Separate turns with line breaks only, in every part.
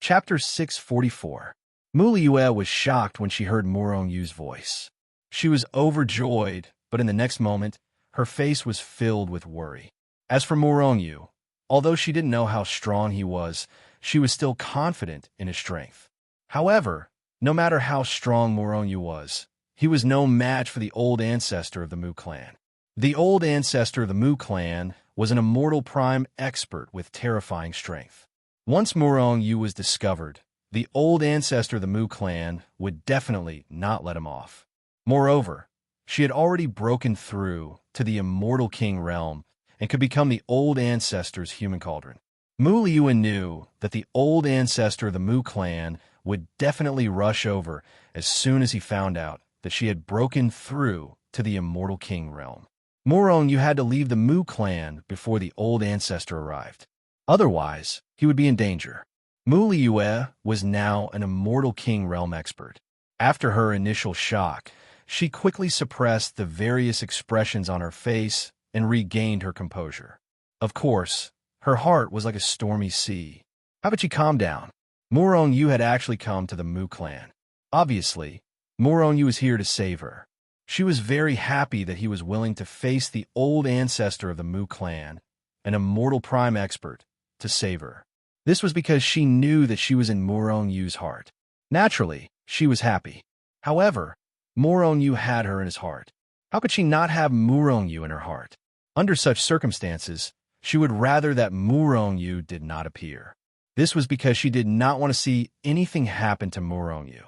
Chapter 644. Mu Liyue was shocked when she heard Murong Yu's voice. She was overjoyed, but in the next moment, her face was filled with worry. As for Murong Yu, although she didn't know how strong he was, she was still confident in his strength. However, no matter how strong Murong Yu was, he was no match for the old ancestor of the Mu clan. The old ancestor of the Mu clan was an immortal prime expert with terrifying strength. Once Murong Yu was discovered, the old ancestor of the Mu clan would definitely not let him off. Moreover, she had already broken through to the immortal king realm and could become the old ancestor's human cauldron. Mu Liyue knew that the old ancestor of the Mu clan would definitely rush over as soon as he found out that she had broken through to the immortal king realm. Murong Yu had to leave the Mu clan before the old ancestor arrived. Otherwise, he would be in danger. Mu Liyue was now an immortal king realm expert. After her initial shock, she quickly suppressed the various expressions on her face and regained her composure. Of course, her heart was like a stormy sea. How about she calm down? Murong Yu had actually come to the Mu clan. Obviously, Murong Yu was here to save her. She was very happy that he was willing to face the old ancestor of the Mu clan, an immortal prime expert, to save her. This was because she knew that she was in Murong Yu's heart. Naturally, she was happy. However, Murong Yu had her in his heart. How could she not have Murong Yu in her heart? Under such circumstances, she would rather that Murong Yu did not appear. This was because she did not want to see anything happen to Murong Yu.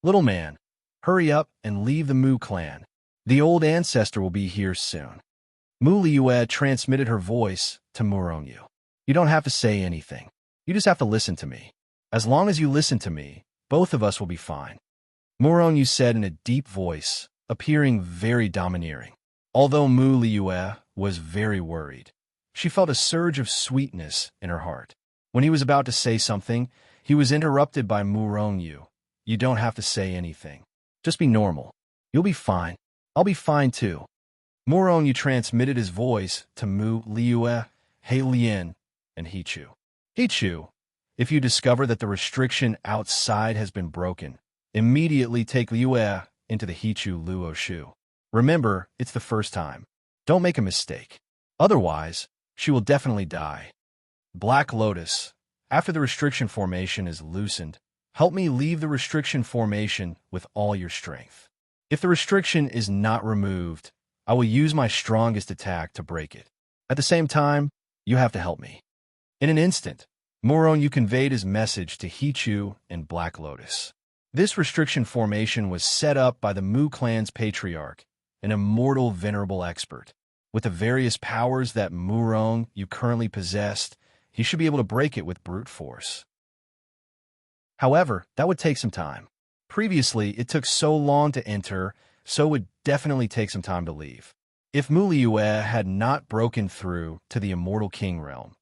Little man, hurry up and leave the Mu clan. The old ancestor will be here soon. Mu Liyue transmitted her voice to Murong Yu. You don't have to say anything. You just have to listen to me. As long as you listen to me, both of us will be fine. Murong Yu said in a deep voice, appearing very domineering. Although Mu Liyue was very worried, she felt a surge of sweetness in her heart. When he was about to say something, he was interrupted by Murong Yu. You don't have to say anything. Just be normal. You'll be fine. I'll be fine too. Murong Yu transmitted his voice to Mu Liyue, He Lian, and Hichu. Hichu, if you discover that the restriction outside has been broken, immediately take Liyue into the Hichu Luo Shu. Remember, it's the first time. Don't make a mistake. Otherwise, she will definitely die. Black Lotus, after the restriction formation is loosened, help me leave the restriction formation with all your strength. If the restriction is not removed, I will use my strongest attack to break it. At the same time, you have to help me. In an instant, Murong Yu conveyed his message to Hichu and Black Lotus. This restriction formation was set up by the Mu clan's patriarch, an immortal venerable expert. With the various powers that Murong Yu currently possessed, he should be able to break it with brute force. However, that would take some time. Previously, it took so long to enter, so it would definitely take some time to leave. If Mu Liyue had not broken through to the immortal king realm,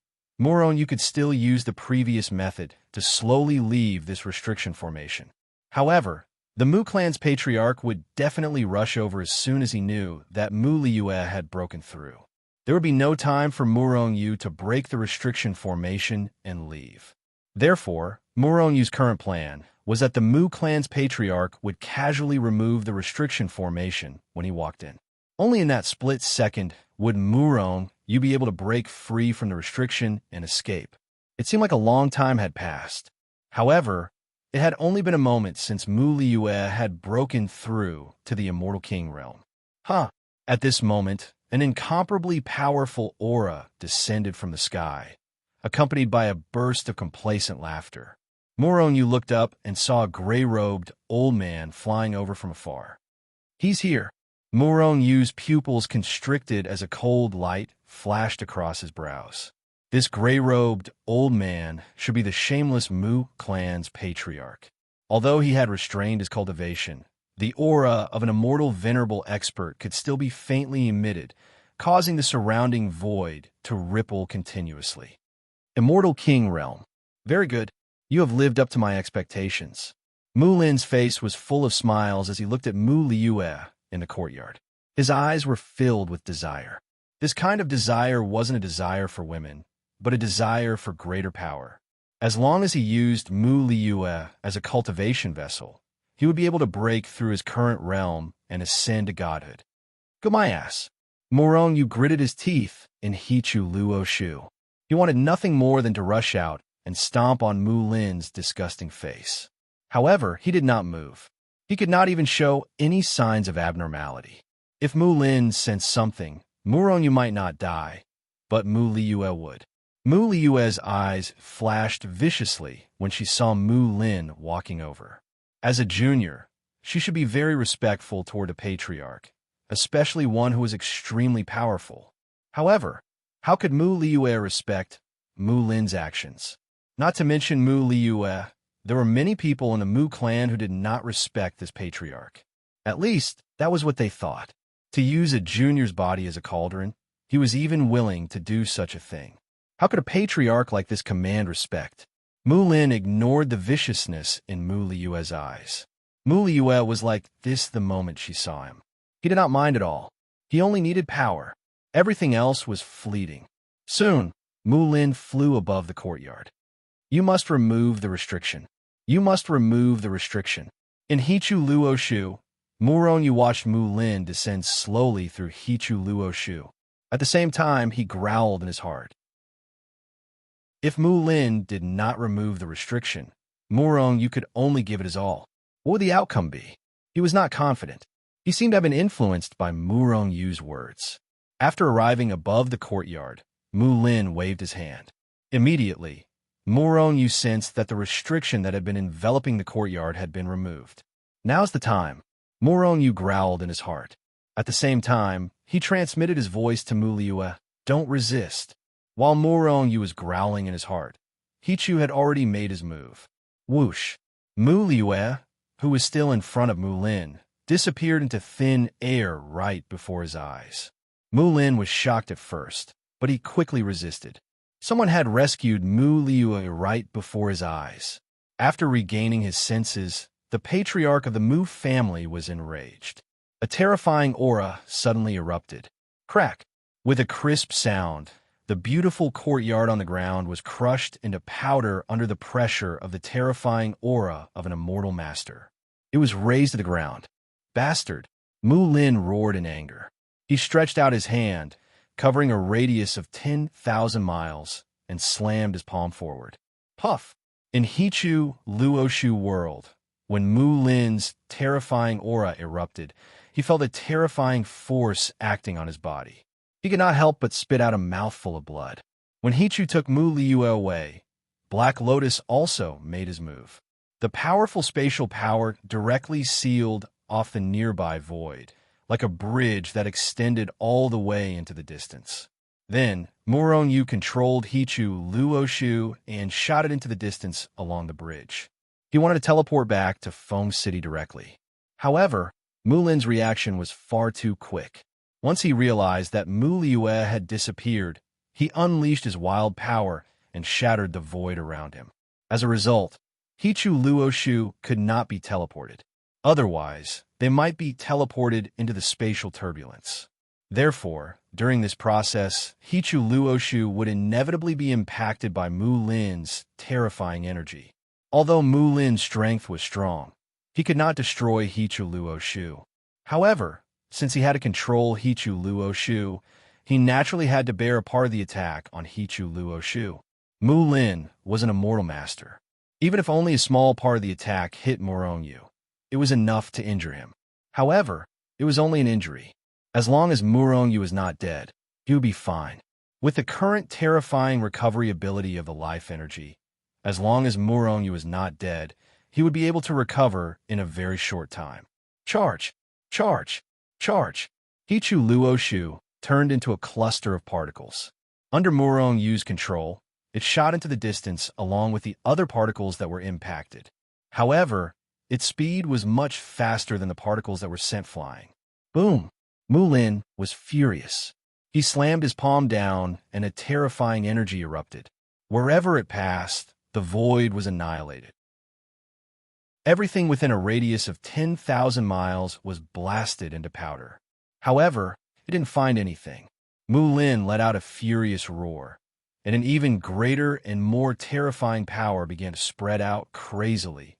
Murong Yu could still use the previous method to slowly leave this restriction formation. However, the Mu clan's patriarch would definitely rush over as soon as he knew that Mu Liyue had broken through. There would be no time for Murong Yu to break the restriction formation and leave. Therefore, Murong Yu's current plan was that the Mu clan's patriarch would casually remove the restriction formation when he walked in. Only in that split second would Murong Yu be able to break free from the restriction and escape. It seemed like a long time had passed. However, it had only been a moment since Mu Liyue had broken through to the immortal king realm. At this moment, an incomparably powerful aura descended from the sky, accompanied by a burst of complacent laughter. Murong Yu looked up and saw a gray-robed old man flying over from afar. He's here. Murong Yu's pupils constricted as a cold light flashed across his brows. This gray-robed old man should be the shameless Mu clan's patriarch. Although he had restrained his cultivation, the aura of an immortal venerable expert could still be faintly emitted, causing the surrounding void to ripple continuously. Immortal King Realm. Very good. You have lived up to my expectations. Mu Lin's face was full of smiles as he looked at Mu Liyue in the courtyard. His eyes were filled with desire. This kind of desire wasn't a desire for women, but a desire for greater power. As long as he used Mu Liyue as a cultivation vessel, he would be able to break through his current realm and ascend to godhood. Go my ass. Morong gritted his teeth in Hichu Luo Shu. He wanted nothing more than to rush out and stomp on Mu Lin's disgusting face. However, he did not move. He could not even show any signs of abnormality. If Mu Lin sensed something, Morong might not die, but Mu Liyue would. Mu Liyue's eyes flashed viciously when she saw Mu Lin walking over. As a junior, she should be very respectful toward a patriarch, especially one who was extremely powerful. However, how could Mu Liyue respect Mu Lin's actions? Not to mention Mu Liyue, there were many people in the Mu clan who did not respect this patriarch. At least, that was what they thought. To use a junior's body as a cauldron, he was even willing to do such a thing. How could a patriarch like this command respect? Mu Lin ignored the viciousness in Mu Liyue's eyes. Mu Liyue was like this the moment she saw him. He did not mind at all. He only needed power. Everything else was fleeting. Soon, Mu Lin flew above the courtyard. You must remove the restriction. You must remove the restriction. In Hichu Luo Shu, Morong watched Mu Lin descend slowly through Hichu Luo Shu. At the same time, he growled in his heart. If Mu Lin did not remove the restriction, Morong could only give it his all. What would the outcome be? He was not confident. He seemed to have been influenced by Morong's words. After arriving above the courtyard, Mu Lin waved his hand. Immediately, Morong sensed that the restriction that had been enveloping the courtyard had been removed. Now's the time. Morong growled in his heart. At the same time, he transmitted his voice to Mu Liyue. Don't resist. While Morong was growling in his heart, Hichu had already made his move. Whoosh! Mu Liyue, who was still in front of Mu Lin, disappeared into thin air right before his eyes. Mu Lin was shocked at first, but he quickly resisted. Someone had rescued Mu Liyue right before his eyes. After regaining his senses, the patriarch of the Mu family was enraged. A terrifying aura suddenly erupted. Crack! With a crisp sound, the beautiful courtyard on the ground was crushed into powder under the pressure of the terrifying aura of an immortal master. It was razed to the ground. Bastard! Mu Lin roared in anger. He stretched out his hand, covering a radius of 10,000 miles, and slammed his palm forward. Puff! In Hichu Luo Shu world, when Mu Lin's terrifying aura erupted, he felt a terrifying force acting on his body. He could not help but spit out a mouthful of blood. When Hichu took Mu Liyue away, Black Lotus also made his move. The powerful spatial power directly sealed off the nearby void, like a bridge that extended all the way into the distance. Then, Morong controlled Hichu Luo Shu and shot it into the distance along the bridge. He wanted to teleport back to Feng City directly. However, Mu Lin's reaction was far too quick. Once he realized that Mu Liyue had disappeared, he unleashed his wild power and shattered the void around him. As a result, Hichu Luo Shu could not be teleported. Otherwise, they might be teleported into the spatial turbulence. Therefore, during this process, Hichu Luo Shu would inevitably be impacted by Mu Lin's terrifying energy. Although Mu Lin's strength was strong, he could not destroy Hichu Luo Shu. However, since he had to control Hichu Luo Shu, he naturally had to bear a part of the attack on Hichu Luo Shu. Mu Lin was an immortal master. Even if only a small part of the attack hit Morong, it was enough to injure him. However, it was only an injury. As long as Morong was not dead, he would be fine. With the current terrifying recovery ability of the life energy, as long as Morong was not dead, he would be able to recover in a very short time. Charge! Charge! Charge! Hichu Luo Shu turned into a cluster of particles. Under Morong's control, it shot into the distance along with the other particles that were impacted. However, its speed was much faster than the particles that were sent flying. Boom! Mu Lin was furious. He slammed his palm down and a terrifying energy erupted. Wherever it passed, the void was annihilated. Everything within a radius of 10,000 miles was blasted into powder. However, it didn't find anything. Mu Lin let out a furious roar. and an even greater and more terrifying power began to spread out crazily.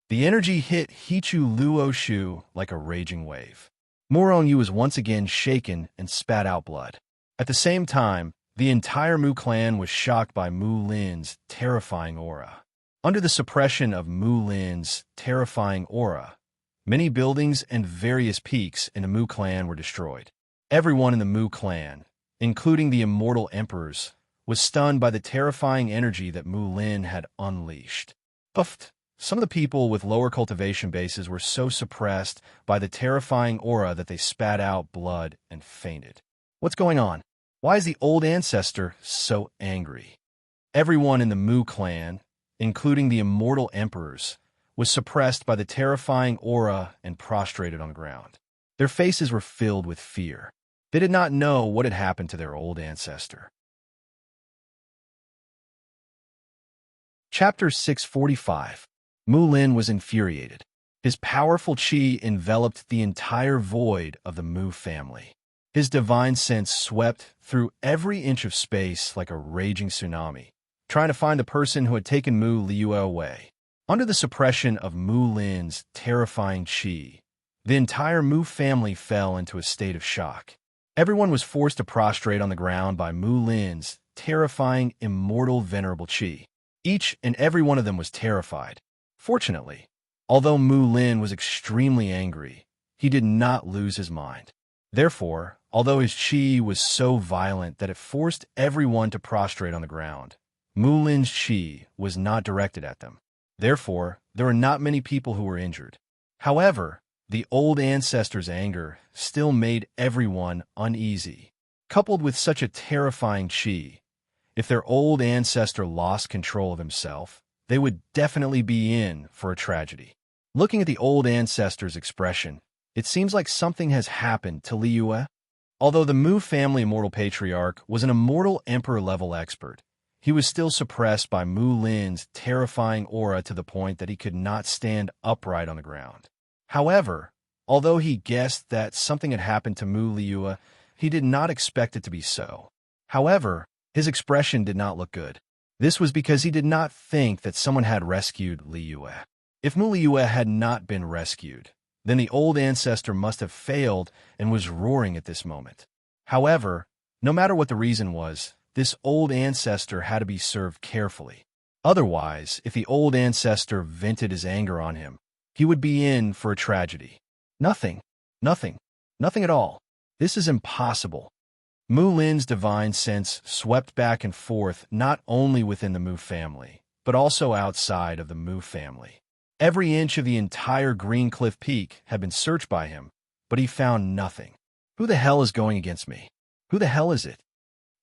The energy hit Hichu Luo Shu like a raging wave. Morong Yu was once again shaken and spat out blood. At the same time, the entire Mu clan was shocked by Mu Lin's terrifying aura. Under the suppression of Mu Lin's terrifying aura, many buildings and various peaks in the Mu clan were destroyed. Everyone in the Mu clan, including the immortal emperors, was stunned by the terrifying energy that Mu Lin had unleashed. Some of the people with lower cultivation bases were so suppressed by the terrifying aura that they spat out blood and fainted. What's going on? Why is the old ancestor so angry? Everyone in the Mu clan, including the immortal emperors, was suppressed by the terrifying aura and prostrated on the ground. Their faces were filled with fear. They did not know what had happened to their old ancestor. Chapter 645. Mu Lin was infuriated. His powerful qi enveloped the entire void of the Mu family. His divine sense swept through every inch of space like a raging tsunami, trying to find the person who had taken Mu Liyue away. Under the suppression of Mu Lin's terrifying qi, the entire Mu family fell into a state of shock. Everyone was forced to prostrate on the ground by Mu Lin's terrifying, immortal, venerable qi. Each and every one of them was terrified. Fortunately, although Mu Lin was extremely angry, he did not lose his mind. Therefore, although his qi was so violent that it forced everyone to prostrate on the ground, Mu Lin's qi was not directed at them. Therefore, there were not many people who were injured. However, the old ancestor's anger still made everyone uneasy. Coupled with such a terrifying qi, if their old ancestor lost control of himself, they would definitely be in for a tragedy. Looking at the old ancestor's expression, it seems like something has happened to Liyue. Although the Mu family immortal patriarch was an immortal emperor-level expert, he was still suppressed by Mu Lin's terrifying aura to the point that he could not stand upright on the ground. However, although he guessed that something had happened to Mu Liyue, he did not expect it to be so. However, his expression did not look good. This was because he did not think that someone had rescued Liyue. If Mu Liyue had not been rescued, then the old ancestor must have failed and was roaring at this moment. However, no matter what the reason was, this old ancestor had to be served carefully. Otherwise, if the old ancestor vented his anger on him, he would be in for a tragedy. Nothing at all. This is impossible. Mu Lin's divine sense swept back and forth not only within the Mu family, but also outside of the Mu family. Every inch of the entire Green Cliff Peak had been searched by him, but he found nothing. Who the hell is going against me? Who the hell is it?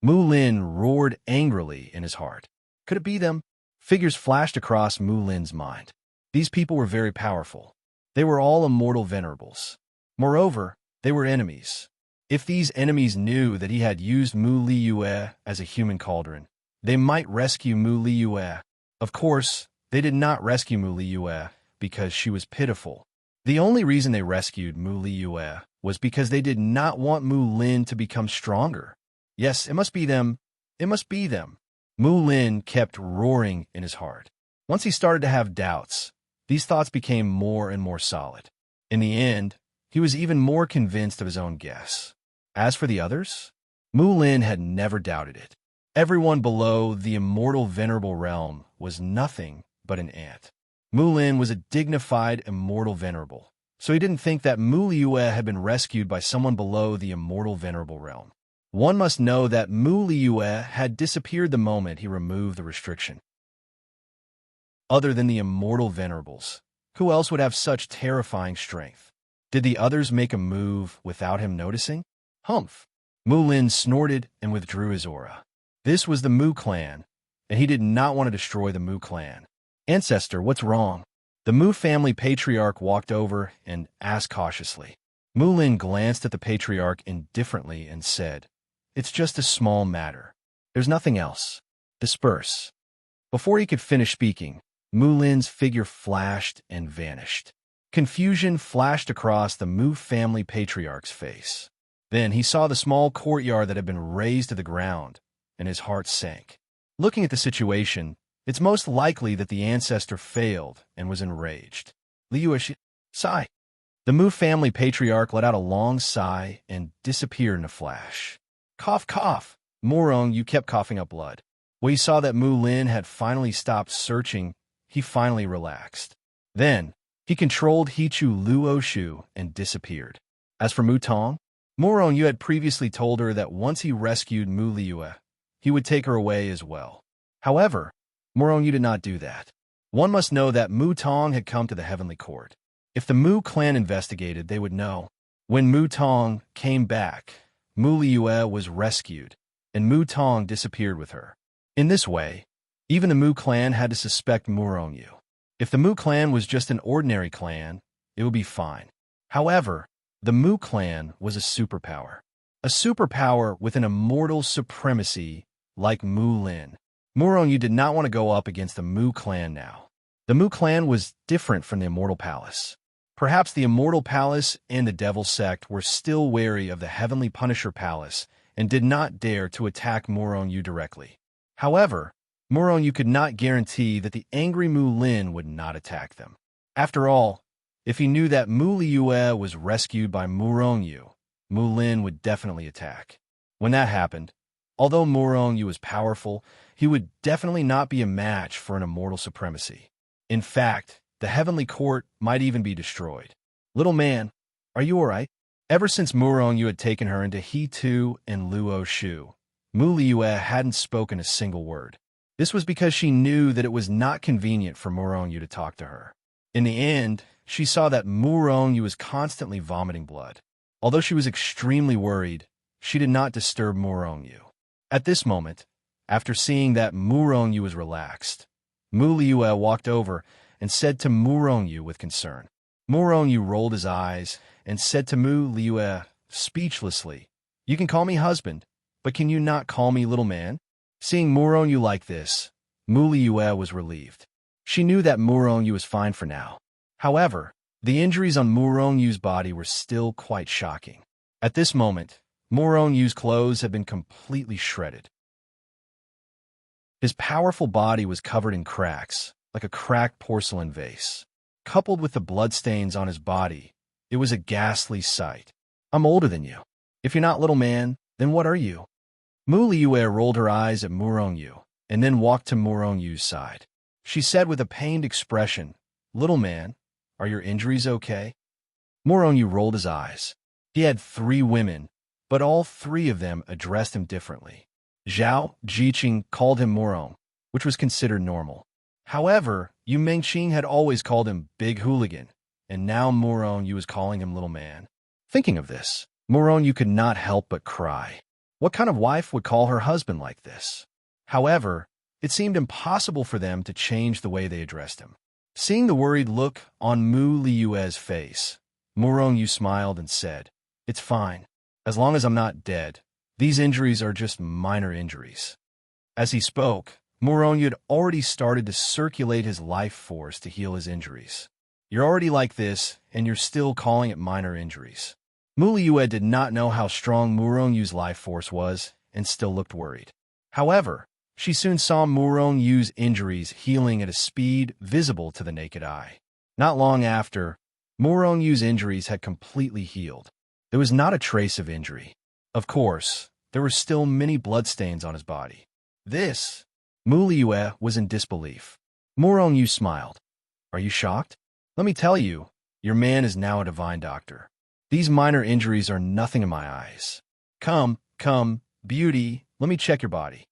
Mu Lin roared angrily in his heart. Could it be them? Figures flashed across Mu Lin's mind. These people were very powerful. They were all immortal venerables. Moreover, they were enemies. If these enemies knew that he had used Mu Liyue as a human cauldron, they might rescue Mu Liyue. Of course, they did not rescue Mu Liyue because she was pitiful. The only reason they rescued Mu Liyue was because they did not want Mu Lin to become stronger. Yes, it must be them. It must be them. Mu Lin kept roaring in his heart. Once he started to have doubts, these thoughts became more and more solid. In the end, he was even more convinced of his own guess. As for the others, Mu Lin had never doubted it. Everyone below the immortal venerable realm was nothing but an ant. Mu Lin was a dignified immortal venerable, so he didn't think that Mu Liyue had been rescued by someone below the immortal venerable realm. One must know that Mu Liyue had disappeared the moment he removed the restriction. Other than the immortal venerables, who else would have such terrifying strength? Did the others make a move without him noticing? Humph! Mu Lin snorted and withdrew his aura. This was the Mu clan, and he did not want to destroy the Mu clan. Ancestor, what's wrong? The Mu family patriarch walked over and asked cautiously. Mu Lin glanced at the patriarch indifferently and said, "It's just a small matter. There's nothing else. Disperse." Before he could finish speaking, Mu Lin's figure flashed and vanished. Confusion flashed across the Mu family patriarch's face. Then he saw the small courtyard that had been razed to the ground, and his heart sank. Looking at the situation, it's most likely that the ancestor failed and was enraged. Liu sigh. The Mu family patriarch let out a long sigh and disappeared in a flash. Cough, cough. Morong, you kept coughing up blood. When he saw that Mu Lin had finally stopped searching, he finally relaxed. Then, he controlled Hichu Luoshu and disappeared. As for Mu Tong, Morong Yu had previously told her that once he rescued Mu Liue, he would take her away as well. However, Morong Yu did not do that. One must know that Mu Tong had come to the Heavenly Court. If the Mu clan investigated, they would know. When Mu Tong came back, Mu Liue was rescued, and Mu Tong disappeared with her. In this way, even the Mu clan had to suspect Morong Yu. If the Mu clan was just an ordinary clan, it would be fine. However, the Mu clan was a superpower. A superpower with an immortal supremacy like Mu Lin. Morong Yu did not want to go up against the Mu clan now. The Mu clan was different from the Immortal Palace. Perhaps the Immortal Palace and the Devil Sect were still wary of the Heavenly Punisher Palace and did not dare to attack Morong Yu directly. However, Morong Yu could not guarantee that the angry Mu Lin would not attack them. After all, if he knew that Mu Liue was rescued by Morong Yu, Mu Lin would definitely attack. When that happened, although Morong Yu was powerful, he would definitely not be a match for an immortal supremacy. In fact, the Heavenly Court might even be destroyed. Little man, are you alright? Ever since Morong Yu had taken her into He Tu and Luo Shu, Mu Liue hadn't spoken a single word. This was because she knew that it was not convenient for Morong Yu to talk to her. In the end, she saw that Morong Yu was constantly vomiting blood. Although she was extremely worried, she did not disturb Morong Yu. At this moment, after seeing that Morong Yu was relaxed, Mu Liue walked over and said to Morong Yu with concern. Morong Yu rolled his eyes and said to Mu Liue speechlessly, "You can call me husband, but can you not call me little man?" Seeing Morong Yu like this, Mu Liue was relieved. She knew that Morong Yu was fine for now. However, the injuries on Morong Yu's body were still quite shocking. At this moment, Morong Yu's clothes had been completely shredded. His powerful body was covered in cracks, like a cracked porcelain vase. Coupled with the bloodstains on his body, it was a ghastly sight. "I'm older than you. If you're not little man, then what are you?" Mu Liue rolled her eyes at Morong Yu, and then walked to Morong Yu's side. She said with a pained expression, "Little man, are your injuries okay?" Morong Yu rolled his eyes. He had 3 women, but all 3 of them addressed him differently. Zhao Jiqing called him Morong, which was considered normal. However, Yu Mengqing had always called him Big Hooligan, and now Morong Yu was calling him Little Man. Thinking of this, Morong Yu could not help but cry. What kind of wife would call her husband like this? However, it seemed impossible for them to change the way they addressed him. Seeing the worried look on Mu Liue's face, Morong Yu smiled and said, "It's fine. As long as I'm not dead, these injuries are just minor injuries." As he spoke, Morong Yu had already started to circulate his life force to heal his injuries. "You're already like this, and you're still calling it minor injuries." Mu Liue did not know how strong Morong Yu's life force was, and still looked worried. However, she soon saw Morong Yu's injuries healing at a speed visible to the naked eye. Not long after, Morong Yu's injuries had completely healed. There was not a trace of injury. Of course, there were still many bloodstains on his body. This, Mu Liue was in disbelief. Morong Yu smiled. "Are you shocked? Let me tell you, your man is now a divine doctor. These minor injuries are nothing in my eyes. Come, beauty, let me check your body."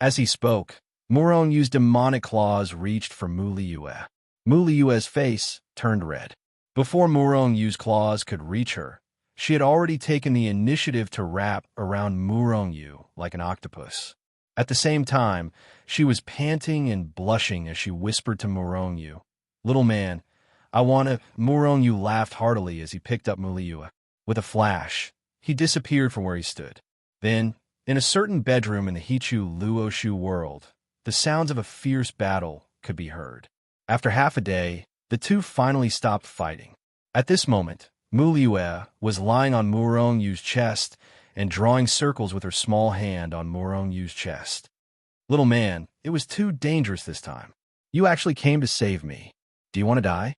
As he spoke, Morong Yu's demonic claws reached for Mu Liue. Mu Liue's face turned red. Before Morong Yu's claws could reach her, she had already taken the initiative to wrap around Morong Yu like an octopus. At the same time, she was panting and blushing as she whispered to Morong Yu, "Little man, I want to..." Morong Yu laughed heartily as he picked up Mu Liue. With a flash, he disappeared from where he stood. Then, in a certain bedroom in the Hichu Luoshu world, the sounds of a fierce battle could be heard. After half a day, the two finally stopped fighting. At this moment, Mu Liue was lying on Morong Yu's chest, and drawing circles with her small hand on Morong Yu's chest. Little man, it was too dangerous this time. You actually came to save me. Do you want to die?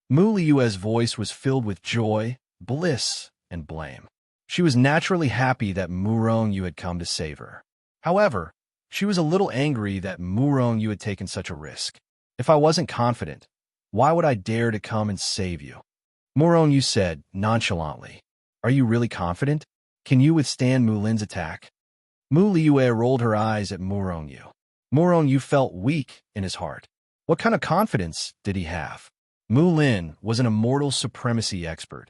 Mu Liyue's voice was filled with joy, bliss, and blame. She was naturally happy that Morong Yu had come to save her. However, she was a little angry that Morong Yu had taken such a risk. If I wasn't confident, why would I dare to come and save you? Morong Yu said nonchalantly. Are you really confident? Can you withstand Mulin's attack? Mu Liyue rolled her eyes at Morong Yu. Morong Yu felt weak in his heart. What kind of confidence did he have? Mulin was an immortal supremacy expert.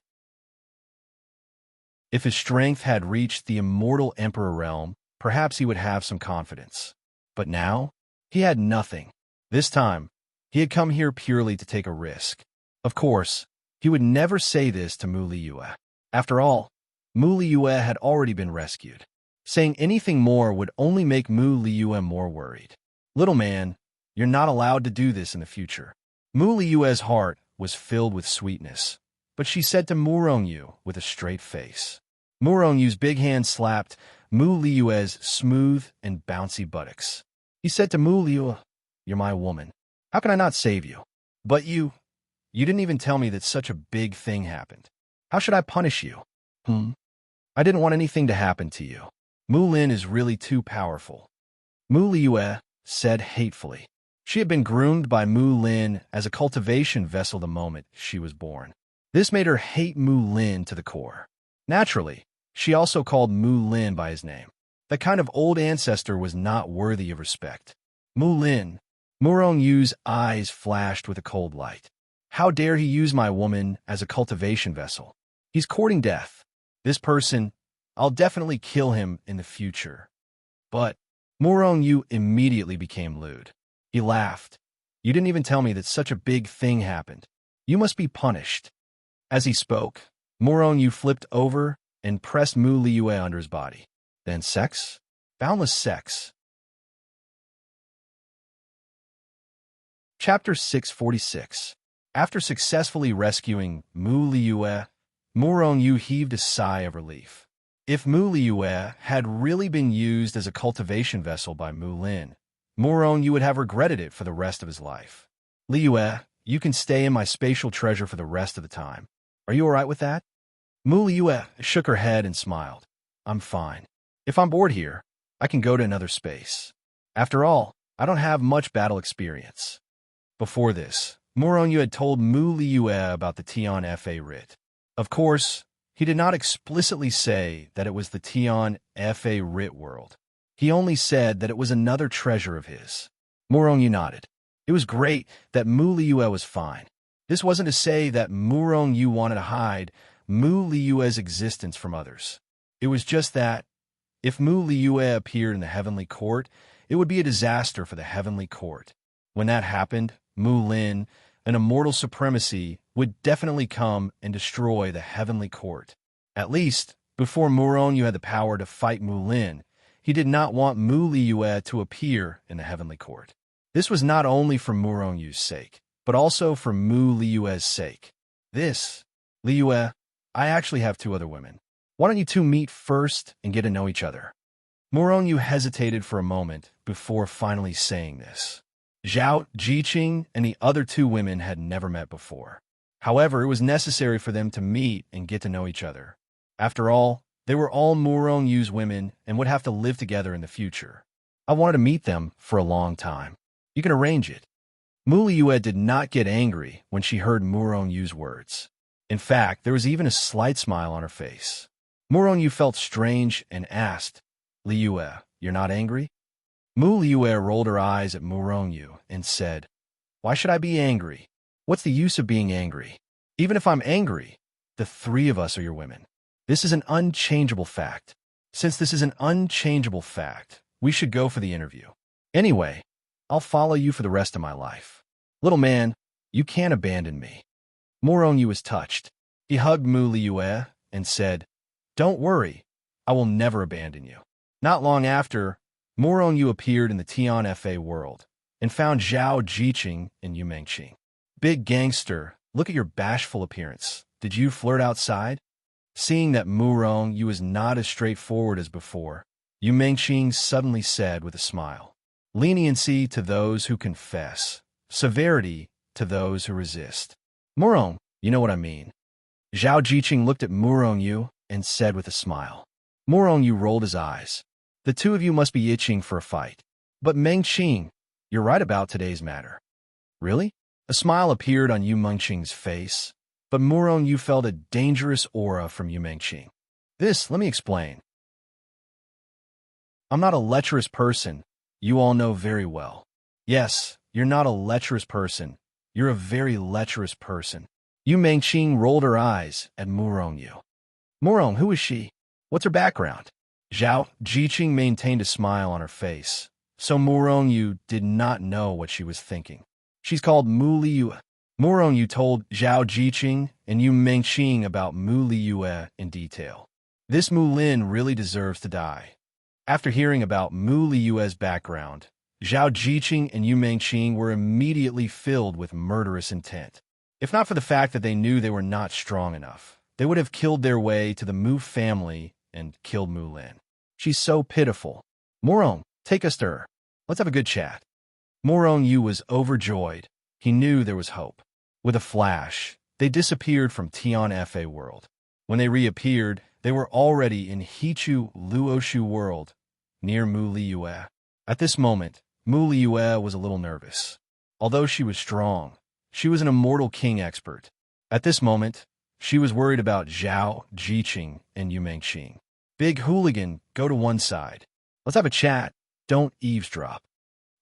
If his strength had reached the immortal emperor realm, perhaps he would have some confidence. But now, he had nothing. This time, he had come here purely to take a risk. Of course, he would never say this to Mu Liyue. After all, Mu Liyue had already been rescued. Saying anything more would only make Mu Liyue more worried. Little man, you're not allowed to do this in the future. Mu Liyue's heart was filled with sweetness, but she said to Morong Yu with a straight face. Morong Yu's big hand slapped Mu Liyue's smooth and bouncy buttocks. He said to Mu Liyue, "You're my woman. How can I not save you? But you didn't even tell me that such a big thing happened. How should I punish you?" I didn't want anything to happen to you. Mulin is really too powerful. Mu Liyue said hatefully. She had been groomed by Mu Lin as a cultivation vessel the moment she was born. This made her hate Mu Lin to the core. Naturally, she also called Mu Lin by his name. That kind of old ancestor was not worthy of respect. Mu Lin, Morong Yu's eyes flashed with a cold light. How dare he use my woman as a cultivation vessel? He's courting death. This person, I'll definitely kill him in the future. But Morong Yu immediately became lewd. He laughed. You didn't even tell me that such a big thing happened. You must be punished. As he spoke, Morong Yu flipped over and pressed Mu Liyue under his body. Then sex? Boundless sex. Chapter 646. After successfully rescuing Mu Liyue, Morong Yu heaved a sigh of relief. If Mu Liyue had really been used as a cultivation vessel by Mu Lin, Morong Yu would have regretted it for the rest of his life. Liyue, you can stay in my spatial treasure for the rest of the time. Are you all right with that? Mu Liyue shook her head and smiled. I'm fine. If I'm bored here, I can go to another space. After all, I don't have much battle experience. Before this, Morong Yu had told Mu Liyue about the Tian Fa writ. Of course, he did not explicitly say that it was the Tian Fa writ world. He only said that it was another treasure of his. Morong Yu nodded. It was great that Mu Liyue was fine. This wasn't to say that Morong Yu wanted to hide Mu Liyue's existence from others. It was just that, if Mu Liyue appeared in the heavenly court, it would be a disaster for the heavenly court. When that happened, Mu Lin, an immortal supremacy, would definitely come and destroy the heavenly court. At least, before Morong Yu had the power to fight Mu Lin, he did not want Mu Liyue to appear in the heavenly court. This was not only for Morong Yu's sake, but also for Mu Liyue's sake. Liyue, I actually have two other women. Why don't you two meet first and get to know each other? Morong Yu hesitated for a moment before finally saying this. Zhao Jiqing and the other two women had never met before. However, it was necessary for them to meet and get to know each other. After all, they were all Morong Yu's women and would have to live together in the future. I wanted to meet them for a long time. You can arrange it. Mu Liyue did not get angry when she heard Morong Yu's words. In fact, there was even a slight smile on her face. Morong Yu felt strange and asked, Liyue, you're not angry? Mu Liyue rolled her eyes at Morong Yu and said, Why should I be angry? What's the use of being angry? Even if I'm angry, the three of us are your women. This is an unchangeable fact. Since this is an unchangeable fact, we should go for the interview. Anyway, I'll follow you for the rest of my life. Little man, you can't abandon me. Morong Yu was touched. He hugged Mu Liyue and said, Don't worry, I will never abandon you. Not long after, Morong Yu appeared in the Tian Fa world and found Zhao Jiqing in Yumengqing. Big gangster, look at your bashful appearance. Did you flirt outside? Seeing that Murong Yu was not as straightforward as before, Yu Mengqing suddenly said with a smile, "Leniency to those who confess, severity to those who resist. Murong, you know what I mean." Zhao Jiqing looked at Murong Yu and said with a smile. Murong Yu rolled his eyes. "The two of you must be itching for a fight. But Mengqing, you're right about today's matter." "Really?" A smile appeared on Yu Mengqing's face, but Murong Yu felt a dangerous aura from Yu Mengqing. Let me explain. I'm not a lecherous person, you all know very well. Yes, you're not a lecherous person. You're a very lecherous person. Yu Mengqing rolled her eyes at Murong Yu. Murong, who is she? What's her background? Zhao Jiqing maintained a smile on her face, so Murong Yu did not know what she was thinking. She's called Mu Liyue. Murong Yu told Zhao Jiqing and Yu Mengqing about Mu Liyue in detail. This Mu Lin really deserves to die. After hearing about Mu Liyue's background, Zhao Jiqing and Yu Mengqing were immediately filled with murderous intent. If not for the fact that they knew they were not strong enough, they would have killed their way to the Mu family and killed Mu Lin. She's so pitiful. Murong, take us to her. Let's have a good chat. Murong Yu was overjoyed. He knew there was hope. With a flash, they disappeared from Tian Fa world. When they reappeared, they were already in Hichu Luoshu world, near Mu Liyue. At this moment, Mu Liyue was a little nervous. Although she was strong, she was an immortal king expert. At this moment, she was worried about Zhao Jiqing and Yu Mengqing. Big hooligan, go to one side. Let's have a chat. Don't eavesdrop.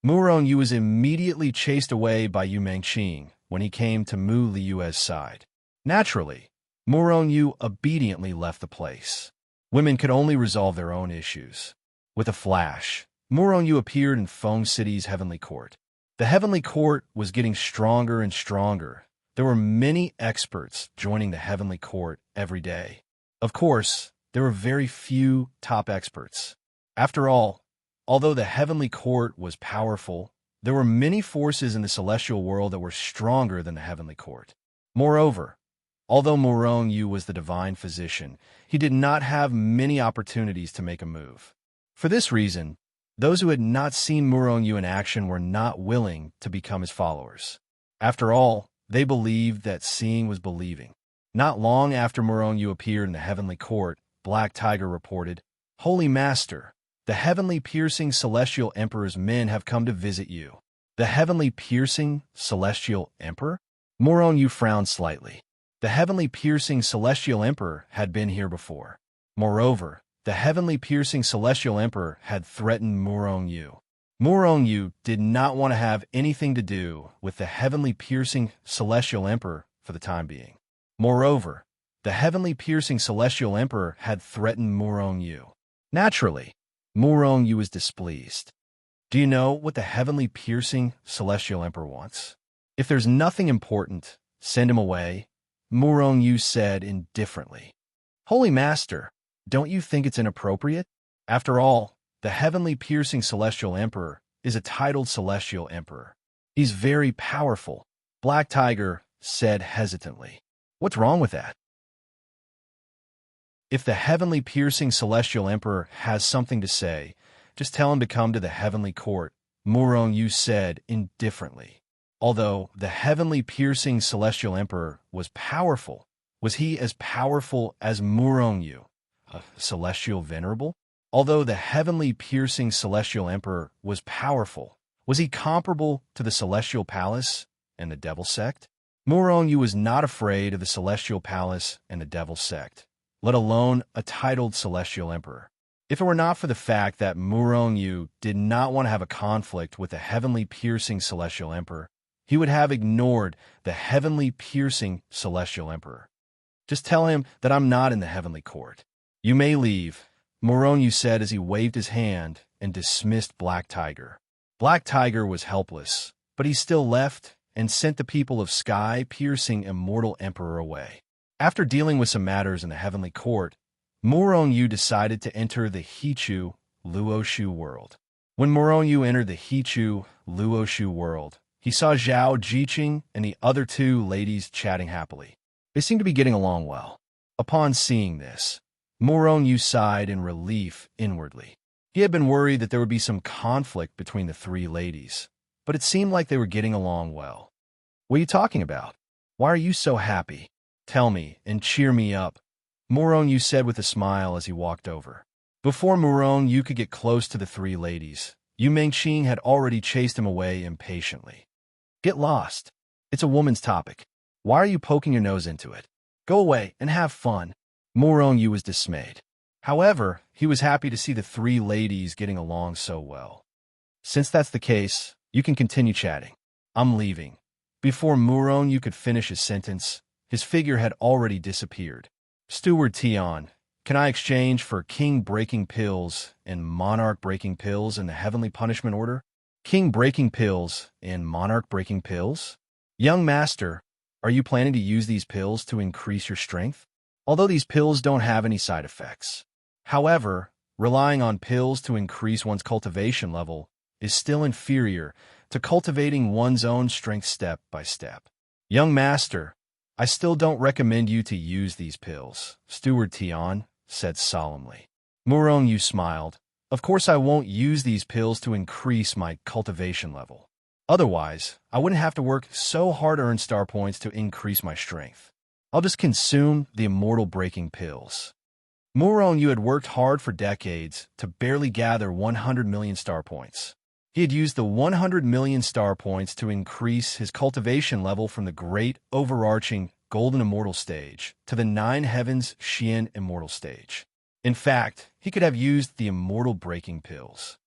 Murong Yu was immediately chased away by Yu Mengqing when he came to Mu Liyue's side. Naturally, Murong Yu obediently left the place. Women could only resolve their own issues. With a flash, Murong Yu appeared in Feng City's Heavenly Court. The Heavenly Court was getting stronger and stronger. There were many experts joining the Heavenly Court every day. Of course, there were very few top experts. After all, although the Heavenly Court was powerful, there were many forces in the celestial world that were stronger than the Heavenly Court. Moreover, although Murong Yu was the divine physician, he did not have many opportunities to make a move. For this reason, those who had not seen Murong Yu in action were not willing to become his followers. After all, they believed that seeing was believing. Not long after Murong Yu appeared in the Heavenly Court, Black Tiger reported, "Holy Master, the Heavenly Piercing Celestial Emperor's men have come to visit you." The Heavenly Piercing Celestial Emperor? Murong Yu frowned slightly. The Heavenly Piercing Celestial Emperor had been here before. Moreover, the Heavenly Piercing Celestial Emperor had threatened Murong Yu. Murong Yu did not want to have anything to do with the Heavenly Piercing Celestial Emperor for the time being. Moreover, the Heavenly Piercing Celestial Emperor had threatened Murong Yu. Naturally, Murong Yu was displeased. Do you know what the Heavenly Piercing Celestial Emperor wants? If there's nothing important, send him away, Murong Yu said indifferently. Holy Master, don't you think it's inappropriate? After all, the Heavenly Piercing Celestial Emperor is a titled Celestial Emperor. He's very powerful, Black Tiger said hesitantly. What's wrong with that? If the Heavenly Piercing Celestial Emperor has something to say, just tell him to come to the Heavenly Court, Murong Yu said indifferently. Although the Heavenly Piercing Celestial Emperor was powerful, was he as powerful as Murong Yu, a celestial venerable? Although the Heavenly Piercing Celestial Emperor was powerful, was he comparable to the Celestial Palace and the Devil Sect? Murong Yu was not afraid of the Celestial Palace and the Devil Sect, let alone a titled Celestial Emperor. If it were not for the fact that Murong Yu did not want to have a conflict with the Heavenly Piercing Celestial Emperor, he would have ignored the Heavenly Piercing Celestial Emperor. Just tell him that I'm not in the Heavenly Court. You may leave, Murong Yu said as he waved his hand and dismissed Black Tiger. Black Tiger was helpless, but he still left and sent the people of Sky Piercing Immortal Emperor away. After dealing with some matters in the Heavenly Court, Murong Yu decided to enter the Hichu Luoshu world. When Murong Yu entered the Hichu Luoshu world, he saw Zhao Jiqing and the other two ladies chatting happily. They seemed to be getting along well. Upon seeing this, Morong sighed in relief inwardly. He had been worried that there would be some conflict between the three ladies, but it seemed like they were getting along well. What are you talking about? Why are you so happy? Tell me and cheer me up, Morong said with a smile as he walked over. Before Morong could get close to the three ladies, Yu Mengqing had already chased him away impatiently. Get lost. It's a woman's topic. Why are you poking your nose into it? Go away and have fun. Morong was dismayed. However, he was happy to see the three ladies getting along so well. Since that's the case, you can continue chatting. I'm leaving. Before Morong could finish his sentence, his figure had already disappeared. Steward Tian, can I exchange for king breaking pills and monarch breaking pills in the heavenly punishment order? King breaking pills and monarch breaking pills? Young master, are you planning to use these pills to increase your strength? Although these pills don't have any side effects. However, relying on pills to increase one's cultivation level is still inferior to cultivating one's own strength step by step. Young master, I still don't recommend you to use these pills, Steward Tian said solemnly. Morong smiled. Of course I won't use these pills to increase my cultivation level. Otherwise, I wouldn't have to work so hard to earn star points to increase my strength. I'll just consume the immortal breaking pills. Morong had worked hard for decades to barely gather 100 million star points. He had used the 100 million star points to increase his cultivation level from the great overarching Golden Immortal stage to the Nine Heavens Xian Immortal stage. In fact, he could have used the immortal breaking pills.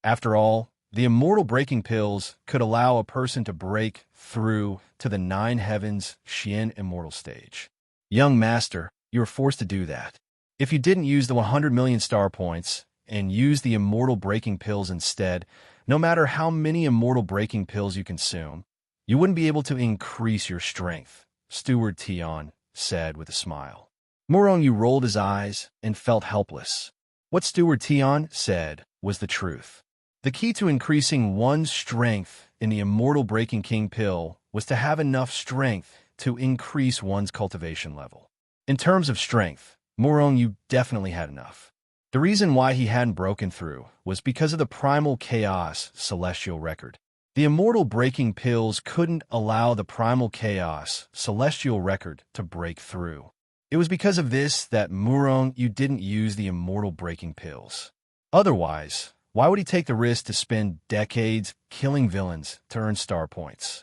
After all, the immortal breaking pills could allow a person to break through to the Nine Heavens Xian Immortal stage. Young master, you were forced to do that. If you didn't use the 100 million star points and use the immortal breaking pills instead, no matter how many immortal breaking pills you consume, you wouldn't be able to increase your strength, Steward Tian said with a smile. Morong rolled his eyes and felt helpless. What Steward Tian said was the truth. The key to increasing one's strength in the immortal breaking king pill was to have enough strength to increase one's cultivation level. In terms of strength, Morong definitely had enough. The reason why he hadn't broken through was because of the primal chaos celestial record. The immortal breaking pills couldn't allow the primal chaos celestial record to break through. It was because of this that Morong didn't use the immortal breaking pills. Otherwise, why would he take the risk to spend decades killing villains to earn star points?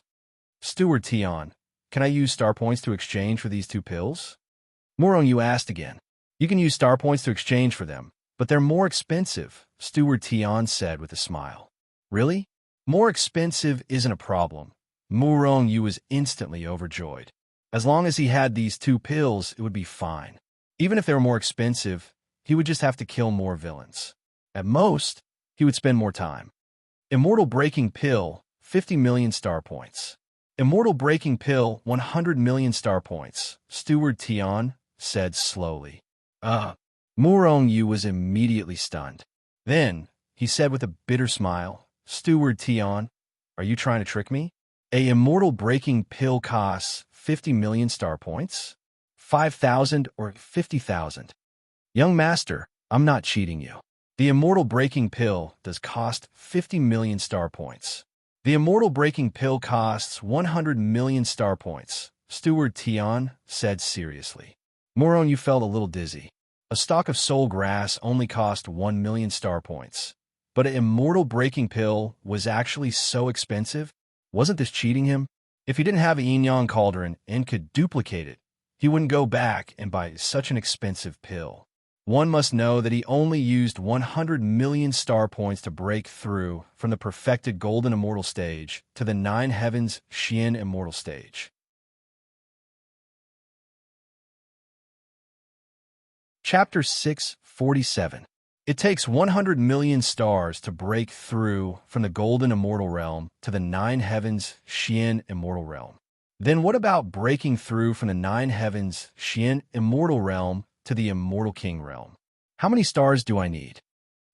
Steward Tian, can I use star points to exchange for these two pills? Morong asked again. You can use star points to exchange for them, but they're more expensive, Steward Tian said with a smile. Really? More expensive isn't a problem. Morong was instantly overjoyed. As long as he had these two pills, it would be fine. Even if they were more expensive, he would just have to kill more villains. At most, he would spend more time. Immortal Breaking Pill, 50 million star points. Immortal Breaking Pill, 100 million star points, Steward Tian said slowly. Morong was immediately stunned. Then, he said with a bitter smile, Steward Tian, are you trying to trick me? A immortal breaking pill costs 50 million star points? 5,000 or 50,000? Young master, I'm not cheating you. The immortal breaking pill does cost 50 million star points. The immortal breaking pill costs 100 million star points, Steward Tian said seriously. Morong felt a little dizzy. A stalk of soul grass only cost 1 million star points. But an immortal breaking pill was actually so expensive? Wasn't this cheating him? If he didn't have a yin-yang cauldron and could duplicate it, he wouldn't go back and buy such an expensive pill. One must know that he only used 100 million star points to break through from the perfected Golden Immortal stage to the Nine Heavens Xian Immortal stage. Chapter 647. It takes 100 million stars to break through from the Golden Immortal Realm to the Nine Heavens Xian Immortal Realm. Then what about breaking through from the Nine Heavens Xian Immortal Realm to the Immortal King Realm? How many stars do I need?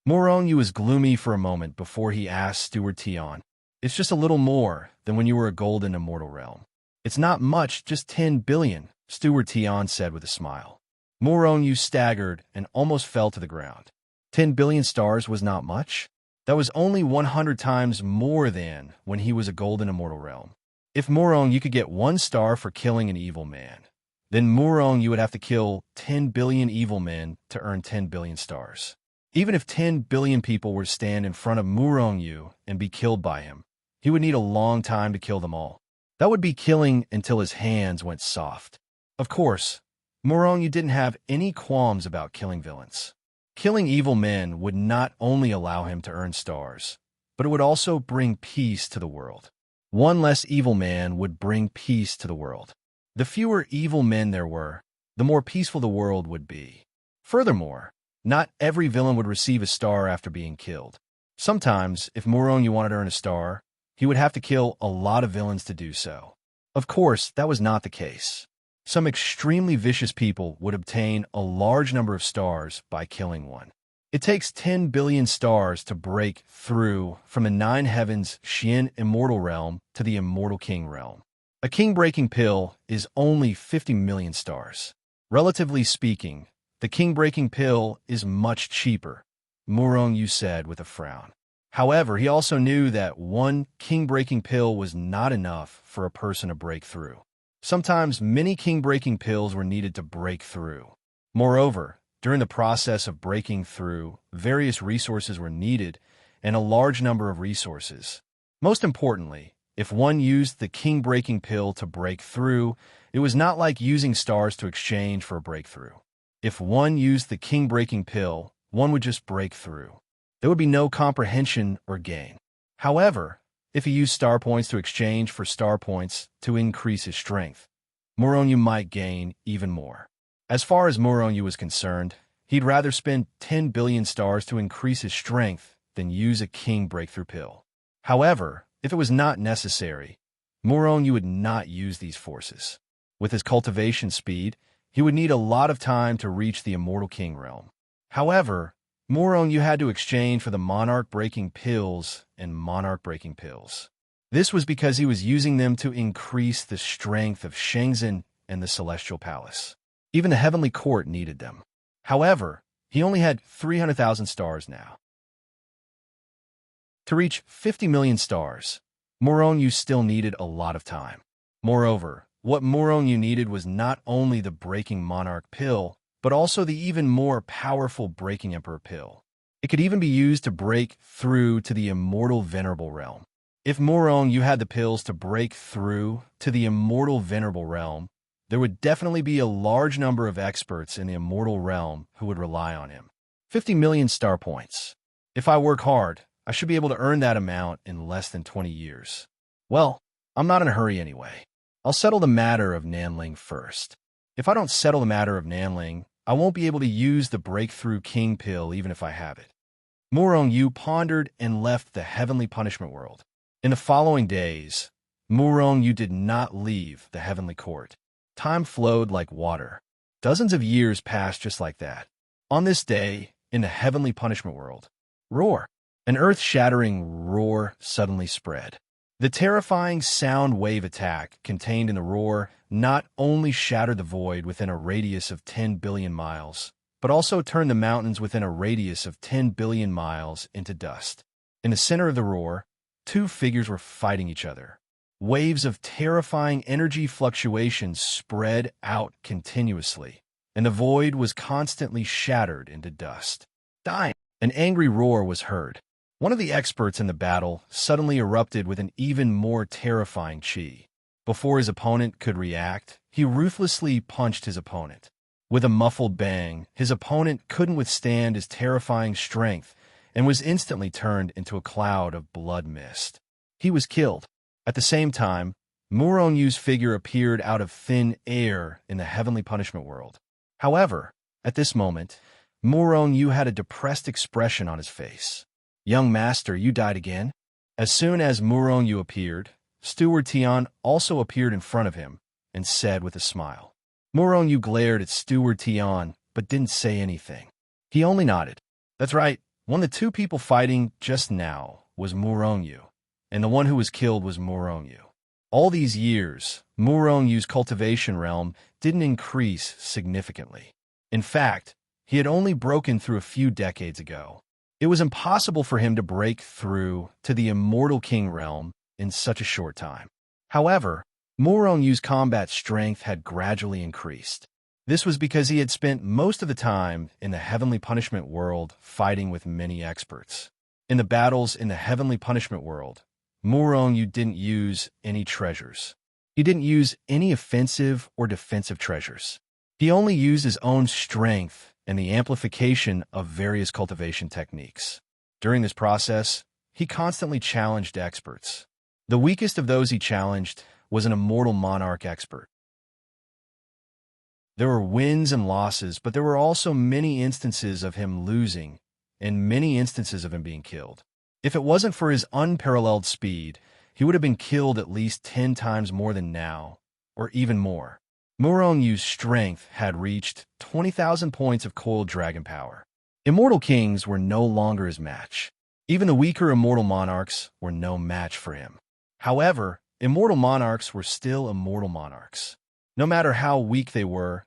Morong was gloomy for a moment before he asked Steward Tian. It's just a little more than when you were a Golden Immortal Realm. It's not much, just 10 billion, Steward Tian said with a smile. Morong staggered and almost fell to the ground. 10 billion stars was not much? That was only 100 times more than when he was a golden immortal realm. If Morong could get 1 star for killing an evil man, then Morong would have to kill 10 billion evil men to earn 10 billion stars. Even if 10 billion people were to stand in front of Morong and be killed by him, he would need a long time to kill them all. That would be killing until his hands went soft. Of course, Morong didn't have any qualms about killing villains. Killing evil men would not only allow him to earn stars, but it would also bring peace to the world. 1 less evil man would bring peace to the world. The fewer evil men there were, the more peaceful the world would be. Furthermore, not every villain would receive a star after being killed. Sometimes, if Morong wanted to earn a star, he would have to kill a lot of villains to do so. Of course, that was not the case. Some extremely vicious people would obtain a large number of stars by killing one. It takes 10 billion stars to break through from the 9 heavens Xian immortal realm to the immortal king realm. A king-breaking pill is only 50 million stars. Relatively speaking, the king-breaking pill is much cheaper, Morong said with a frown. However, he also knew that 1 king-breaking pill was not enough for a person to break through. Sometimes many king-breaking pills were needed to break through. Moreover, during the process of breaking through, various resources were needed, and a large number of resources. Most importantly, if one used the king-breaking pill to break through, it was not like using stars to exchange for a breakthrough. If one used the king-breaking pill, one would just break through. There would be no comprehension or gain. However, if he used star points to exchange for star points to increase his strength, Morong might gain even more. As far as Morong was concerned, he'd rather spend 10 billion stars to increase his strength than use a king breakthrough pill. However, if it was not necessary, Morong would not use these forces. With his cultivation speed, he would need a lot of time to reach the immortal king realm. However, Morong had to exchange for the monarch-breaking pills and monarch-breaking pills. This was because he was using them to increase the strength of Shenzhen and the Celestial Palace. Even the Heavenly Court needed them. However, he only had 300,000 stars now. To reach 50 million stars, Morong still needed a lot of time. Moreover, what Morong needed was not only the Breaking Monarch pill, but also the even more powerful Breaking Emperor pill. It could even be used to break through to the immortal Venerable realm. If Morong had the pills to break through to the immortal Venerable realm, there would definitely be a large number of experts in the immortal realm who would rely on him. 50 million star points. If I work hard, I should be able to earn that amount in less than 20 years. Well, I'm not in a hurry anyway. I'll settle the matter of Nanling first. If I don't settle the matter of Nanling, I won't be able to use the Breakthrough King pill even if I have it. Morong pondered and left the heavenly punishment world. In the following days, Morong did not leave the heavenly court. Time flowed like water. Dozens of years passed just like that. On this day, in the heavenly punishment world, roar! An earth-shattering roar suddenly spread. The terrifying sound wave attack contained in the roar not only shattered the void within a radius of 10 billion miles, but also turned the mountains within a radius of 10 billion miles into dust. In the center of the roar, 2 figures were fighting each other. Waves of terrifying energy fluctuations spread out continuously, and the void was constantly shattered into dust. Dying! An angry roar was heard. One of the experts in the battle suddenly erupted with an even more terrifying chi. Before his opponent could react, he ruthlessly punched his opponent. With a muffled bang, his opponent couldn't withstand his terrifying strength and was instantly turned into a cloud of blood mist. He was killed. At the same time, Morong's figure appeared out of thin air in the heavenly punishment world. However, at this moment, Morong had a depressed expression on his face. "Young master, you died again?" As soon as Morong appeared, Steward Tian also appeared in front of him and said with a smile. Morong glared at Steward Tian, but didn't say anything. He only nodded. That's right, one of the 2 people fighting just now was Morong, and the one who was killed was Morong. All these years, Murong Yu's cultivation realm didn't increase significantly. In fact, he had only broken through a few decades ago. It was impossible for him to break through to the Immortal King realm in such a short time. However, Murong Yu's combat strength had gradually increased. This was because he had spent most of the time in the Heavenly Punishment world fighting with many experts. In the battles in the Heavenly Punishment world, Murong Yu didn't use any treasures. He didn't use any offensive or defensive treasures. He only used his own strength and the amplification of various cultivation techniques. During this process, he constantly challenged experts. The weakest of those he challenged was an Immortal Monarch expert. There were wins and losses, but there were also many instances of him losing and many instances of him being killed. If it wasn't for his unparalleled speed, he would have been killed at least 10 times more than now, or even more. Murong Yu's strength had reached 20,000 points of coiled dragon power. Immortal Kings were no longer his match. Even the weaker Immortal Monarchs were no match for him. However, Immortal Monarchs were still Immortal Monarchs. No matter how weak they were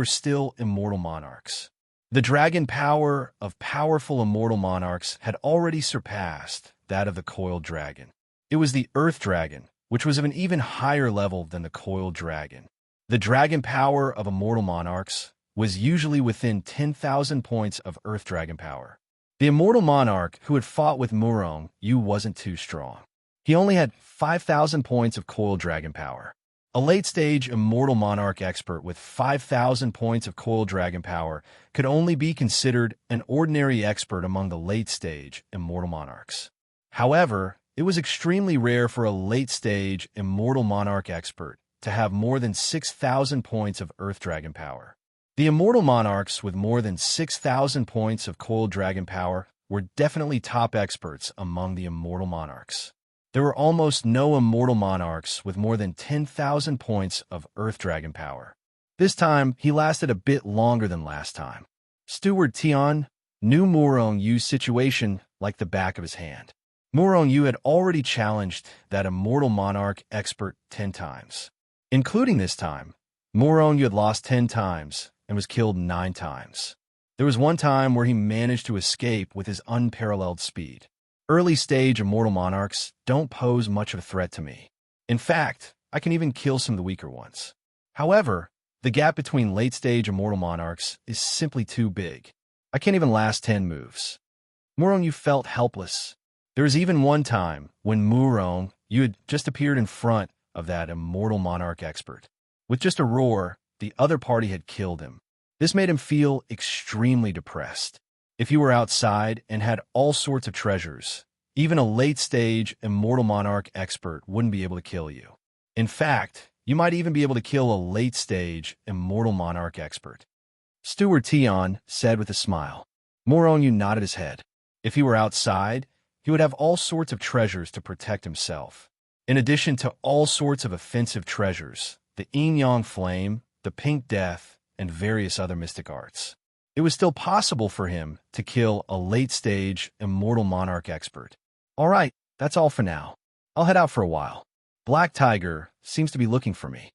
still Immortal Monarchs. The dragon power of powerful Immortal Monarchs had already surpassed that of the coiled dragon. It was the Earth Dragon, which was of an even higher level than the coiled dragon. The dragon power of Immortal Monarchs was usually within 10,000 points of Earth Dragon power. The Immortal Monarch who had fought with Murong Yu wasn't too strong. He only had 5,000 points of coiled dragon power. A late-stage Immortal Monarch expert with 5,000 points of coiled dragon power could only be considered an ordinary expert among the late-stage Immortal Monarchs. However, it was extremely rare for a late-stage Immortal Monarch expert to have more than 6,000 points of Earth Dragon power. The Immortal Monarchs with more than 6,000 points of coiled dragon power were definitely top experts among the Immortal Monarchs. There were almost no Immortal Monarchs with more than 10,000 points of Earth Dragon power. This time, he lasted a bit longer than last time. Steward Tian knew Murong Yu's situation like the back of his hand. Murong Yu had already challenged that Immortal Monarch expert 10 times. Including this time, Murong Yu had lost 10 times and was killed 9 times. There was one time where he managed to escape with his unparalleled speed. Early-stage Immortal Monarchs don't pose much of a threat to me. In fact, I can even kill some of the weaker ones. However, the gap between late-stage Immortal Monarchs is simply too big. I can't even last 10 moves. Murong Yu felt helpless. There was even one time when Murong Yu had just appeared in front of that Immortal Monarch expert. With just a roar, the other party had killed him. This made him feel extremely depressed. If you were outside and had all sorts of treasures, even a late-stage Immortal Monarch expert wouldn't be able to kill you. In fact, you might even be able to kill a late-stage Immortal Monarch expert. Steward Tian said with a smile. Murong Yu nodded his head. If he were outside, he would have all sorts of treasures to protect himself. In addition to all sorts of offensive treasures, the Yin-Yang Flame, the Pink Death, and various other mystic arts. It was still possible for him to kill a late-stage Immortal Monarch expert. All right, that's all for now. I'll head out for a while. Black Tiger seems to be looking for me.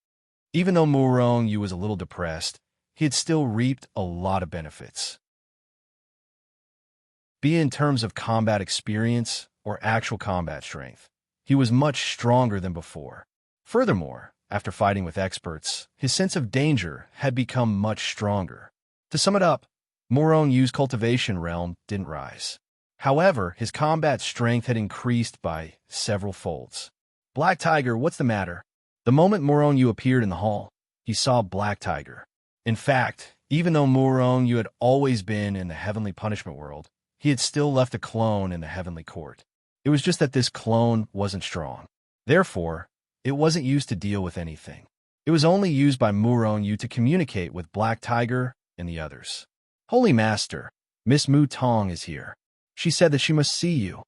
Even though Murong Yu was a little depressed, he had still reaped a lot of benefits. Be it in terms of combat experience or actual combat strength, he was much stronger than before. Furthermore, after fighting with experts, his sense of danger had become much stronger. To sum it up, Murong Yu's cultivation realm didn't rise. However, his combat strength had increased by several folds. Black Tiger, what's the matter? The moment Murong Yu appeared in the hall, he saw Black Tiger. In fact, even though Murong Yu had always been in the Heavenly Punishment world, he had still left a clone in the Heavenly Court. It was just that this clone wasn't strong. Therefore, it wasn't used to deal with anything. It was only used by Murong Yu to communicate with Black Tiger and the others. Holy Master, Miss Mu Tong is here. She said that she must see you.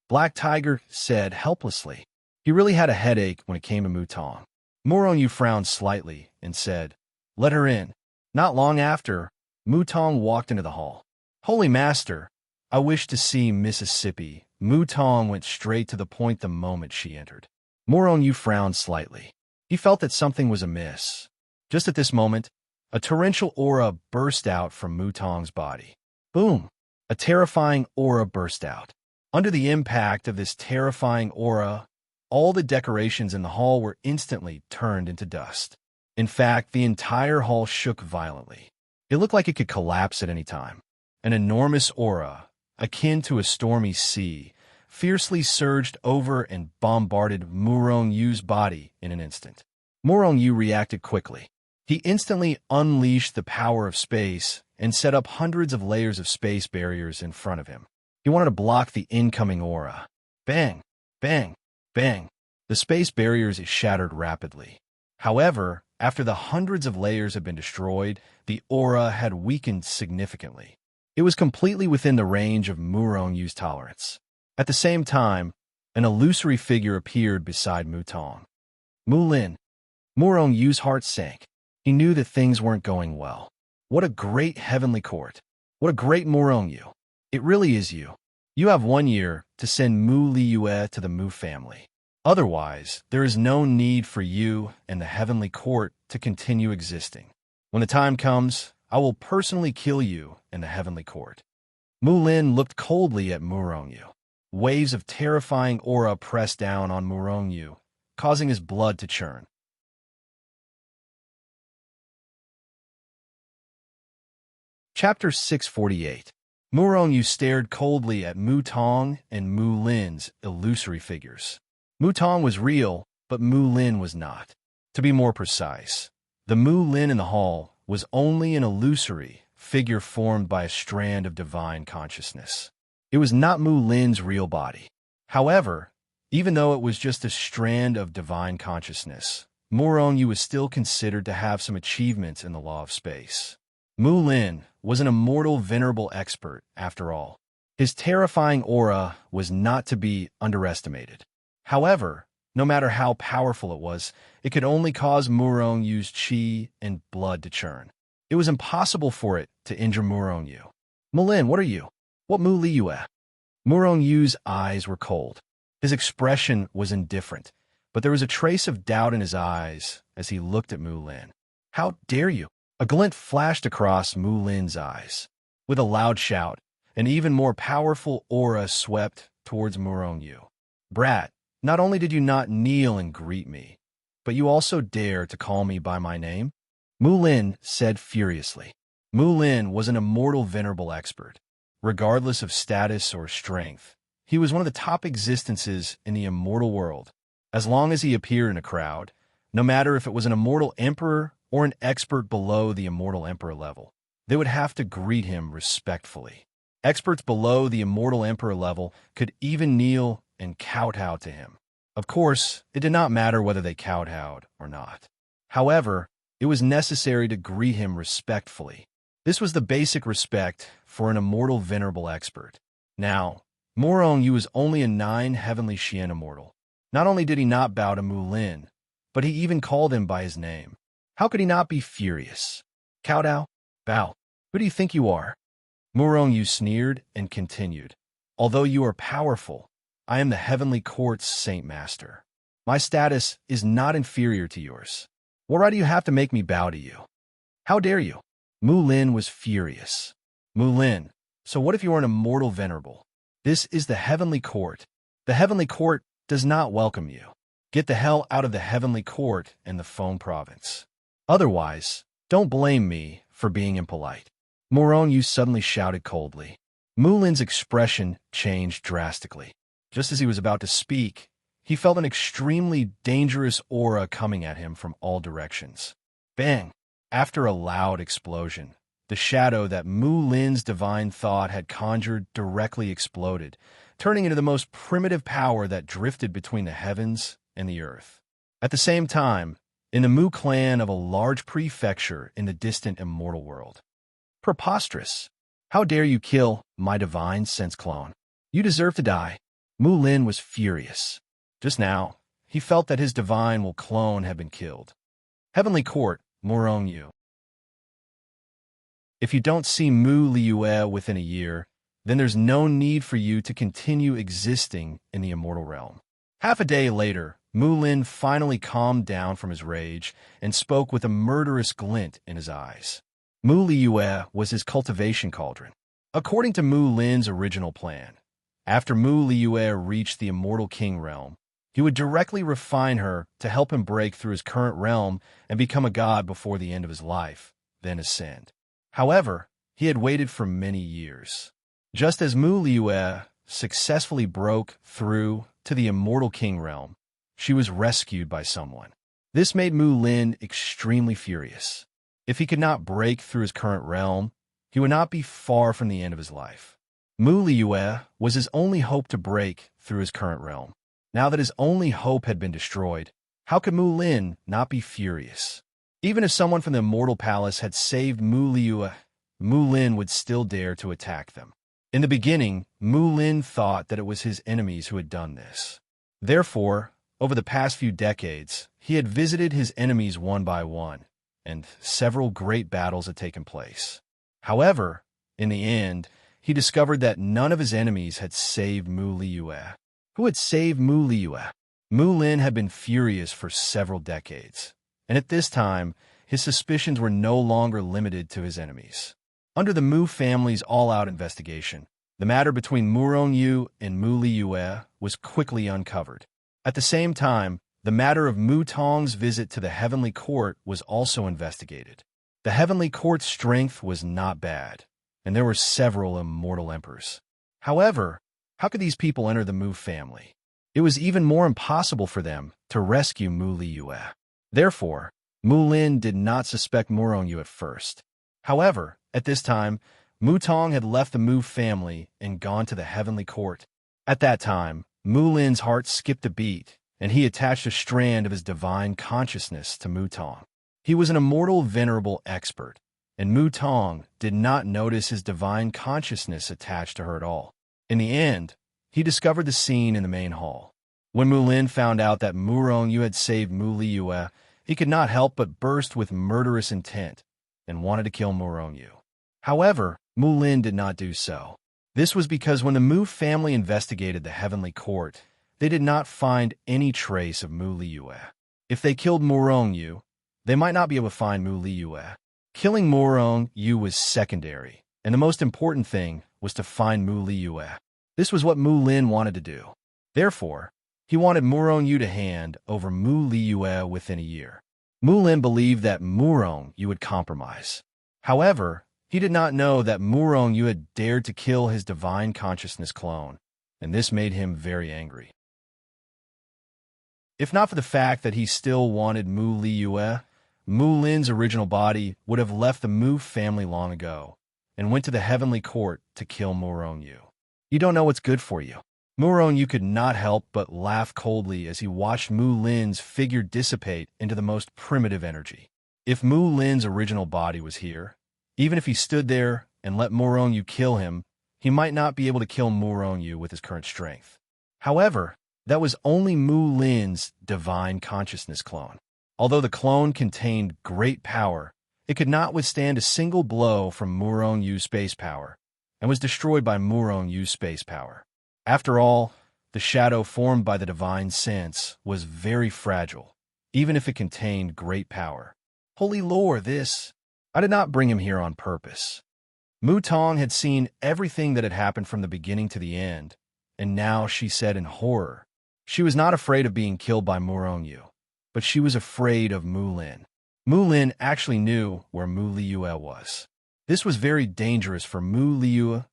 Black Tiger said helplessly. He really had a headache when it came to Mu Tong. Murong Yu frowned slightly and said, "Let her in." Not long after, Mu Tong walked into the hall. Holy Master, I wish to see Mississippi. Mu Tong went straight to the point the moment she entered. Morong Yu frowned slightly. He felt that something was amiss. Just at this moment, a torrential aura burst out from Mutong's body. Boom! A terrifying aura burst out. Under the impact of this terrifying aura, all the decorations in the hall were instantly turned into dust. In fact, the entire hall shook violently. It looked like it could collapse at any time. An enormous aura, akin to a stormy sea, fiercely surged over and bombarded Morong Yu's body in an instant. Morong Yu reacted quickly. He instantly unleashed the power of space and set up hundreds of layers of space barriers in front of him. He wanted to block the incoming aura. Bang! Bang! Bang! The space barriers shattered rapidly. However, after the hundreds of layers had been destroyed, the aura had weakened significantly. It was completely within the range of Morong Yu's tolerance. At the same time, an illusory figure appeared beside Mutong. Mulin. Morong Yu's heart sank. He knew that things weren't going well. What a great heavenly court. What a great Morong Yu. It really is you. You have 1 year to send Mu Liyue to the Mu family. Otherwise, there is no need for you and the heavenly court to continue existing. When the time comes, I will personally kill you in the heavenly court. Mulin looked coldly at Morong Yu. Waves of terrifying aura pressed down on Morong Yu, causing his blood to churn. Chapter 648. Morong Yu stared coldly at Mutong and Mulin's illusory figures. Mutong was real, but Mulin was not. To be more precise, the Mulin in the hall was only an illusory figure formed by a strand of divine consciousness. It was not Mulin's real body. However, even though it was just a strand of divine consciousness, Morong Yu was still considered to have some achievements in the law of space. Mulin was an immortal venerable expert, after all. His terrifying aura was not to be underestimated. However, no matter how powerful it was, it could only cause Morong Yu's chi and blood to churn. It was impossible for it to injure Morong Yu. Mulin, what are you? What Mu Liyue? Morong Yu's eyes were cold. His expression was indifferent, but there was a trace of doubt in his eyes as he looked at Mulin. How dare you? A glint flashed across Mulin's eyes. With a loud shout, an even more powerful aura swept towards Morong Yu. Brat, not only did you not kneel and greet me, but you also dare to call me by my name? Mulin said furiously. Mulin was an immortal venerable expert. Regardless of status or strength, he was one of the top existences in the immortal world. As long as he appeared in a crowd, no matter if it was an immortal emperor or an expert below the immortal emperor level, they would have to greet him respectfully. Experts below the immortal emperor level could even kneel and kowtow to him. Of course, it did not matter whether they kowtowed or not. However, it was necessary to greet him respectfully. This was the basic respect for an immortal venerable expert. Now, Morong Yu was only a 9 heavenly Xian immortal. Not only did he not bow to Mulin, but he even called him by his name. How could he not be furious? Kowtow? Bow. Who do you think you are? Morong Yu sneered and continued. Although you are powerful, I am the heavenly court's Saint Master. My status is not inferior to yours. What right do you have to make me bow to you? How dare you? Mulin was furious. Mulin, so what if you are an immortal venerable? This is the heavenly court. The heavenly court does not welcome you. Get the hell out of the heavenly court and the Phone province. Otherwise, don't blame me for being impolite. Morong Yu suddenly shouted coldly. Mulin's expression changed drastically. Just as he was about to speak, he felt an extremely dangerous aura coming at him from all directions. Bang! After a loud explosion, the shadow that Mulin's divine thought had conjured directly exploded, turning into the most primitive power that drifted between the heavens and the earth. At the same time, in the Mu clan of a large prefecture in the distant immortal world. Preposterous! How dare you kill my divine sense clone? You deserve to die. Mulin was furious. Just now, he felt that his divine will clone had been killed. Heavenly Court, Morong Yu. If you don't see Mu Liyue within a year, then there's no need for you to continue existing in the immortal realm. Half a day later, Lin finally calmed down from his rage and spoke with a murderous glint in his eyes. Yue was his cultivation cauldron. According to Lin's original plan, after Yue reached the Immortal King realm, he would directly refine her to help him break through his current realm and become a god before the end of his life, then ascend. However, he had waited for many years. Just as Yue successfully broke through to the Immortal King realm, she was rescued by someone. This made Lin extremely furious. If he could not break through his current realm, he would not be far from the end of his life. Yue was his only hope to break through his current realm. Now that his only hope had been destroyed, how could Lin not be furious? Even if someone from the Immortal Palace had saved Yue, Lin would still dare to attack them. In the beginning, Lin thought that it was his enemies who had done this. Therefore, over the past few decades, he had visited his enemies one by one, and several great battles had taken place. However, in the end, he discovered that none of his enemies had saved Yue. Who had saved Yue? Lin had been furious for several decades, and at this time, his suspicions were no longer limited to his enemies. Under the Mu family's all-out investigation, the matter between Yu and Yue was quickly uncovered. At the same time, the matter of Mu Tong's visit to the Heavenly Court was also investigated. The Heavenly Court's strength was not bad, and there were several immortal emperors. However, how could these people enter the Mu family? It was even more impossible for them to rescue Yue. Therefore, Lin did not suspect Yu at first. However, at this time, Mu Tong had left the Mu family and gone to the Heavenly Court. At that time, Lin's heart skipped a beat, and he attached a strand of his divine consciousness to Mu Tong. He was an immortal, venerable expert, and Mu Tong did not notice his divine consciousness attached to her at all. In the end, he discovered the scene in the main hall. When Lin found out that Yu had saved Yue, he could not help but burst with murderous intent and wanted to kill Yu. However, Lin did not do so. This was because when the Mu family investigated the Heavenly Court, they did not find any trace of Yue. If they killed Yu, they might not be able to find Yue. Killing Yu was secondary, and the most important thing was to find Yue. This was what Lin wanted to do. Therefore, he wanted Yu to hand over Yue within a year. Lin believed that Yu would compromise. However, he did not know that Yu had dared to kill his divine consciousness clone, and this made him very angry. If not for the fact that he still wanted Yue, Lin's original body would have left the Mu family long ago and went to the Heavenly Court to kill Yu. You don't know what's good for you. Yu could not help but laugh coldly as he watched Lin's figure dissipate into the most primitive energy. If Lin's original body was here, even if he stood there and let Yu kill him, he might not be able to kill Yu with his current strength. However, that was only Lin's divine consciousness clone. Although the clone contained great power, it could not withstand a single blow from Yu's space power, and was destroyed by Yu's space power. After all, the shadow formed by the divine sense was very fragile, even if it contained great power. Holy lore, this! I did not bring him here on purpose. Mu Tong had seen everything that had happened from the beginning to the end, and now she said in horror. She was not afraid of being killed by Yu, but she was afraid of Lin. Lin actually knew where Yue was. This was very dangerous for Yu,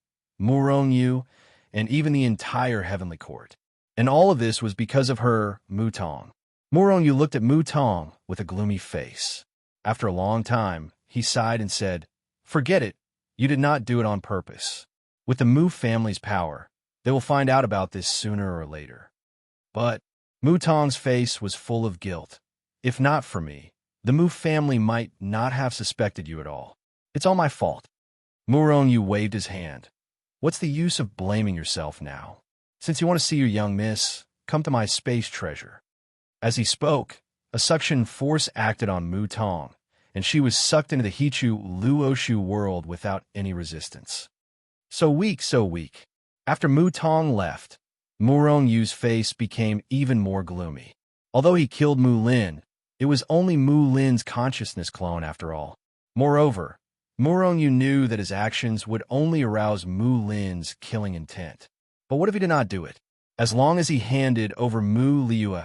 and even the entire Heavenly Court. And all of this was because of her, Mu Tong. Yu looked at Mu Tong with a gloomy face. After a long time, he sighed and said, "Forget it. You did not do it on purpose. With the Mu family's power, they will find out about this sooner or later." But Mu Tong's face was full of guilt. "If not for me, the Mu family might not have suspected you at all. It's all my fault." Yu waved his hand. "What's the use of blaming yourself now? Since you want to see your young miss, come to my space treasure." As he spoke, a suction force acted on Mu Tong, and she was sucked into the Hichu Luoshu world without any resistance. So weak, so weak. After Mu Tong left, Yu's face became even more gloomy. Although he killed Mu Lin, it was only Mu Lin's consciousness clone after all. Moreover, Murong-Yu knew that his actions would only arouse Mu Lin's killing intent. But what if he did not do it? As long as he handed over Mu Liu,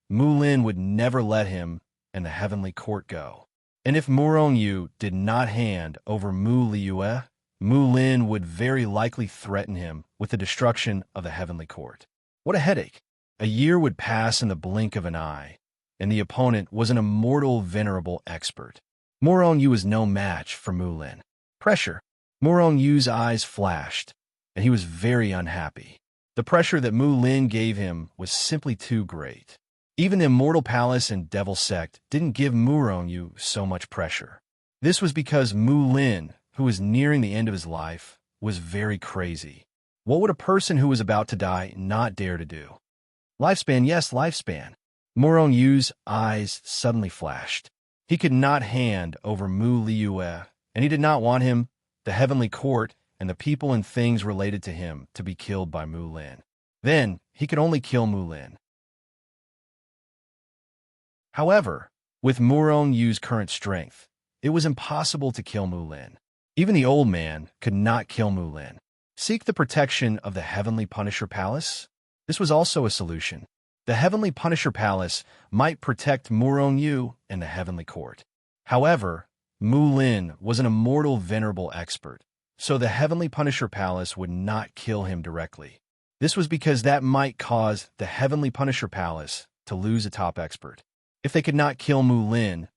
Mu Lin would never let him and the heavenly court go. And if Murong-Yu did not hand over Mu Liu, Mu Lin would very likely threaten him with the destruction of the heavenly court. What a headache! A year would pass in the blink of an eye, and the opponent was an immortal, venerable expert. Murong-Yu was no match for Mu Lin. Pressure. Murong-Yu's eyes flashed, and he was very unhappy. The pressure that Mu Lin gave him was simply too great. Even the Immortal Palace and Devil Sect didn't give Murong-Yu so much pressure. This was because Mu Lin, who was nearing the end of his life, was very crazy. What would a person who was about to die not dare to do? Lifespan, yes, lifespan. Murong-Yu's eyes suddenly flashed. He could not hand over Mu Liu, and he did not want him, the heavenly court, and the people and things related to him to be killed by Mu Lin. Then, he could only kill Mu Lin. However, with Murong-Yu's current strength, it was impossible to kill Mu Lin. Even the old man could not kill Mu Lin. Seek the protection of the Heavenly Punisher Palace? This was also a solution. The Heavenly Punisher Palace might protect Murong-Yu and the Heavenly Court. However, Mu Lin was an immortal, venerable expert, so the Heavenly Punisher Palace would not kill him directly. This was because that might cause the Heavenly Punisher Palace to lose a top expert. If they could not kill Mu Lin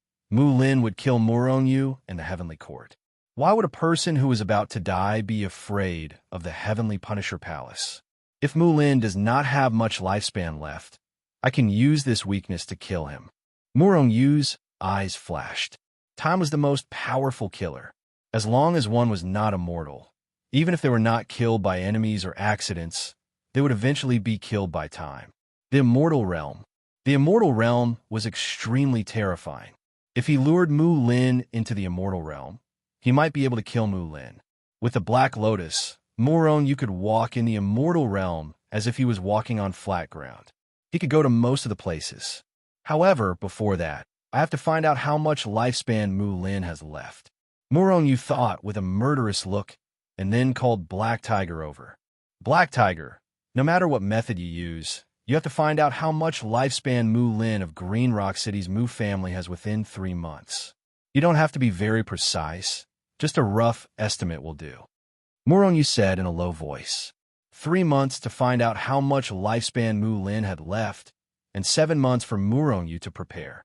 would kill Murong-Yu and the Heavenly Court. Why would a person who is about to die be afraid of the Heavenly Punisher Palace? If Mu Lin does not have much lifespan left, I can use this weakness to kill him. Murong-Yu's eyes flashed. Time was the most powerful killer. As long as one was not immortal, even if they were not killed by enemies or accidents, they would eventually be killed by time. The Immortal Realm. The Immortal Realm was extremely terrifying. If he lured Mu Lin into the Immortal Realm, he might be able to kill Mu Lin. With the Black Lotus, Murong-Yu could walk in the Immortal Realm as if he was walking on flat ground. He could go to most of the places. However, before that, I have to find out how much lifespan Mu Lin has left. Murong-Yu thought with a murderous look and then called Black Tiger over. Black Tiger, no matter what method you use, you have to find out how much lifespan Mu Lin of Green Rock City's Mu family has within 3 months. You don't have to be very precise, just a rough estimate will do. Murong-Yu said in a low voice. 3 months to find out how much lifespan Mu Lin had left, and 7 months for Murong-Yu to prepare.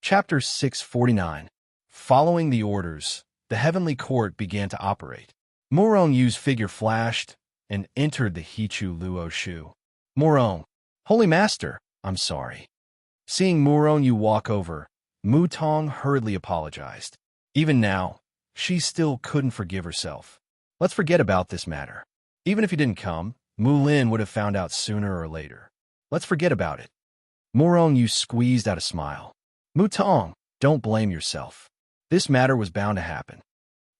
Chapter 649. Following the orders, the Heavenly Court began to operate. Murong-Yu's figure flashed and entered the Hichu Luo Shu. Murong, Holy Master, I'm sorry. Seeing Murong-Yu walk over, Mu Tong hurriedly apologized. Even now, she still couldn't forgive herself. Let's forget about this matter. Even if he didn't come, Mu Lin would have found out sooner or later. Let's forget about it. Murong-Yu squeezed out a smile. Mu Tong, don't blame yourself. This matter was bound to happen.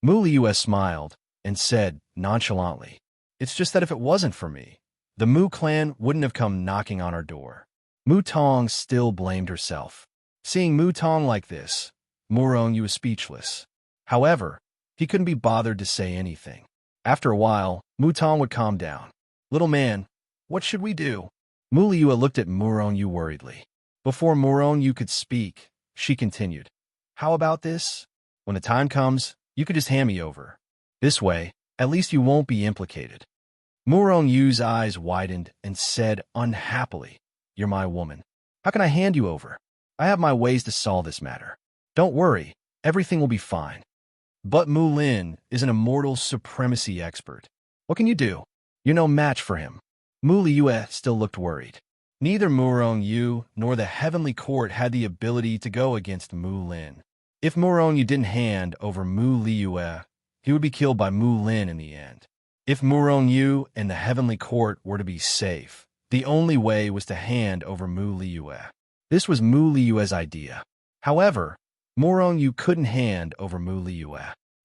Mu Liu smiled and said nonchalantly, it's just that if it wasn't for me, the Mu clan wouldn't have come knocking on our door. Mu Tong still blamed herself. Seeing Mu Tong like this, Murong-Yu was speechless. However, he couldn't be bothered to say anything. After a while, Mu Tong would calm down. Little man, what should we do? Mu Liu looked at Murong-Yu worriedly. Before Murong-Yu could speak, she continued. How about this? When the time comes, you could just hand me over. This way, at least you won't be implicated. Murong-Yu's eyes widened and said unhappily, You're my woman. How can I hand you over? I have my ways to solve this matter. Don't worry, everything will be fine. But Mu Lin is an immortal supremacy expert. What can you do? You're no match for him. Mu Liu still looked worried. Neither Murong-Yu nor the Heavenly Court had the ability to go against Mu Lin. If Murong-Yu didn't hand over Mu Liu, he would be killed by Mu Lin in the end. If Murong-Yu and the Heavenly Court were to be safe, the only way was to hand over Mu Liu. This was Mu Liu's idea. However, Murong-Yu couldn't hand over Mu Liu.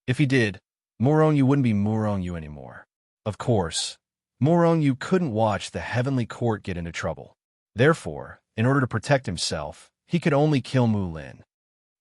If he did, Murong-Yu wouldn't be Murong-Yu anymore. Of course, Yu couldn't watch the heavenly court get into trouble. Therefore, in order to protect himself, he could only kill Lin.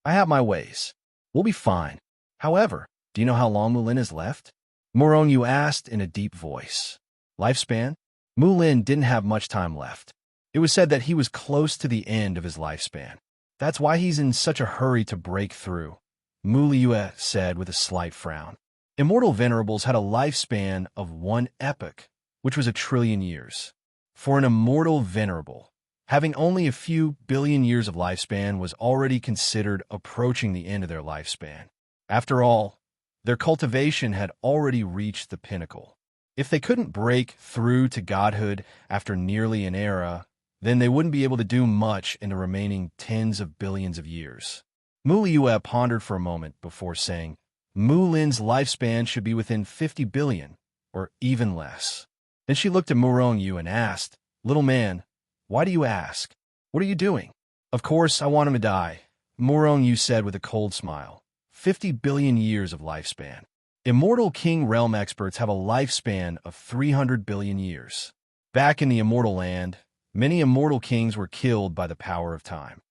I have my ways. We'll be fine. However, do you know how long Lin is left? Yu asked in a deep voice. Lifespan? Lin didn't have much time left. It was said that he was close to the end of his lifespan. That's why he's in such a hurry to break through, Yu said with a slight frown. Immortal venerables had a lifespan of 1 epoch, which was 1,000,000,000 years. For an immortal venerable, having only a few billion years of lifespan was already considered approaching the end of their lifespan. After all, their cultivation had already reached the pinnacle. If they couldn't break through to godhood after nearly an era, then they wouldn't be able to do much in the remaining tens of billions of years. Yu pondered for a moment before saying, Lin's lifespan should be within 50 billion, or even less. Then she looked at Yu and asked, Little man, why do you ask? What are you doing? Of course, I want him to die, Yu said with a cold smile. 50 billion years of lifespan. Immortal King Realm experts have a lifespan of 300 billion years. Back in the Immortal Land, many immortal kings were killed by the power of time.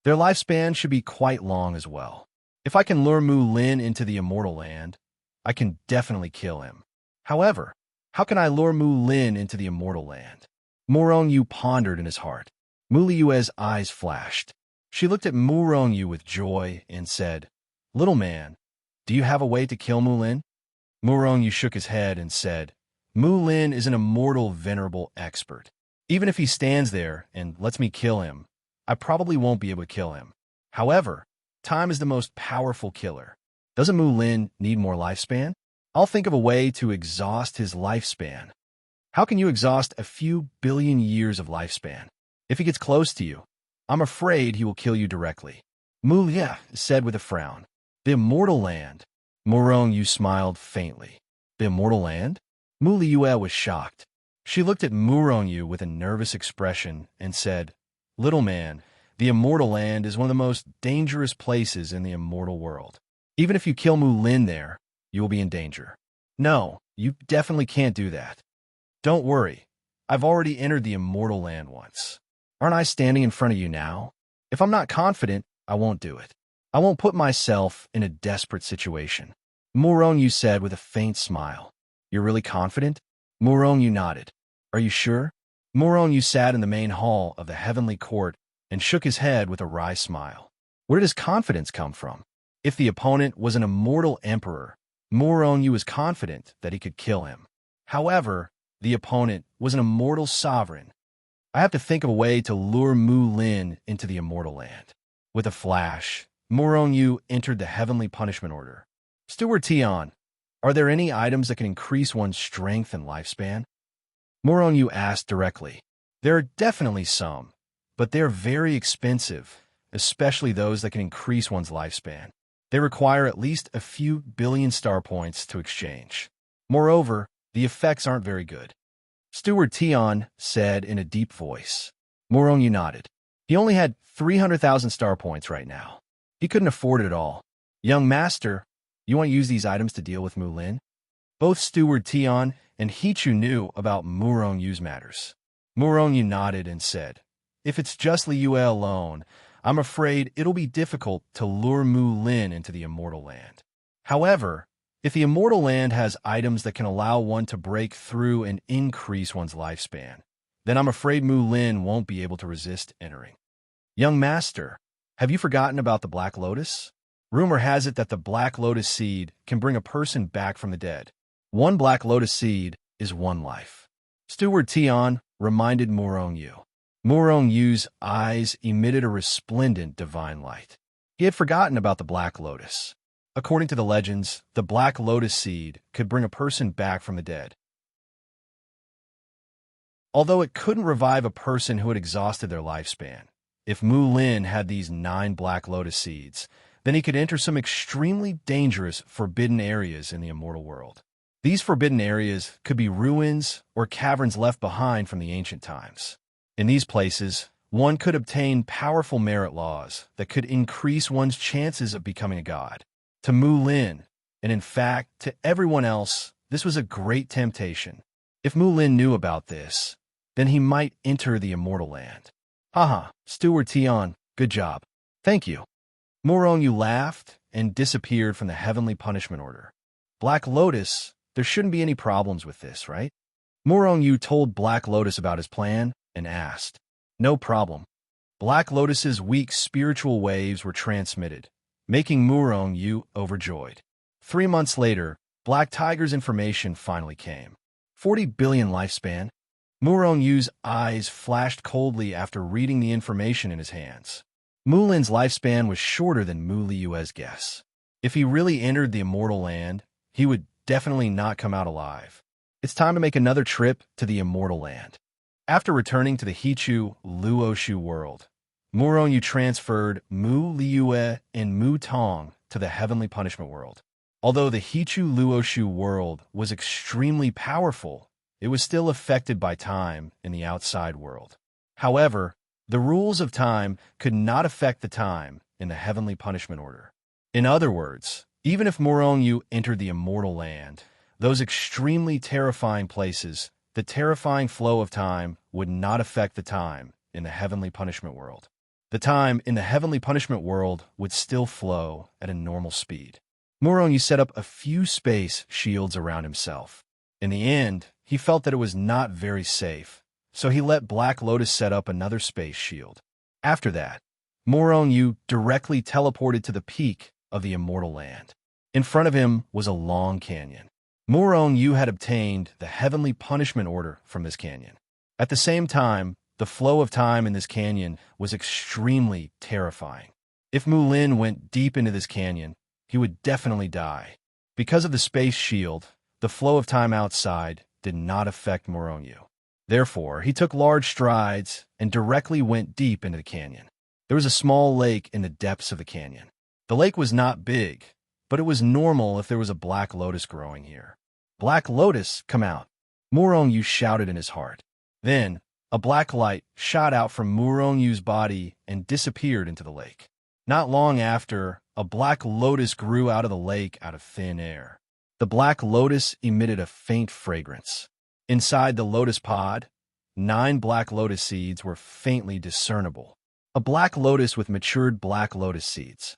Their lifespan should be quite long as well. If I can lure Lin into the Immortal Land, I can definitely kill him. However, how can I lure Lin into the Immortal Land? Yu pondered in his heart. Yu's eyes flashed. She looked at Yu with joy and said, Little man, do you have a way to kill Lin? Yu shook his head and said, Lin is an immortal venerable expert. Even if he stands there and lets me kill him, I probably won't be able to kill him. However, time is the most powerful killer. Doesn't Lin need more lifespan? I'll think of a way to exhaust his lifespan. How can you exhaust a few billion years of lifespan? If he gets close to you, I'm afraid he will kill you directly. Yu said with a frown. The Immortal Land. Yu smiled faintly. The Immortal Land? Yu was shocked. She looked at Yu with a nervous expression and said, Little man, the Immortal Land is one of the most dangerous places in the immortal world. Even if you kill Lin there, you will be in danger. No, you definitely can't do that. Don't worry, I've already entered the Immortal Land once. Aren't I standing in front of you now? If I'm not confident, I won't do it. I won't put myself in a desperate situation. Yu said with a faint smile. You're really confident? Yu nodded. Are you sure? Yu sat in the main hall of the heavenly court and shook his head with a wry smile. Where does confidence come from? If the opponent was an immortal emperor, Yu was confident that he could kill him. However, the opponent was an immortal sovereign. I have to think of a way to lure Lin into the Immortal Land. With a flash, Yu entered the heavenly punishment order. Steward Tion, are there any items that can increase one's strength and lifespan? Yu asked directly. There are definitely some, but they're very expensive, especially those that can increase one's lifespan. They require at least a few billion star points to exchange. Moreover, the effects aren't very good. Steward Tion said in a deep voice. Yu nodded. He only had 300,000 star points right now. He couldn't afford it all. Young master, you want to use these items to deal with Lin? Both Steward Tion and Hichu knew about Yu's matters. Yu nodded and said, If it's just Liyue alone, I'm afraid it'll be difficult to lure Lin into the Immortal Land. However, if the Immortal Land has items that can allow one to break through and increase one's lifespan, then I'm afraid Lin won't be able to resist entering. Young master, have you forgotten about the Black Lotus? Rumor has it that the Black Lotus seed can bring a person back from the dead. One Black Lotus seed is one life. Steward Tion reminded Yu. Yu's eyes emitted a resplendent divine light. He had forgotten about the Black Lotus. According to the legends, the Black Lotus seed could bring a person back from the dead. Although it couldn't revive a person who had exhausted their lifespan, if Lin had these 9 Black Lotus seeds, then he could enter some extremely dangerous forbidden areas in the immortal world. These forbidden areas could be ruins or caverns left behind from the ancient times. In these places, one could obtain powerful merit laws that could increase one's chances of becoming a god. To Lin, and in fact to everyone else, This was a great temptation. If Mu Lin knew about this, then he might enter the immortal land. Haha, Steward Tion, good job. Thank you. Morongyu laughed and disappeared from the heavenly punishment order. Black Lotus, there shouldn't be any problems with this, right? Morongyu told Black Lotus about his plan and asked. No problem. Black Lotus's weak spiritual waves were transmitted, making Morongyu overjoyed. 3 months later, Black Tiger's information finally came. 40 billion lifespan. Morongyu's eyes flashed coldly after reading the information in his hands. Mulin's lifespan was shorter than Mu Liyue's guess. If he really entered the immortal land, he would definitely not come out alive. It's time to make another trip to the immortal land. After returning to the Hichu Luoshu world, Morongyu transferred Mu Liyue and Mu Tong to the heavenly punishment world. Although the Hichu Luoshu world was extremely powerful, it was still affected by time in the outside world. However, the rules of time could not affect the time in the heavenly punishment order. In other words, even if Morongyu entered the immortal land, those extremely terrifying places, the terrifying flow of time would not affect the time in the heavenly punishment world. The time in the heavenly punishment world would still flow at a normal speed. Morongyu set up a few space shields around himself. In the end, he felt that it was not very safe, so he let Black Lotus set up another space shield. After that, Morongyu directly teleported to the peak of the immortal land. In front of him was a long canyon. Morongyu had obtained the heavenly punishment order from this canyon. At the same time, the flow of time in this canyon was extremely terrifying. If Mu Lin went deep into this canyon, he would definitely die. Because of the space shield, the flow of time outside did not affect Morongyu. Therefore, he took large strides and directly went deep into the canyon. There was a small lake in the depths of the canyon. The lake was not big, but it was normal if there was a black lotus growing here. Black Lotus, come out! Morongyu shouted in his heart. Then, a black light shot out from Morongyu's body and disappeared into the lake. Not long after, a black lotus grew out of the lake out of thin air. The black lotus emitted a faint fragrance. Inside the lotus pod, 9 black lotus seeds were faintly discernible. A black lotus with matured black lotus seeds.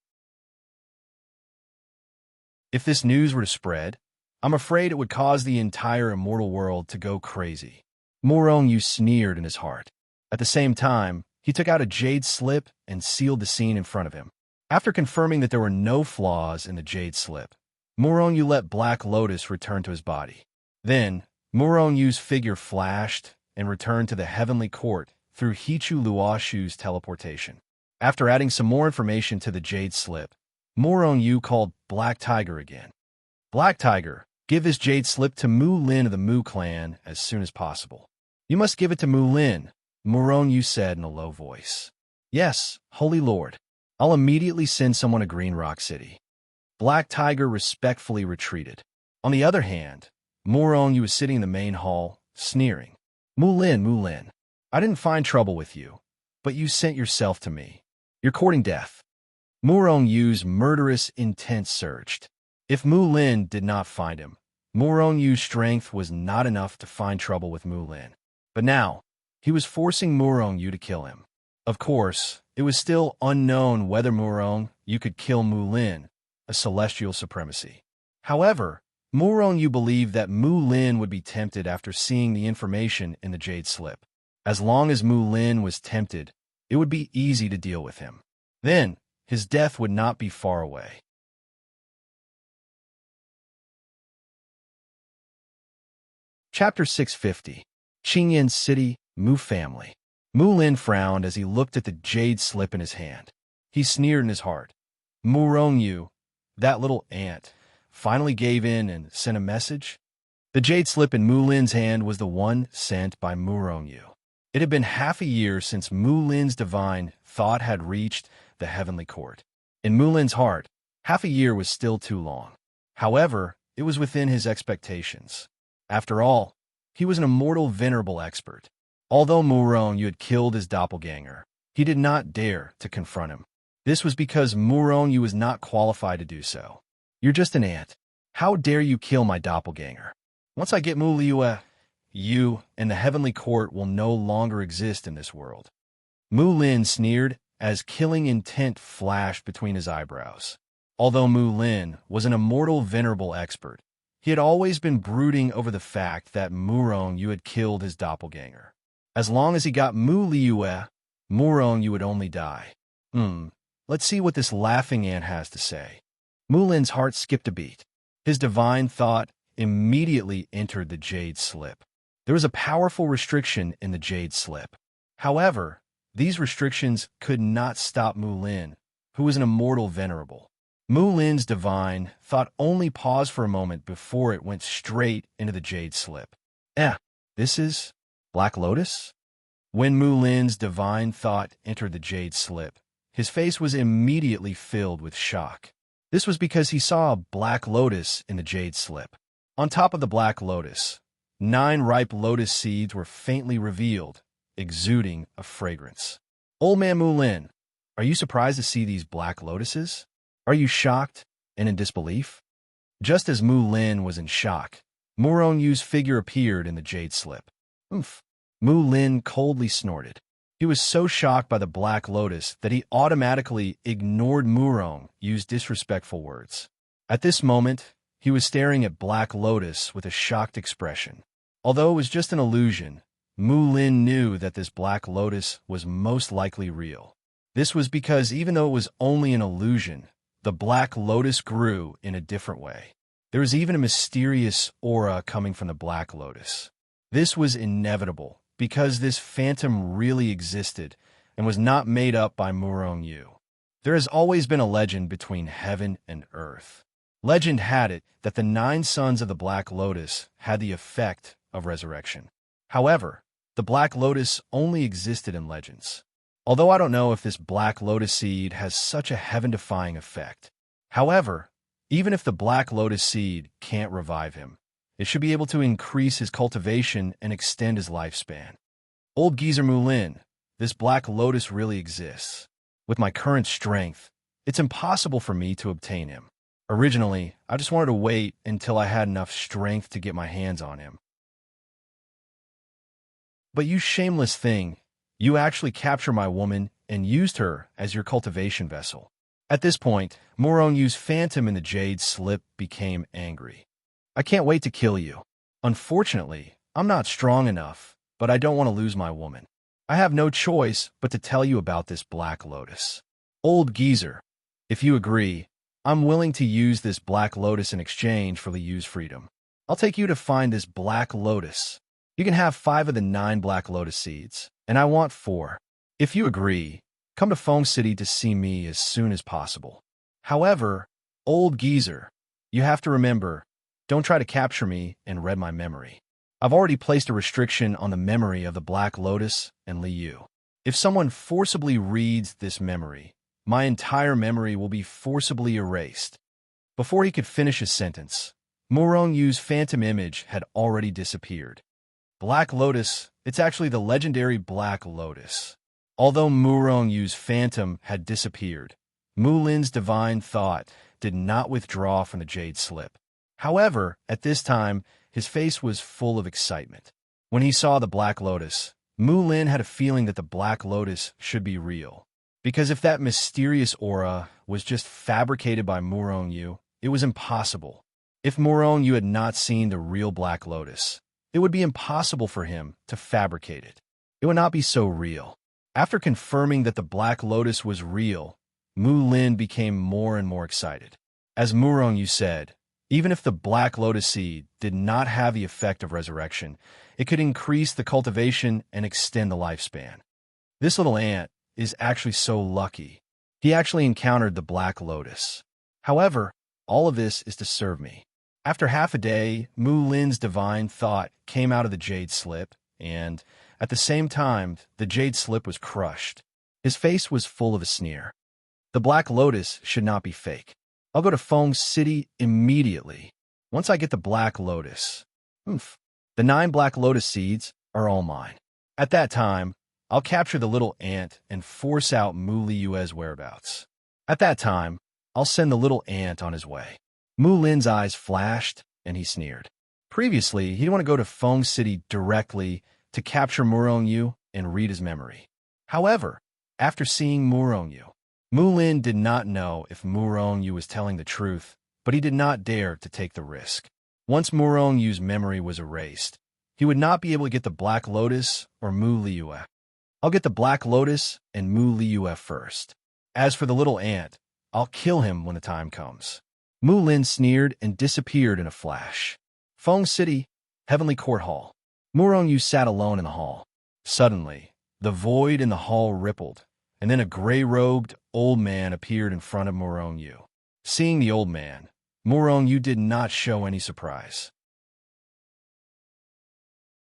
If this news were to spread, I'm afraid it would cause the entire immortal world to go crazy. Morongyu sneered in his heart. At the same time, he took out a jade slip and sealed the scene in front of him. After confirming that there were no flaws in the jade slip, Morongyu let Black Lotus return to his body. Then, Morongyu's figure flashed and returned to the heavenly court through Hichu Luoshu's teleportation. After adding some more information to the jade slip, Morongyu called Black Tiger again. Black Tiger, give this jade slip to Mu Lin of the Mu clan as soon as possible. You must give it to Mu Lin, Morongyu said in a low voice. Yes, Holy Lord. I'll immediately send someone to Green Rock City. Black Tiger respectfully retreated. On the other hand, Morongyu was sitting in the main hall, sneering. Mu Lin, I didn't find trouble with you, but you sent yourself to me. You're courting death. Morongyu's murderous intent surged. If Mu Lin did not find him, Morongyu's strength was not enough to find trouble with Mu Lin. But now, he was forcing Morongyu to kill him. Of course, it was still unknown whether Morongyu could kill Mu Lin, a celestial supremacy. However, Morongyu believed that Mu Lin would be tempted after seeing the information in the jade slip. As long as Mu Lin was tempted, it would be easy to deal with him. Then, his death would not be far away. Chapter 650. Qingyan City, Mu Family. Mu Lin frowned as he looked at the jade slip in his hand. He sneered in his heart. Morongyu, that little ant, finally gave in and sent a message? The jade slip in Mu Lin's hand was the one sent by Morongyu. It had been half a year since Mu Lin's divine thought had reached the heavenly court. In Mu Lin's heart, half a year was still too long. However, it was within his expectations. After all, he was an immortal venerable expert. Although Morongyu had killed his doppelganger, he did not dare to confront him. This was because Morongyu was not qualified to do so. You're just an ant. How dare you kill my doppelganger? Once I get Mu Liu, you and the heavenly court will no longer exist in this world. Mu Lin sneered as killing intent flashed between his eyebrows. Although Mu Lin was an immortal venerable expert, he had always been brooding over the fact that Murong Yu had killed his doppelganger. As long as he got Mu Liu, Murong Yu would only die. Let's see what this laughing ant has to say. Mu Lin's heart skipped a beat. His divine thought immediately entered the jade slip. There was a powerful restriction in the jade slip. However, these restrictions could not stop Mu Lin, who was an immortal venerable. Mu Lin's divine thought only paused for a moment before it went straight into the jade slip. This is Black Lotus? When Mu Lin's divine thought entered the jade slip, his face was immediately filled with shock. This was because he saw a black lotus in the jade slip. On top of the black lotus, 9 ripe lotus seeds were faintly revealed, exuding a fragrance. Old man Mu Lin, are you surprised to see these black lotuses? Are you shocked and in disbelief? Just as Mu Lin was in shock, Murong Yu's figure appeared in the jade slip. Mu Lin coldly snorted. He was so shocked by the black lotus that he automatically ignored Murong Yu's disrespectful words. At this moment, he was staring at Black Lotus with a shocked expression. Although it was just an illusion, Mu Lin knew that this Black Lotus was most likely real. This was because even though it was only an illusion, the Black Lotus grew in a different way. There was even a mysterious aura coming from the Black Lotus. This was inevitable because this phantom really existed and was not made up by Murong Yu. There has always been a legend between heaven and earth. Legend had it that the 9 sons of the Black Lotus had the effect of resurrection. However, the Black Lotus only existed in legends. Although I don't know if this Black Lotus seed has such a heaven-defying effect. However, even if the Black Lotus seed can't revive him, it should be able to increase his cultivation and extend his lifespan. Old geezer Mu Lin, this Black Lotus really exists. With my current strength, it's impossible for me to obtain him. Originally, I just wanted to wait until I had enough strength to get my hands on him. But you shameless thing, you actually captured my woman and used her as your cultivation vessel. At this point, Murong Yu's phantom in the jade slip became angry. I can't wait to kill you. Unfortunately, I'm not strong enough, but I don't want to lose my woman. I have no choice but to tell you about this Black Lotus. Old geezer, if you agree, I'm willing to use this Black Lotus in exchange for Liyu's freedom. I'll take you to find this Black Lotus. You can have 5 of the 9 Black Lotus seeds, and I want 4. If you agree, come to Feng City to see me as soon as possible. However, old geezer, you have to remember, don't try to capture me and read my memory. I've already placed a restriction on the memory of the Black Lotus and Liyu. If someone forcibly reads this memory, my entire memory will be forcibly erased. Before he could finish his sentence, Murong Yu's phantom image had already disappeared. Black Lotus, it's actually the legendary Black Lotus. Although Murong Yu's phantom had disappeared, Mu Lin's divine thought did not withdraw from the jade slip. However, at this time, his face was full of excitement. When he saw the Black Lotus, Mu Lin had a feeling that the Black Lotus should be real. Because if that mysterious aura was just fabricated by Murong Yu, it was impossible. If Murong Yu had not seen the real Black Lotus, it would be impossible for him to fabricate it. It would not be so real. After confirming that the Black Lotus was real, Mu Lin became more and more excited. As Murong Yu said, even if the Black Lotus seed did not have the effect of resurrection, it could increase the cultivation and extend the lifespan. This little ant is actually so lucky. He actually encountered the Black Lotus. However, all of this is to serve me. After half a day, Mu Lin's divine thought came out of the jade slip, and, at the same time, the jade slip was crushed. His face was full of a sneer. The Black Lotus should not be fake. I'll go to Feng City immediately. Once I get the Black Lotus. The 9 Black Lotus seeds are all mine. At that time, I'll capture the little ant and force out Mu Liyue's whereabouts. At that time, I'll send the little ant on his way. Mu Lin's eyes flashed, and he sneered. Previously, he didn't want to go to Feng City directly to capture Murong and read his memory. However, after seeing Murong, Mulin did not know if Murong was telling the truth, but he did not dare to take the risk. Once Murong's memory was erased, he would not be able to get the Black Lotus or Mu Liue. I'll get the Black Lotus and Mu Liue first. As for the little ant, I'll kill him when the time comes. Mulin sneered and disappeared in a flash. Feng City, Heavenly Court Hall. Murong sat alone in the hall. Suddenly, the void in the hall rippled, and then a gray-robed old man appeared in front of Murong. Seeing the old man, Murong did not show any surprise.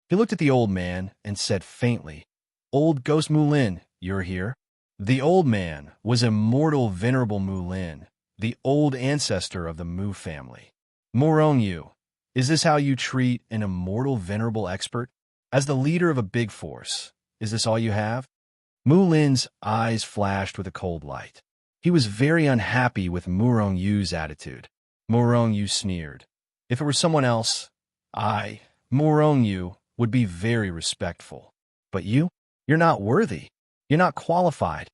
He looked at the old man and said faintly, "Old Ghost Mulin, you're here?" The old man was immortal venerable Mulin, the old ancestor of the Mu family. Murong, is this how you treat an immortal venerable expert? As the leader of a big force, is this all you have? Mulin's eyes flashed with a cold light. He was very unhappy with Murong's attitude. Murong sneered. If it were someone else, I, Murong, would be very respectful. But you're not worthy. You're not qualified.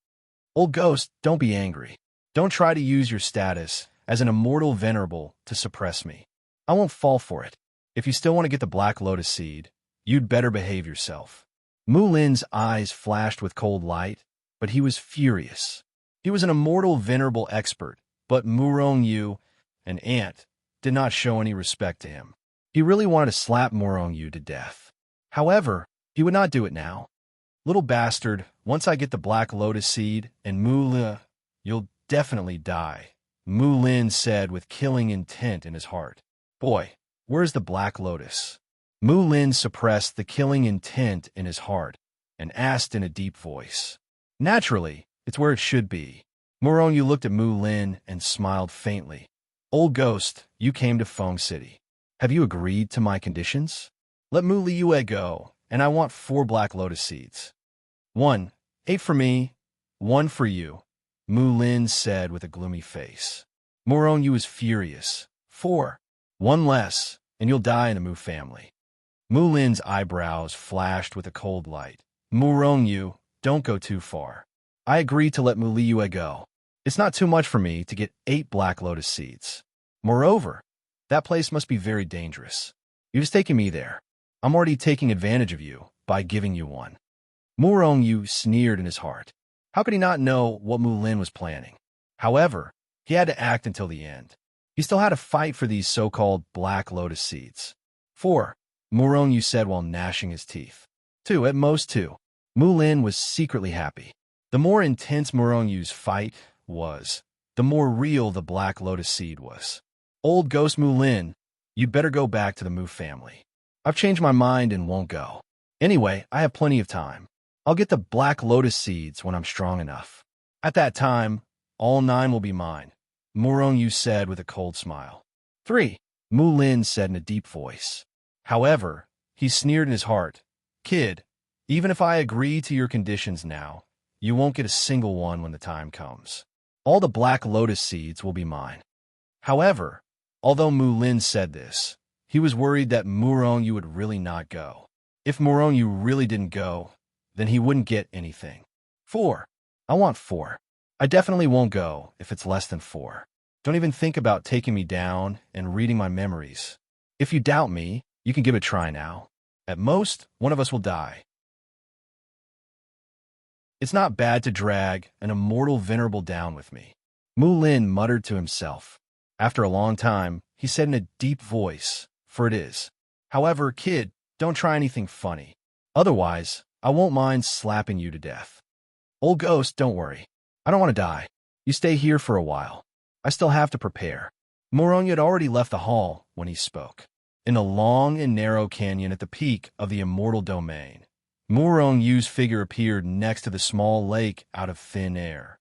Old ghost, don't be angry. Don't try to use your status as an immortal venerable to suppress me. I won't fall for it. If you still want to get the Black Lotus seed, you'd better behave yourself. Mulin's eyes flashed with cold light, but he was furious. He was an immortal venerable expert, but Murong, an ant, did not show any respect to him. He really wanted to slap Murong to death. However, he would not do it now. Little bastard, once I get the Black Lotus seed and Mulin, you'll definitely die, Mulin said with killing intent in his heart. Boy, where's the Black Lotus? Mulin suppressed the killing intent in his heart and asked in a deep voice. Naturally, it's where it should be. Murong looked at Mulin and smiled faintly. Old ghost, you came to Feng City. Have you agreed to my conditions? Let Mu Liue go, and I want 4 Black Lotus seeds. 1, 8 for me, 1 for you, Mulin said with a gloomy face. Murong was furious. 4, 1 less, and you'll die in the Mu family. Mulin's eyebrows flashed with a cold light. Murong, don't go too far. I agreed to let Mu Liue go. It's not too much for me to get 8 Black Lotus seeds. Moreover, that place must be very dangerous. You're just taking me there. I'm already taking advantage of you by giving you one. Murong sneered in his heart. How could he not know what Mulin was planning? However, he had to act until the end. He still had to fight for these so-called Black Lotus seeds. 4, Murong said while gnashing his teeth. 2, at most 2. Mulin was secretly happy. The more intense Murong's fight was, the more real the Black Lotus seed was. Old Ghost Mulin, you'd better go back to the Mu family. I've changed my mind and won't go. Anyway, I have plenty of time. I'll get the Black Lotus seeds when I'm strong enough. At that time, all 9 will be mine, Murong said with a cold smile. 3, Mulin said in a deep voice. However, he sneered in his heart. Kid, even if I agree to your conditions now, you won't get a single one when the time comes. All the Black Lotus seeds will be mine. However, although Mulin said this, he was worried that Murong would really not go. If Murong really didn't go, then he wouldn't get anything. 4. I want 4. I definitely won't go if it's less than 4. Don't even think about taking me down and reading my memories. If you doubt me, you can give it a try now. At most, one of us will die. It's not bad to drag an immortal venerable down with me, Mulin muttered to himself. After a long time, he said in a deep voice, for it is. However, kid, don't try anything funny. Otherwise, I won't mind slapping you to death. Old ghost, don't worry. I don't want to die. You stay here for a while. I still have to prepare. Murong had already left the hall when he spoke. In a long and narrow canyon at the peak of the immortal domain, Murong's figure appeared next to the small lake out of thin air.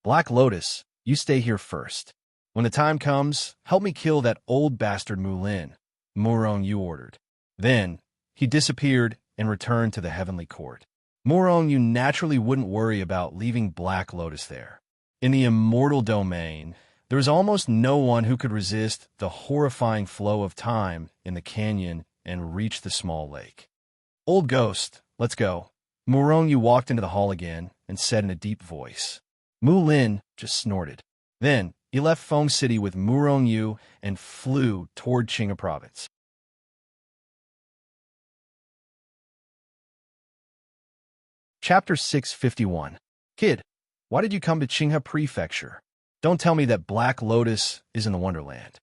Black Lotus, you stay here first. When the time comes, help me kill that old bastard Mulin, Murong ordered. Then, he disappeared and returned to the heavenly court. Murong naturally wouldn't worry about leaving Black Lotus there. In the immortal domain, There was almost no one who could resist the horrifying flow of time in the canyon and reach the small lake. Old ghost, let's go. Murongyu walked into the hall again and said in a deep voice. Mu Lin just snorted. Then he left Feng City with Murongyu and flew toward Qinghe province. Chapter 651. Kid, why did you come to Qinghe Prefecture? Don't tell me that Black Lotus is in the Wonderland.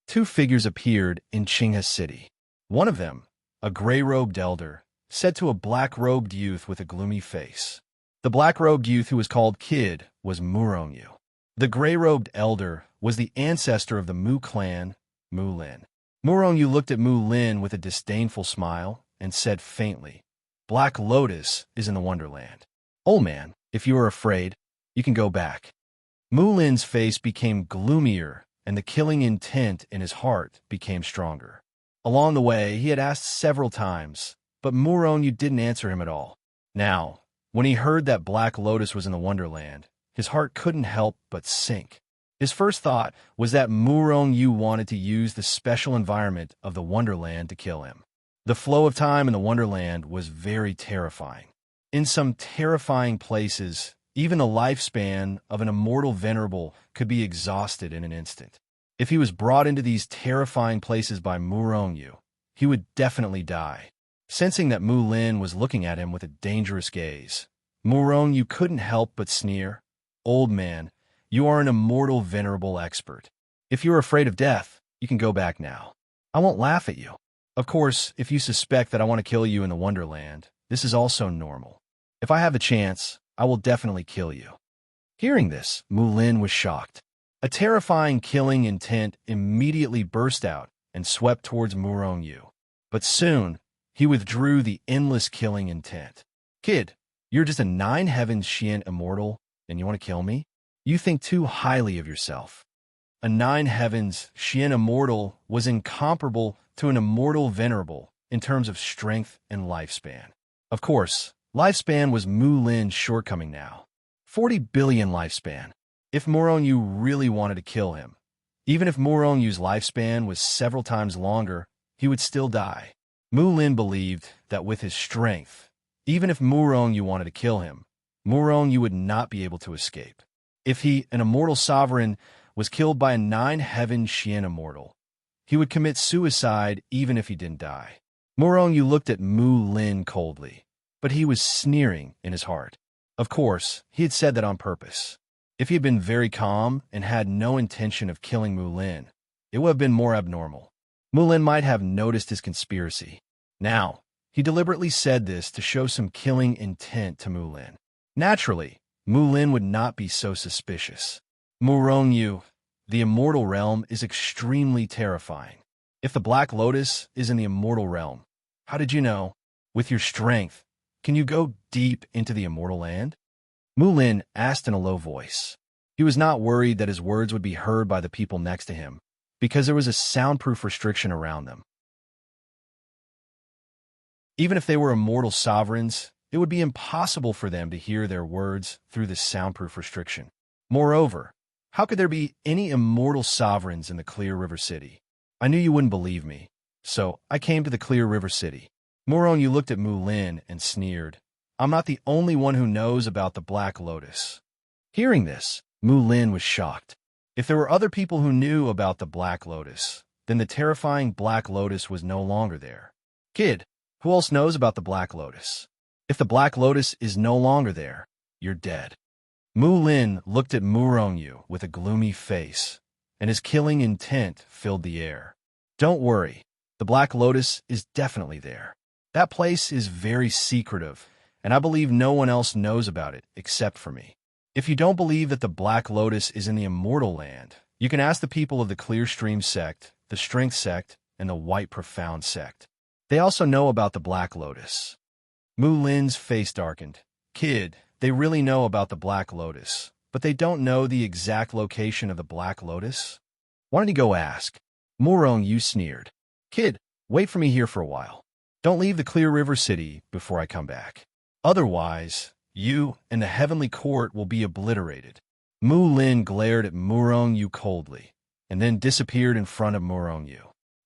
Two figures appeared in Qinghe City. One of them, a gray-robed elder, said to a black-robed youth with a gloomy face. The black-robed youth who was called Kid was Murongyu. The gray-robed elder was the ancestor of the Mu clan, Mu Lin. Murongyu looked at Mu Lin with a disdainful smile and said faintly, Black Lotus is in the Wonderland. Old man, if you are afraid, you can go back. Mu Lin's face became gloomier, and the killing intent in his heart became stronger. Along the way, he had asked several times, but Murongyu didn't answer him at all. Now, when he heard that Black Lotus was in the Wonderland, his heart couldn't help but sink. His first thought was that Murongyu wanted to use the special environment of the Wonderland to kill him. The flow of time in the Wonderland was very terrifying. In some terrifying places, even the lifespan of an immortal venerable could be exhausted in an instant. If he was brought into these terrifying places by Murongyu, he would definitely die. Sensing that Mu Lin was looking at him with a dangerous gaze, Murongyu couldn't help but sneer. Old man, you are an immortal venerable expert. If you're afraid of death, you can go back now. I won't laugh at you. Of course, if you suspect that I want to kill you in the Wonderland, this is also normal. If I have the chance, I will definitely kill you. Hearing this, Mu Lin was shocked. A terrifying killing intent immediately burst out and swept towards Murongyu. But soon, he withdrew the endless killing intent. Kid, you're just a 9 heavens Xian immortal, and you want to kill me? You think too highly of yourself. A 9 heavens Xian immortal was incomparable to an immortal venerable in terms of strength and lifespan. Of course, lifespan was Mu Lin's shortcoming now. 40 billion lifespan. If Murongyu really wanted to kill him, even if Murongyu's lifespan was several times longer, he would still die. Mu Lin believed that with his strength, even if Murongyu wanted to kill him, Murongyu would not be able to escape. If he, an immortal sovereign, was killed by a 9 heaven Xian immortal, he would commit suicide even if he didn't die. Murongyu looked at Mu Lin coldly, but he was sneering in his heart. Of course, he had said that on purpose. If he had been very calm and had no intention of killing Mu Lin, it would have been more abnormal. Mu Lin might have noticed his conspiracy. Now, he deliberately said this to show some killing intent to Mu Lin. Naturally, Mu Lin would not be so suspicious. Murongyu, the immortal realm is extremely terrifying. If the Black Lotus is in the immortal realm, how did you know? With your strength, can you go deep into the immortal land? Mu Lin asked in a low voice. He was not worried that his words would be heard by the people next to him, because there was a soundproof restriction around them. Even if they were immortal sovereigns, it would be impossible for them to hear their words through this soundproof restriction. Moreover, how could there be any immortal sovereigns in the Clear River City? I knew you wouldn't believe me, so I came to the Clear River City. Murongyu looked at Mu Lin and sneered. I'm not the only one who knows about the Black Lotus. Hearing this, Mu Lin was shocked. If there were other people who knew about the Black Lotus, then the terrifying Black Lotus was no longer there. Kid, who else knows about the Black Lotus? If the Black Lotus is no longer there, you're dead. Mu Lin looked at Murongyu with a gloomy face, and his killing intent filled the air. Don't worry, the Black Lotus is definitely there. That place is very secretive, and I believe no one else knows about it except for me. If you don't believe that the Black Lotus is in the Immortal Land, you can ask the people of the Clear Stream sect, the Strength sect, and the White Profound sect. They also know about the Black Lotus. Mu Lin's face darkened. Kid, they really know about the Black Lotus, but they don't know the exact location of the Black Lotus? Why don't you go ask? Murongyu sneered. Kid, wait for me here for a while. Don't leave the Clear River City before I come back. Otherwise, you and the Heavenly Court will be obliterated. Mu Lin glared at Murong Yu coldly, and then disappeared in front of Murong Yu.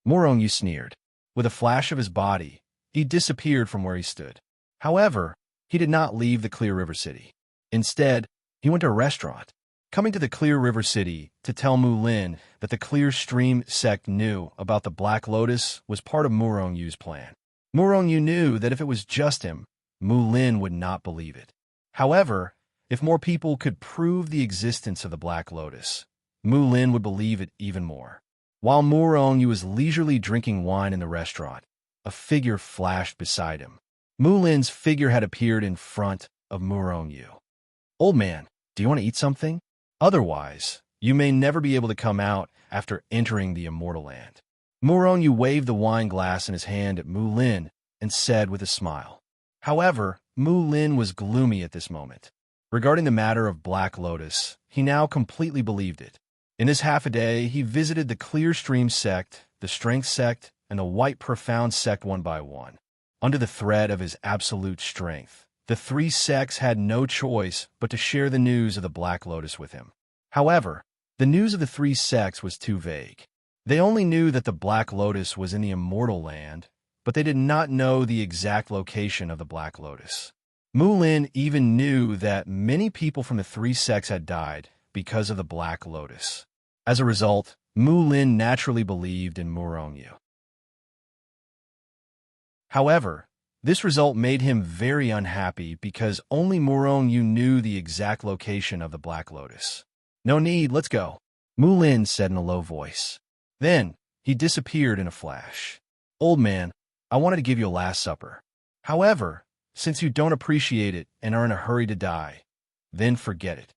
Murong Yu sneered. With a flash of his body, he disappeared from where he stood. However, he did not leave the Clear River City. Instead, he went to a restaurant, coming to the Clear River City to tell Mu Lin that the Clear Stream sect knew about the Black Lotus was part of Murong Yu's plan. Murong Yu knew that if it was just him, Mu Lin would not believe it. However, if more people could prove the existence of the Black Lotus, Mu Lin would believe it even more. While Murong Yu was leisurely drinking wine in the restaurant, a figure flashed beside him. Mu Lin's figure had appeared in front of Murong Yu. "Old man, do you want to eat something? Otherwise, you may never be able to come out after entering the Immortal Land." Murong Yu waved the wine glass in his hand at Mu Lin and said with a smile. However, Mu Lin was gloomy at this moment. Regarding the matter of Black Lotus, he now completely believed it. In his half a day, he visited the Clear Stream sect, the Strength sect, and the White Profound sect one by one. Under the threat of his absolute strength, the three sects had no choice but to share the news of the Black Lotus with him. However, the news of the three sects was too vague. They only knew that the Black Lotus was in the Immortal Land, but they did not know the exact location of the Black Lotus. Mu Lin even knew that many people from the three sects had died because of the Black Lotus. As a result, Mu Lin naturally believed in Murong Yu. However, this result made him very unhappy because only Murong Yu knew the exact location of the Black Lotus. "No need, let's go," Mu Lin said in a low voice. Then, he disappeared in a flash. "Old man, I wanted to give you a last supper. However, since you don't appreciate it and are in a hurry to die, then forget it."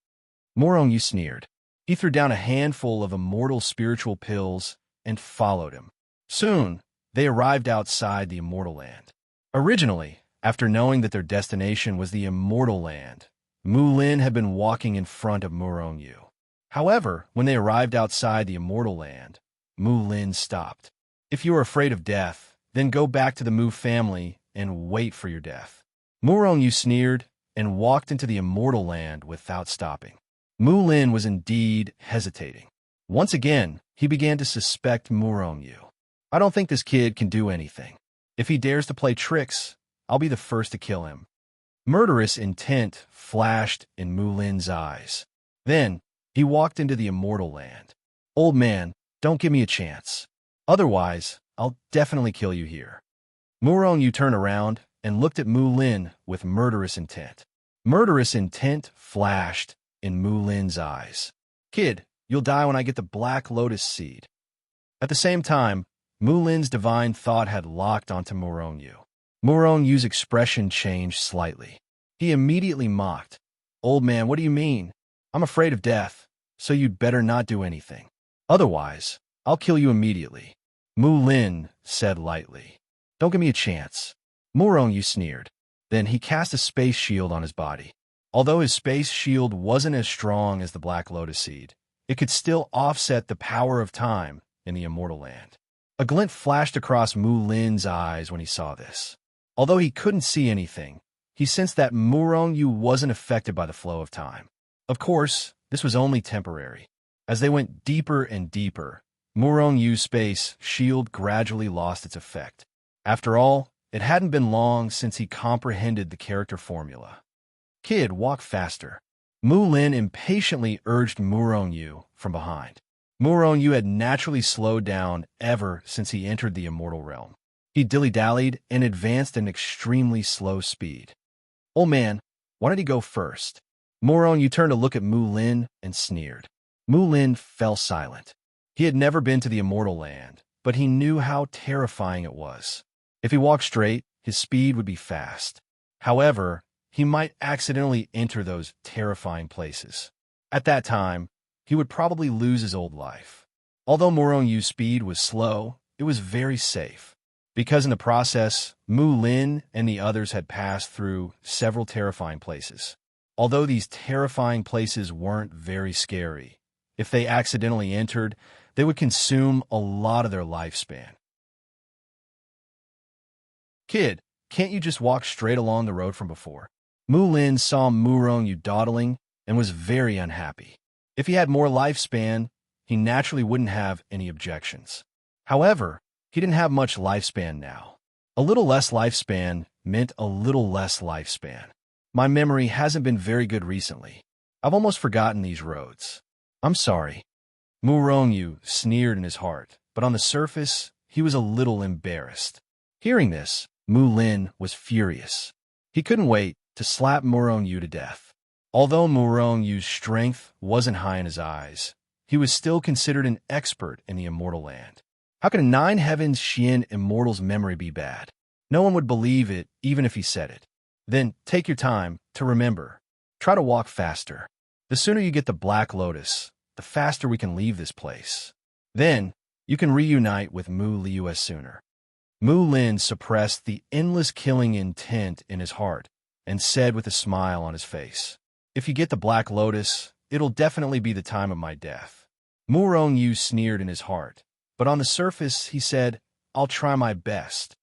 Murong Yu sneered. He threw down a handful of immortal spiritual pills and followed him. Soon, they arrived outside the Immortal Land. Originally, after knowing that their destination was the Immortal Land, Mu Lin had been walking in front of Murong Yu. However, when they arrived outside the Immortal Land, Mu Lin stopped. "If you are afraid of death, then go back to the Mu family and wait for your death." Murong Yu sneered and walked into the Immortal Land without stopping. Mu Lin was indeed hesitating. Once again, he began to suspect Murong Yu. "I don't think this kid can do anything. If he dares to play tricks, I'll be the first to kill him." Murderous intent flashed in Mu Lin's eyes. Then, he walked into the Immortal Land. "Old man, don't give me a chance. Otherwise, I'll definitely kill you here." Murong Yu turned around and looked at Mu Lin with murderous intent. Murderous intent flashed in Mu Lin's eyes. "Kid, you'll die when I get the Black Lotus seed." At the same time, Mu Lin's divine thought had locked onto Murong Yu. Murong Yu's expression changed slightly. He immediately mocked. "Old man, what do you mean? I'm afraid of death, so you'd better not do anything. Otherwise, I'll kill you immediately." Mu Lin said lightly. "Don't give me a chance." Murong Yu sneered. Then he cast a space shield on his body. Although his space shield wasn't as strong as the Black Lotus seed, it could still offset the power of time in the Immortal Land. A glint flashed across Mu Lin's eyes when he saw this. Although he couldn't see anything, he sensed that Murong Yu wasn't affected by the flow of time. Of course, this was only temporary. As they went deeper and deeper, Murong Yu's space shield gradually lost its effect. After all, it hadn't been long since he comprehended the character formula. "Kid, walk faster." Mu Lin impatiently urged Murong Yu from behind. Murong Yu had naturally slowed down ever since he entered the Immortal Realm. He dilly-dallied and advanced at an extremely slow speed. "Old man, why did he go first?" Murong Yu turned to look at Mu Lin and sneered. Mu Lin fell silent. He had never been to the Immortal Land, but he knew how terrifying it was. If he walked straight, his speed would be fast. However, he might accidentally enter those terrifying places. At that time, he would probably lose his old life. Although Murong Yu's speed was slow, it was very safe. Because in the process, Mu Lin and the others had passed through several terrifying places. Although these terrifying places weren't very scary, if they accidentally entered, they would consume a lot of their lifespan. "Kid, can't you just walk straight along the road from before?" Mu Lin saw Murong Yu dawdling and was very unhappy. If he had more lifespan, he naturally wouldn't have any objections. However, he didn't have much lifespan now. A little less lifespan meant a little less lifespan. My memory hasn't been very good recently. I've almost forgotten these roads. I'm sorry. Murongyu sneered in his heart, but on the surface, he was a little embarrassed. Hearing this, Mu Lin was furious. He couldn't wait to slap Murongyu to death. Although Murongyu's strength wasn't high in his eyes, he was still considered an expert in the immortal land. How could a Nine Heavens Xian immortal's memory be bad? No one would believe it even if he said it. Then take your time to remember. Try to walk faster. The sooner you get the Black Lotus, the faster we can leave this place. Then, you can reunite with Mu Liu as sooner. Mu Lin suppressed the endless killing intent in his heart and said with a smile on his face, "If you get the Black Lotus, it'll definitely be the time of my death." Murongyu sneered in his heart, but on the surface he said, "I'll try my best."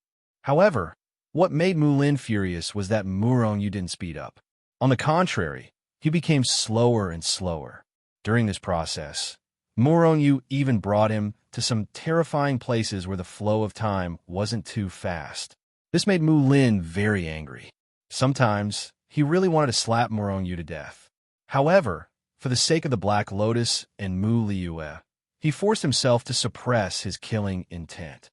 However, what made Mu Lin furious was that Murongyu didn't speed up. On the contrary, he became slower and slower. During this process, Murongyu even brought him to some terrifying places where the flow of time wasn't too fast. This made Mu Lin very angry. Sometimes, he really wanted to slap Murongyu to death. However, for the sake of the Black Lotus and Mu Liu, he forced himself to suppress his killing intent.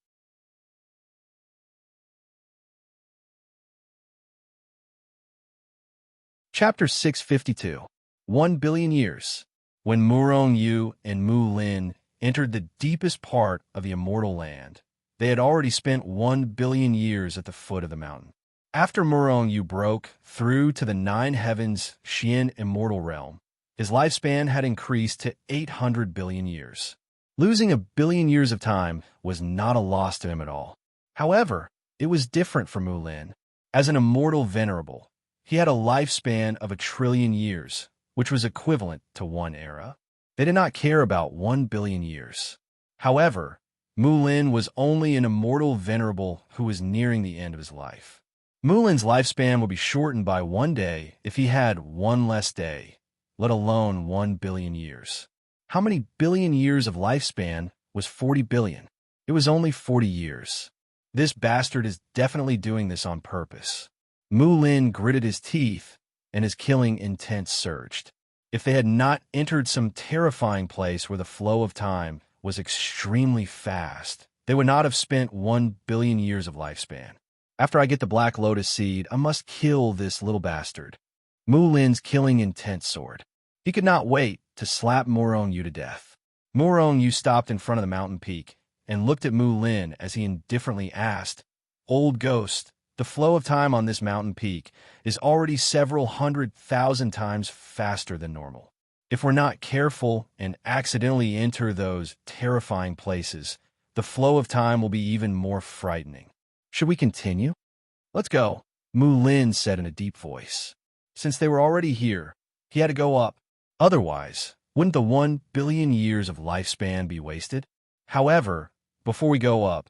Chapter 652. 1 billion years. When Murongyu and Mu Lin entered the deepest part of the immortal land, they had already spent 1 billion years at the foot of the mountain. After Murongyu broke through to the Nine Heavens Xian immortal realm, his lifespan had increased to 800 billion years. Losing 1 billion years of time was not a loss to him at all. However, it was different for Mu Lin. As an immortal venerable, he had a lifespan of 1 trillion years, which was equivalent to one era. They did not care about 1 billion years. However, Mu Lin was only an immortal venerable who was nearing the end of his life. Mu Lin's lifespan would be shortened by 1 day if he had one less day, let alone 1 billion years. How many billion years of lifespan was 40 billion? It was only 40 years. This bastard is definitely doing this on purpose. Mu Lin gritted his teeth, and his killing intent surged. If they had not entered some terrifying place where the flow of time was extremely fast, they would not have spent 1 billion years of lifespan. After I get the Black Lotus seed, I must kill this little bastard. Mu Lin's killing intent soared. He could not wait to slap Murongyu to death. Murongyu stopped in front of the mountain peak and looked at Mu Lin as he indifferently asked, "Old ghost, the flow of time on this mountain peak is already several 100,000 times faster than normal. If we're not careful and accidentally enter those terrifying places, the flow of time will be even more frightening. Should we continue?" "Let's go," Mu Lin said in a deep voice. Since they were already here, he had to go up. Otherwise, wouldn't the 1 billion years of lifespan be wasted? However, before we go up,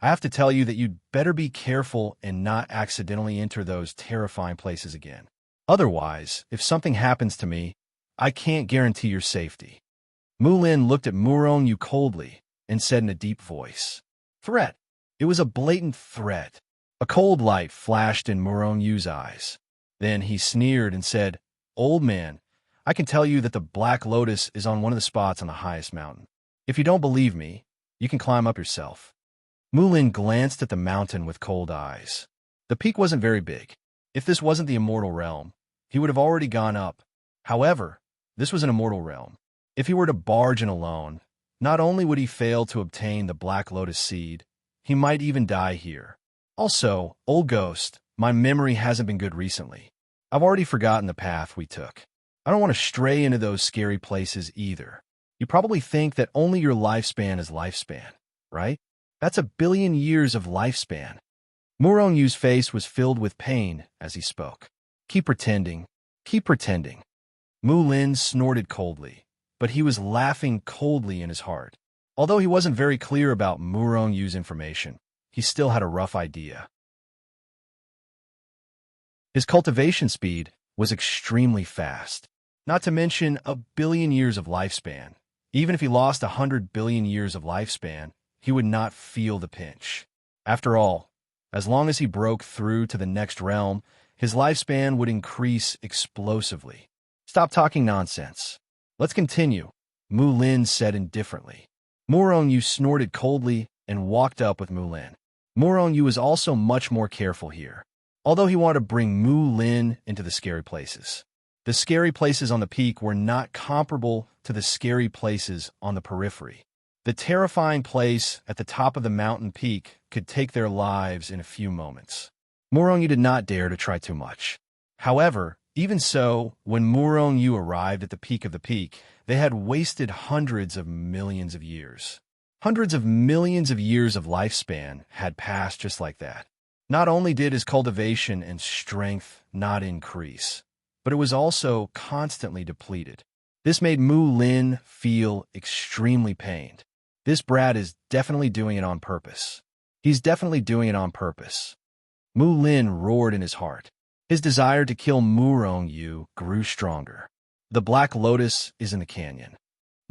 I have to tell you that you'd better be careful and not accidentally enter those terrifying places again. Otherwise, if something happens to me, I can't guarantee your safety. Mu Lin looked at Murongyu coldly and said in a deep voice, "Threat." It was a blatant threat. A cold light flashed in Murongyu's eyes. Then he sneered and said, "Old man, I can tell you that the Black Lotus is on one of the spots on the highest mountain. If you don't believe me, you can climb up yourself." Mu Lin glanced at the mountain with cold eyes. The peak wasn't very big. If this wasn't the immortal realm, he would have already gone up. However, this was an immortal realm. If he were to barge in alone, not only would he fail to obtain the Black Lotus seed, he might even die here. Also, old ghost, my memory hasn't been good recently. I've already forgotten the path we took. I don't want to stray into those scary places either. You probably think that only your lifespan is lifespan, right? That's 1 billion years of lifespan. Murongyu's face was filled with pain as he spoke. Keep pretending. Keep pretending. Mu Lin snorted coldly, but he was laughing coldly in his heart. Although he wasn't very clear about Murongyu's information, he still had a rough idea. His cultivation speed was extremely fast. not to mention a billion years of lifespan. Even if he lost 100 billion years of lifespan, he would not feel the pinch. After all, as long as he broke through to the next realm, his lifespan would increase explosively. Stop talking nonsense. Let's continue, Mu Lin said indifferently. Murong Yu snorted coldly and walked up with Mu Lin. Murong Yu was also much more careful here, although he wanted to bring Mu Lin into the scary places. The scary places on the peak were not comparable to the scary places on the periphery. The terrifying place at the top of the mountain peak could take their lives in a few moments. Murong Yu did not dare to try too much. However, even so, when Murong Yu arrived at the peak of the peak, they had wasted hundreds of millions of years. Hundreds of millions of years of lifespan had passed just like that. Not only did his cultivation and strength not increase, but it was also constantly depleted. This made Mu Lin feel extremely pained. This brat is definitely doing it on purpose. He's definitely doing it on purpose. Mu Lin roared in his heart. His desire to kill Murong Yu grew stronger. The Black Lotus is in the canyon.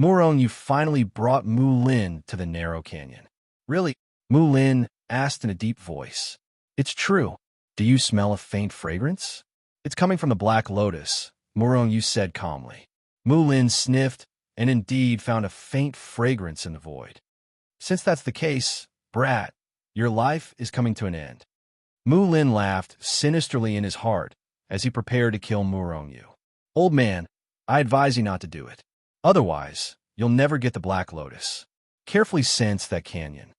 Murong Yu finally brought Mu Lin to the narrow canyon. Really? Mu Lin asked in a deep voice. It's true. Do you smell a faint fragrance? It's coming from the Black Lotus, Murong Yu said calmly. Mu Lin sniffed and indeed found a faint fragrance in the void. Since that's the case, brat, your life is coming to an end. Mu Lin laughed sinisterly in his heart as he prepared to kill Murong Yu. Old man, I advise you not to do it. Otherwise, you'll never get the Black Lotus. Carefully sensed that canyon.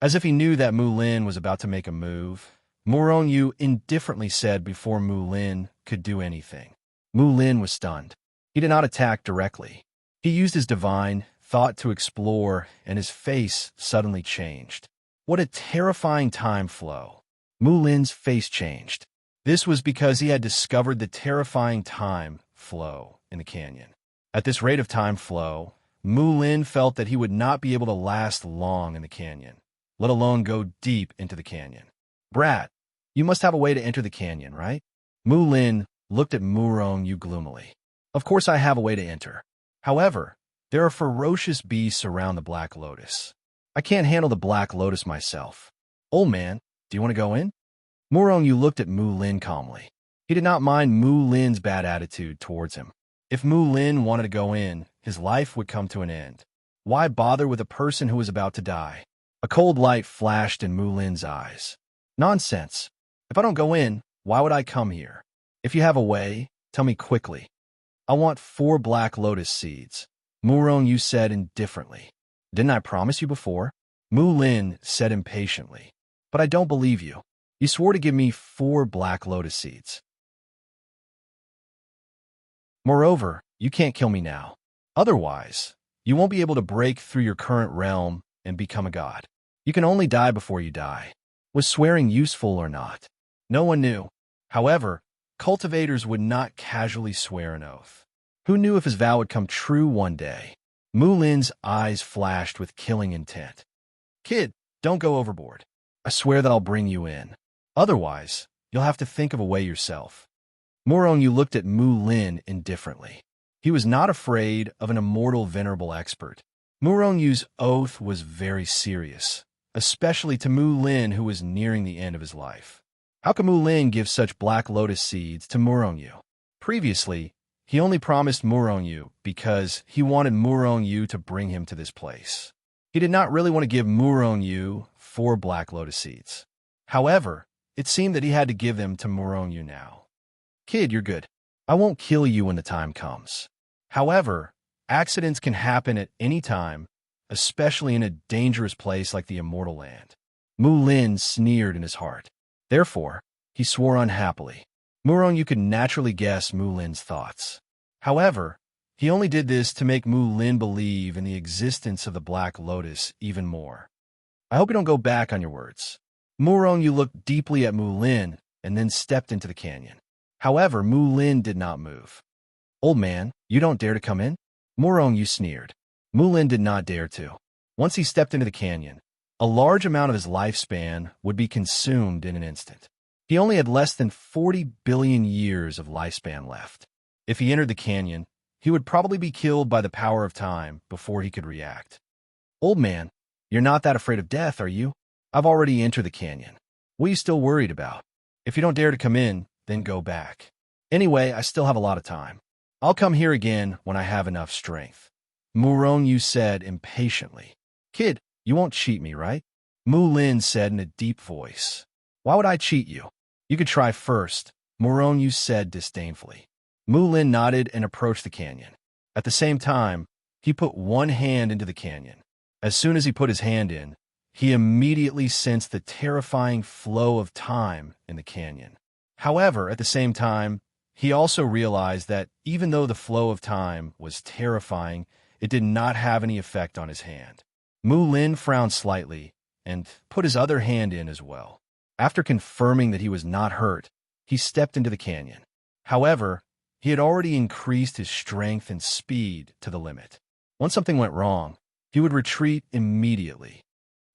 As if he knew that Mu Lin was about to make a move, Murong Yu indifferently said before Mu Lin could do anything. Mu Lin was stunned. He did not attack directly. He used his divine thought to explore, and his face suddenly changed. What a terrifying time flow. Mu Lin's face changed. This was because he had discovered the terrifying time flow in the canyon. At this rate of time flow, Mu Lin felt that he would not be able to last long in the canyon, let alone go deep into the canyon. Brat, you must have a way to enter the canyon, right? Mu Lin looked at Murong Yu gloomily. Of course I have a way to enter. However, there are ferocious beasts around the Black Lotus. I can't handle the Black Lotus myself. Old man, do you want to go in? Murong Yu looked at Mu Lin calmly. He did not mind Mu Lin's bad attitude towards him. If Mu Lin wanted to go in, his life would come to an end. Why bother with a person who was about to die? A cold light flashed in Mu Lin's eyes. Nonsense. If I don't go in, why would I come here? If you have a way, tell me quickly. I want 4 Black Lotus seeds, Murong Yu said indifferently. Didn't I promise you before? Mu Lin said impatiently. But I don't believe you. You swore to give me 4 Black Lotus seeds. Moreover, you can't kill me now. Otherwise, you won't be able to break through your current realm and become a god. You can only die before you die. Was swearing useful or not? No one knew. However, cultivators would not casually swear an oath. Who knew if his vow would come true one day? Mu Lin's eyes flashed with killing intent. Kid, don't go overboard. I swear that I'll bring you in. Otherwise, you'll have to think of a way yourself. Murong Yu looked at Mu Lin indifferently. He was not afraid of an immortal venerable expert. Murong Yu's oath was very serious, especially to Mu Lin, who was nearing the end of his life. How could Mu Lin give such Black Lotus seeds to Murong Yu? Previously, he only promised Murong Yu because he wanted Murong Yu to bring him to this place. He did not really want to give Murong Yu 4 Black Lotus seeds. However, it seemed that he had to give them to Murong Yu now. Kid, you're good. I won't kill you when the time comes. However, accidents can happen at any time, especially in a dangerous place like the Immortal Land. Mu Lin sneered in his heart. Therefore, he swore unhappily. Murong Yu could naturally guess Mu Lin's thoughts. However, he only did this to make Mu Lin believe in the existence of the Black Lotus even more. I hope you don't go back on your words. Murong Yu looked deeply at Mu Lin and then stepped into the canyon. However, Mu Lin did not move. Old man, you don't dare to come in? Murong Yu sneered. Mu Lin did not dare to. Once he stepped into the canyon, a large amount of his lifespan would be consumed in an instant. He only had less than 40 billion years of lifespan left. If he entered the canyon, he would probably be killed by the power of time before he could react. Old man, you're not that afraid of death, are you? I've already entered the canyon. What are you still worried about? If you don't dare to come in, then go back. Anyway, I still have a lot of time. I'll come here again when I have enough strength. Yu said impatiently. Kid, you won't cheat me, right? Lin said in a deep voice. Why would I cheat you? You could try first, Yu said disdainfully. Lin nodded and approached the canyon. At the same time, he put one hand into the canyon. As soon as he put his hand in, he immediately sensed the terrifying flow of time in the canyon. However, at the same time, he also realized that even though the flow of time was terrifying, it did not have any effect on his hand. Lin frowned slightly and put his other hand in as well. After confirming that he was not hurt, he stepped into the canyon. However, he had already increased his strength and speed to the limit. Once something went wrong, he would retreat immediately.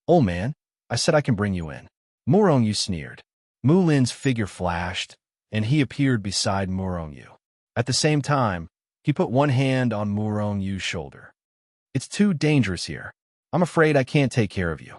Old man, I said I can bring you in. Yu sneered. Lin's figure flashed, and he appeared beside Yu. At the same time, he put one hand on Yu's shoulder. It's too dangerous here. I'm afraid I can't take care of you.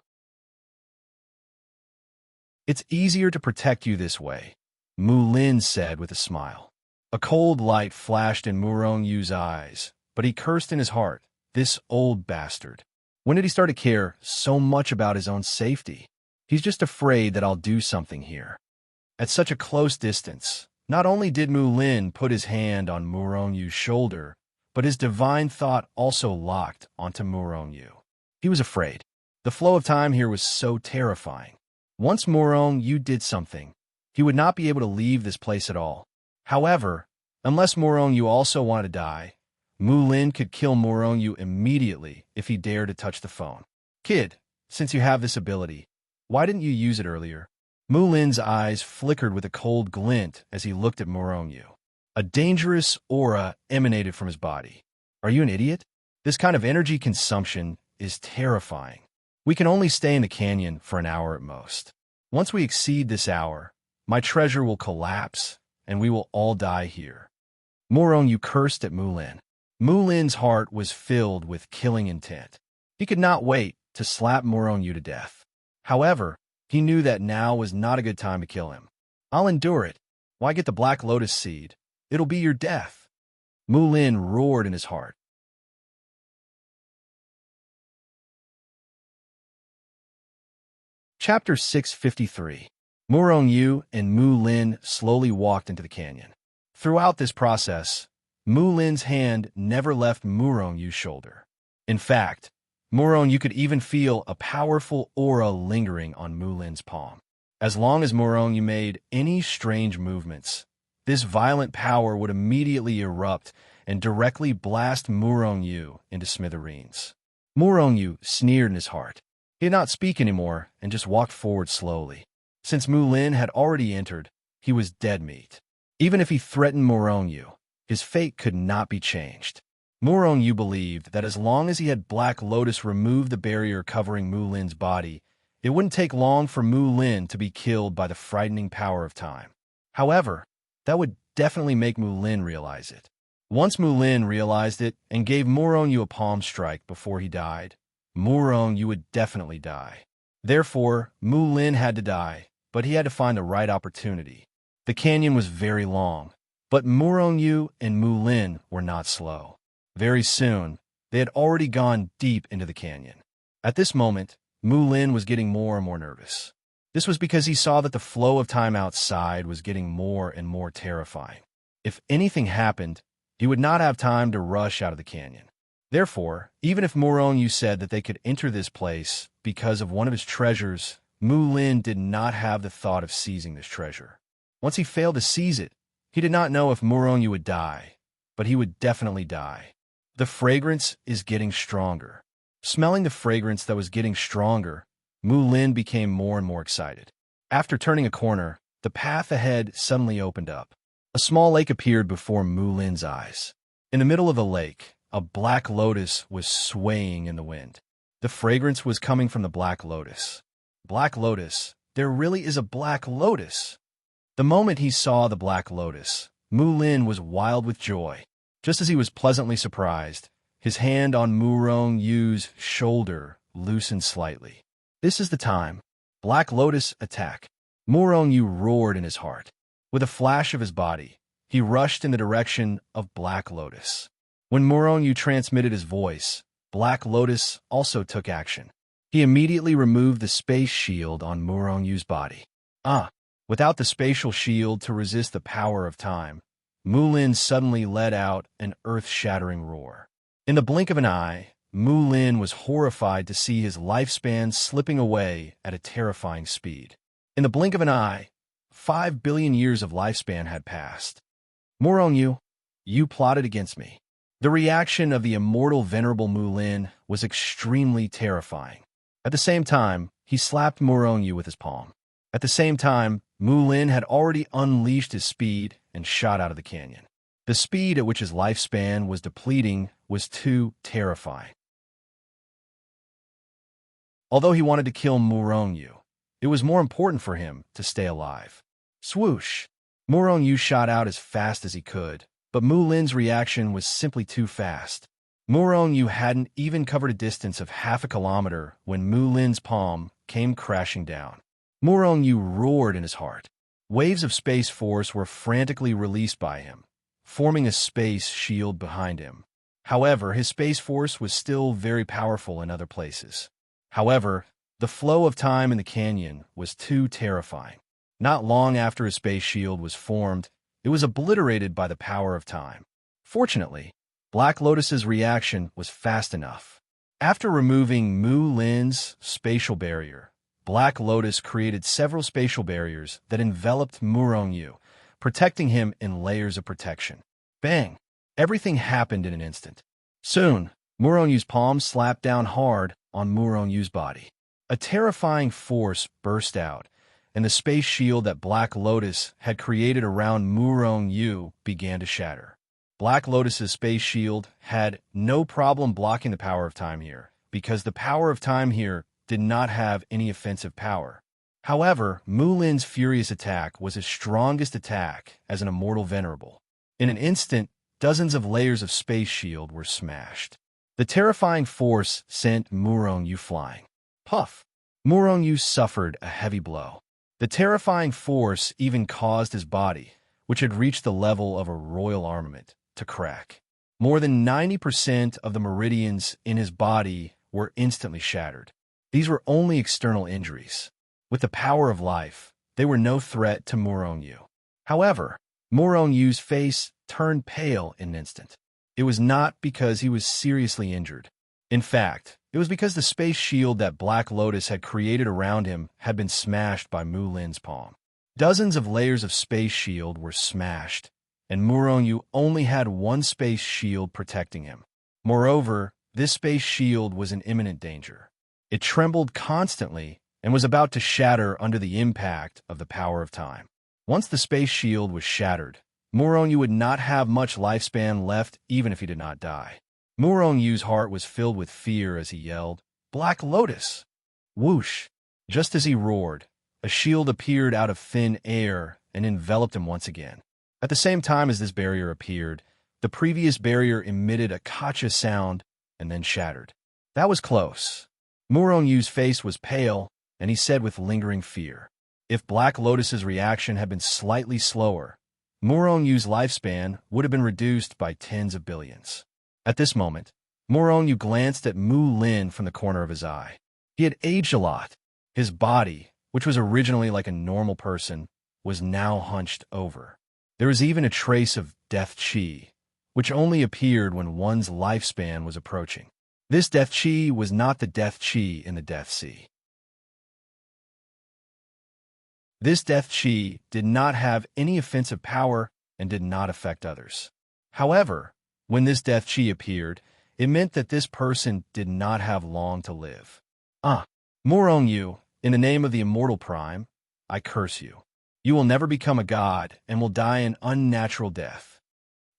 It's easier to protect you this way, Lin said with a smile. A cold light flashed in Yu's eyes, but he cursed in his heart, this old bastard. When did he start to care so much about his own safety? He's just afraid that I'll do something here. At such a close distance, not only did Lin put his hand on Yu's shoulder, but his divine thought also locked onto Yu. He was afraid. The flow of time here was so terrifying. Once Yu did something, he would not be able to leave this place at all. However, unless Yu also wanted to die, Lin could kill Yu immediately if he dared to touch the phone. Kid, since you have this ability, why didn't you use it earlier? Lin's eyes flickered with a cold glint as he looked at Yu. A dangerous aura emanated from his body. Are you an idiot? This kind of energy consumption is terrifying. We can only stay in the canyon for an hour at most. Once we exceed this hour, my treasure will collapse, and we will all die here. Yu cursed at Lin. Lin's heart was filled with killing intent. He could not wait to slap Yu to death. However, he knew that now was not a good time to kill him. I'll endure it. Why get the Black Lotus seed? It'll be your death. Lin roared in his heart. Chapter 653. Yu and Lin slowly walked into the canyon. Throughout this process, Lin's hand never left Yu's shoulder. In fact, you could even feel a powerful aura lingering on Lin's palm. As long as Yu made any strange movements, this violent power would immediately erupt and directly blast Yu into smithereens. Yu sneered in his heart. He did not speak anymore and just walked forward slowly. Since Lin had already entered, he was dead meat. Even if he threatened Yu, his fate could not be changed. Yu believed that as long as he had Black Lotus remove the barrier covering Lin's body, it wouldn't take long for Lin to be killed by the frightening power of time. However, that would definitely make Lin realize it. Once Lin realized it and gave Yu a palm strike before he died, Yu would definitely die. Therefore, Lin had to die, but he had to find the right opportunity. The canyon was very long, but Yu and Lin were not slow. Very soon, they had already gone deep into the canyon. At this moment, Lin was getting more and more nervous. This was because he saw that the flow of time outside was getting more and more terrifying. If anything happened, he would not have time to rush out of the canyon. Therefore, even if Yu said that they could enter this place because of one of his treasures, Lin did not have the thought of seizing this treasure. Once he failed to seize it, he did not know if Yu would die, but he would definitely die. The fragrance is getting stronger. Smelling the fragrance that was getting stronger, Lin became more and more excited. After turning a corner, the path ahead suddenly opened up. A small lake appeared before Lin's eyes. In the middle of the lake, a black lotus was swaying in the wind. The fragrance was coming from the black lotus. Black lotus? There really is a black lotus! The moment he saw the black lotus, Lin was wild with joy. Just as he was pleasantly surprised, his hand on Murong Yu's shoulder loosened slightly. This is the time. Black Lotus, attack. Murong Yu roared in his heart. With a flash of his body, he rushed in the direction of Black Lotus. When Murong Yu transmitted his voice, Black Lotus also took action. He immediately removed the space shield on Murong Yu's body. Without the spatial shield to resist the power of time, Mulin suddenly let out an earth-shattering roar. In the blink of an eye, Mulin was horrified to see his lifespan slipping away at a terrifying speed. In the blink of an eye, 5 billion years of lifespan had passed. Murong Yu, you plotted against me. The reaction of the immortal venerable Mulin was extremely terrifying. At the same time, he slapped Murong Yu with his palm. At the same time, Mulin had already unleashed his speed and shot out of the canyon. The speed at which his lifespan was depleting was too terrifying. Although he wanted to kill Murong Yu, it was more important for him to stay alive. Swoosh! Murong Yu shot out as fast as he could, but Mulin's reaction was simply too fast. Murong Yu hadn't even covered a distance of half a kilometer when Mulin's palm came crashing down. Murong Yu roared in his heart. Waves of space force were frantically released by him, forming a space shield behind him. However, his space force was still very powerful in other places. However, the flow of time in the canyon was too terrifying. Not long after his space shield was formed, it was obliterated by the power of time. Fortunately, Black Lotus's reaction was fast enough. After removing Mulin's spatial barrier, Black Lotus created several spatial barriers that enveloped Murong Yu, protecting him in layers of protection. Bang! Everything happened in an instant. Soon, Murong Yu's palm slapped down hard on Murong Yu's body. A terrifying force burst out, and the space shield that Black Lotus had created around Murong Yu began to shatter. Black Lotus's space shield had no problem blocking the power of time here, because the power of time here did not have any offensive power. However, Mulin's furious attack was his strongest attack as an immortal venerable. In an instant, dozens of layers of space shield were smashed. The terrifying force sent Murong Yu flying. Puff! Murong Yu suffered a heavy blow. The terrifying force even caused his body, which had reached the level of a royal armament, to crack. More than 90% of the meridians in his body were instantly shattered. These were only external injuries. With the power of life, they were no threat to Murong Yu. However, Murong Yu's face turned pale in an instant. It was not because he was seriously injured. In fact, it was because the space shield that Black Lotus had created around him had been smashed by Mulin's palm. Dozens of layers of space shield were smashed, and Murong Yu only had one space shield protecting him. Moreover, this space shield was in imminent danger. It trembled constantly and was about to shatter under the impact of the power of time. Once the space shield was shattered, Murong Yu would not have much lifespan left even if he did not die. Murong Yu's heart was filled with fear as he yelled, "Black Lotus!" Whoosh! Just as he roared, a shield appeared out of thin air and enveloped him once again. At the same time as this barrier appeared, the previous barrier emitted a kacha sound and then shattered. That was close. Murong Yu's face was pale, and he said with lingering fear, if Black Lotus's reaction had been slightly slower, Murong Yu's lifespan would have been reduced by tens of billions. At this moment, Murong Yu glanced at Mulin from the corner of his eye. He had aged a lot. His body, which was originally like a normal person, was now hunched over. There was even a trace of death chi, which only appeared when one's lifespan was approaching. This death chi was not the death chi in the Death Sea. This death chi did not have any offensive power and did not affect others. However, when this death chi appeared, it meant that this person did not have long to live. Murong Yu, in the name of the immortal prime, I curse you. You will never become a god and will die an unnatural death.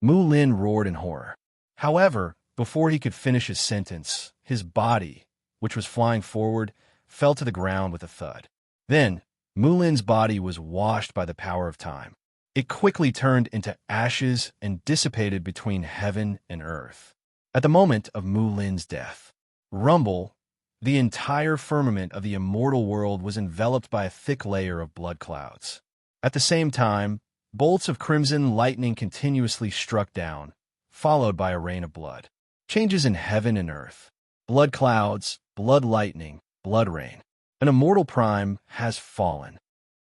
Mulin roared in horror. However, before he could finish his sentence, his body, which was flying forward, fell to the ground with a thud. Then, Mulin's body was washed by the power of time. It quickly turned into ashes and dissipated between heaven and earth. At the moment of Mu Lin's death, rumble, the entire firmament of the immortal world was enveloped by a thick layer of blood clouds. At the same time, bolts of crimson lightning continuously struck down, followed by a rain of blood. Changes in heaven and earth. Blood clouds, blood lightning, blood rain. An immortal prime has fallen.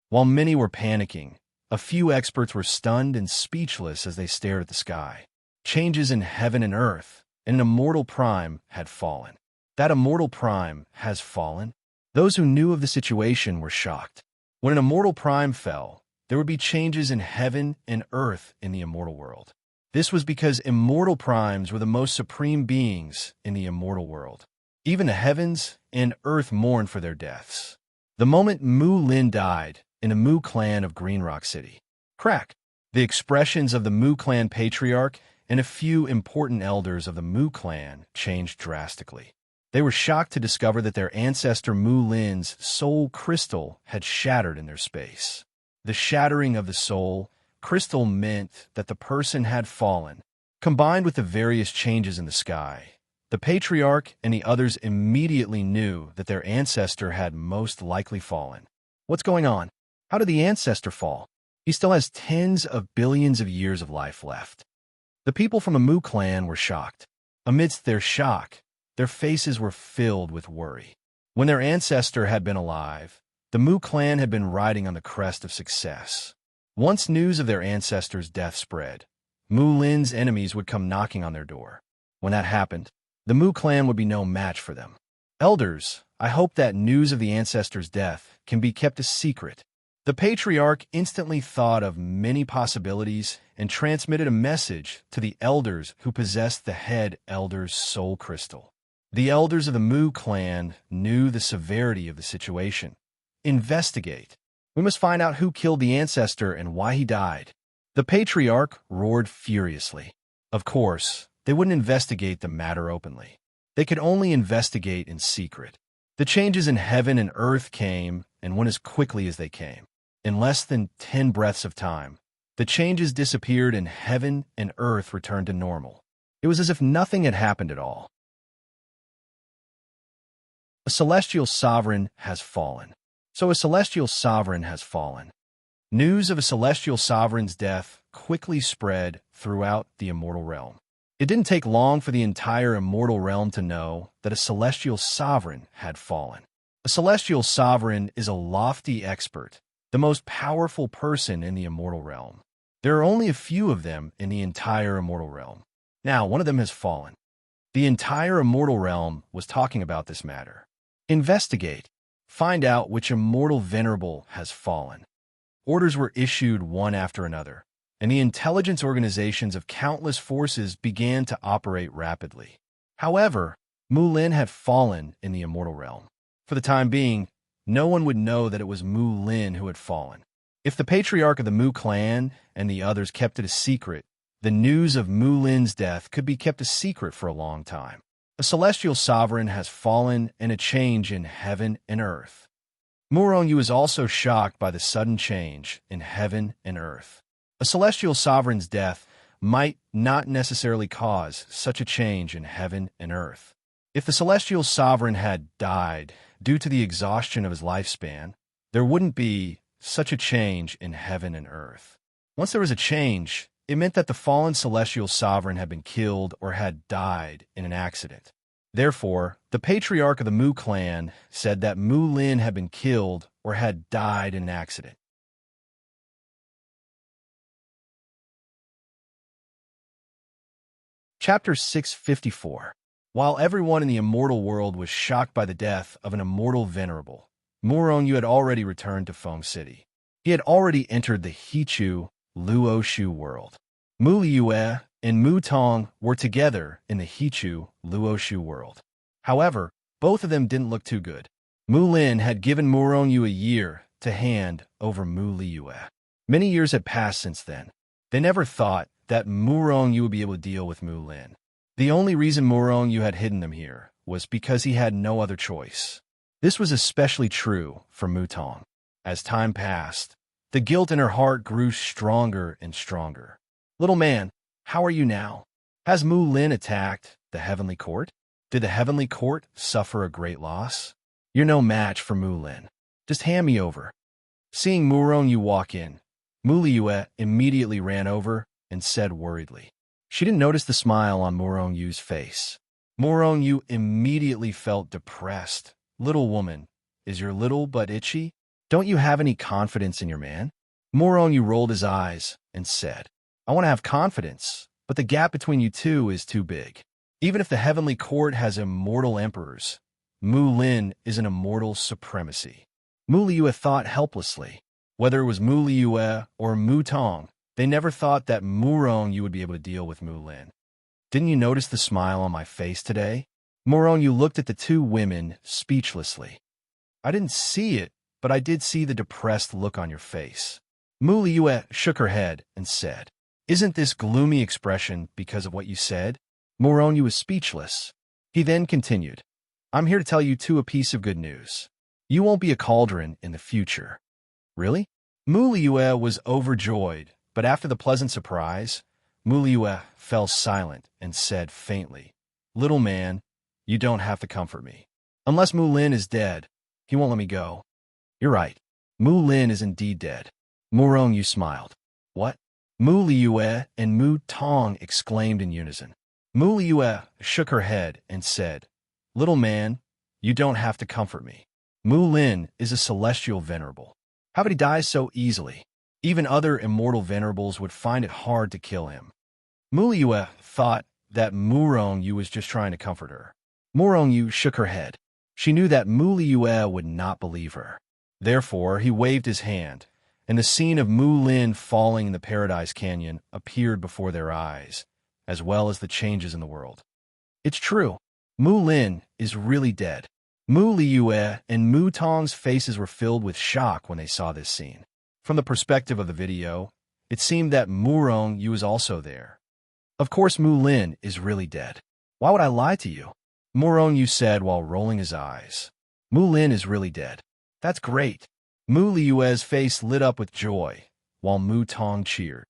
While many were panicking, a few experts were stunned and speechless as they stared at the sky. Changes in heaven and earth, and an immortal prime had fallen. That immortal prime has fallen? Those who knew of the situation were shocked. When an immortal prime fell, there would be changes in heaven and earth in the immortal world. This was because immortal primes were the most supreme beings in the immortal world. Even the heavens and earth mourned for their deaths. The moment Mu Lin died in the Mu clan of Green Rock City, crack, the expressions of the Mu clan patriarch and a few important elders of the Mu clan changed drastically. They were shocked to discover that their ancestor Mu Lin's soul crystal had shattered in their space. The shattering of the soul crystal meant that the person had fallen. Combined with the various changes in the sky, the patriarch and the others immediately knew that their ancestor had most likely fallen. What's going on? How did the ancestor fall? He still has tens of billions of years of life left. The people from the Mu clan were shocked. Amidst their shock, their faces were filled with worry. When their ancestor had been alive, the Mu clan had been riding on the crest of success. Once news of their ancestor's death spread, Mu Lin's enemies would come knocking on their door. When that happened, the Mu clan would be no match for them. Elders, I hope that news of the ancestor's death can be kept a secret. The patriarch instantly thought of many possibilities and transmitted a message to the elders who possessed the head elder's soul crystal. The elders of the Mu clan knew the severity of the situation. Investigate. We must find out who killed the ancestor and why he died. The patriarch roared furiously. Of course, they wouldn't investigate the matter openly. They could only investigate in secret. The changes in heaven and earth came and went as quickly as they came. In less than 10 breaths of time, the changes disappeared and heaven and earth returned to normal. It was as if nothing had happened at all. A celestial sovereign has fallen. So a celestial sovereign has fallen. News of a celestial sovereign's death quickly spread throughout the immortal realm. It didn't take long for the entire immortal realm to know that a celestial sovereign had fallen. A celestial sovereign is a lofty expert, the most powerful person in the immortal realm. There are only a few of them in the entire immortal realm. Now, one of them has fallen. The entire immortal realm was talking about this matter. Investigate. Find out which immortal venerable has fallen. Orders were issued one after another, and the intelligence organizations of countless forces began to operate rapidly. However, Mu Lin had fallen in the immortal realm. For the time being, no one would know that it was Mu Lin who had fallen. If the patriarch of the Mu clan and the others kept it a secret, the news of Mu Lin's death could be kept a secret for a long time. A celestial sovereign has fallen and a change in heaven and earth. Murongyu is also shocked by the sudden change in heaven and earth. A celestial sovereign's death might not necessarily cause such a change in heaven and earth. If the celestial sovereign had died due to the exhaustion of his lifespan, there wouldn't be such a change in heaven and earth. Once there was a change, it meant that the fallen celestial sovereign had been killed or had died in an accident. Therefore, the patriarch of the Mu clan said that Mu Lin had been killed or had died in an accident. Chapter 654. While everyone in the immortal world was shocked by the death of an immortal venerable, Murongyu had already returned to Feng City. He had already entered the Hichu Luoshu world. Mu Liyue and Mu Tong were together in the Hichu Luoshu world. However, both of them didn't look too good. Mu Lin had given Murongyu a year to hand over Mu Liyue. Many years had passed since then. They never thought that Murongyu would be able to deal with Mu Lin. The only reason Murongyu had hidden them here was because he had no other choice. This was especially true for Mu Tong. As time passed, The guilt in her heart grew stronger and stronger. Little man, how are you now? Has Mu Lin attacked the heavenly court? Did the heavenly court suffer a great loss? You're no match for Mu Lin. Just hand me over. Seeing Murong Yu walk in, Mu Liyue immediately ran over and said worriedly. She didn't notice the smile on Murong Yu's face. Murong Yu immediately felt depressed. Little woman, is your little butt itchy? Don't you have any confidence in your man? Murong Yu rolled his eyes and said, I want to have confidence, but the gap between you two is too big. Even if the heavenly court has immortal emperors, Mu Lin is an immortal supremacy. Mu Liyue thought helplessly. Whether it was Mu Liyue or Mu Tong, they never thought that Murong Yu would be able to deal with Mu Lin. Didn't you notice the smile on my face today? Murong Yu looked at the two women speechlessly. I didn't see it, but I did see the depressed look on your face. Mu Liyue shook her head and said, Isn't this gloomy expression because of what you said? Murong Yu was speechless. He then continued, I'm here to tell you a piece of good news. You won't be a cauldron in the future. Really? Mu Liyue was overjoyed, but after the pleasant surprise, Mu Liyue fell silent and said faintly, Little man, you don't have to comfort me. Unless Mu Lin is dead, he won't let me go. You're right. Mu Lin is indeed dead. Murong Yu smiled. What? Mu Liyue and Mu Tong exclaimed in unison. Mu Liyue shook her head and said, Little man, you don't have to comfort me. Mu Lin is a celestial venerable. How could he die so easily? Even other immortal venerables would find it hard to kill him. Mu Liyue thought that Murong Yu was just trying to comfort her. Murong Yu shook her head. She knew that Mu Liyue would not believe her. Therefore, he waved his hand, and the scene of Mu Lin falling in the Paradise Canyon appeared before their eyes, as well as the changes in the world. It's true. Mu Lin is really dead. Mu Liyue and Mu Tong's faces were filled with shock when they saw this scene. From the perspective of the video, it seemed that Murong Yu was also there. Of course Mu Lin is really dead. Why would I lie to you? Murong Yu said while rolling his eyes. Mu Lin is really dead. That's great. Mu Liyue's face lit up with joy, while Mu Tong cheered.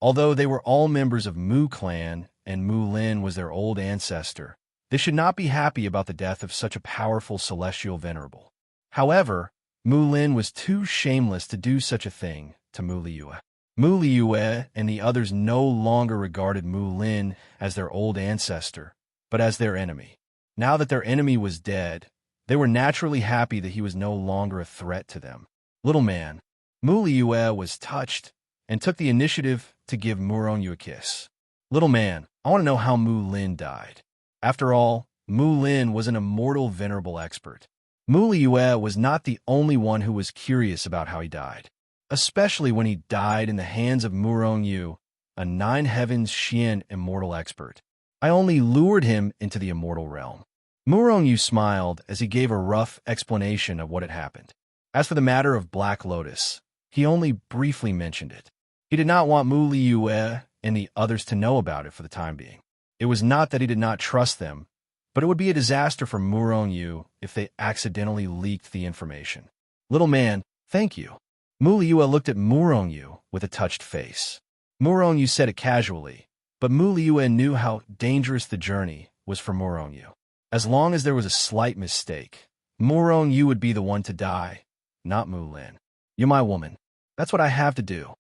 Although they were all members of Mu clan and Mu Lin was their old ancestor, they should not be happy about the death of such a powerful celestial venerable. However, Mu Lin was too shameless to do such a thing to Mu Liyue. Mu Liyue and the others no longer regarded Mu Lin as their old ancestor, but as their enemy. Now that their enemy was dead, they were naturally happy that he was no longer a threat to them. Little man, Mu Liyue was touched and took the initiative to give Murong Yu a kiss. Little man, I want to know how Mu Lin died. After all, Mu Lin was an immortal venerable expert. Mu Liyue was not the only one who was curious about how he died, especially when he died in the hands of Murong Yu, a Nine Heavens Xian immortal expert. I only lured him into the immortal realm. Murong Yu smiled as he gave a rough explanation of what had happened. As for the matter of Black Lotus, he only briefly mentioned it. He did not want Mu Liyue and the others to know about it for the time being. It was not that he did not trust them, but it would be a disaster for Murong Yu if they accidentally leaked the information. Little man, thank you. Mu Liyue looked at Murong Yu with a touched face. Murong Yu said it casually, but Mu Liyue knew how dangerous the journey was for Murong Yu. As long as there was a slight mistake, Murong Yu would be the one to die, not Mu Lin. You're my woman. That's what I have to do.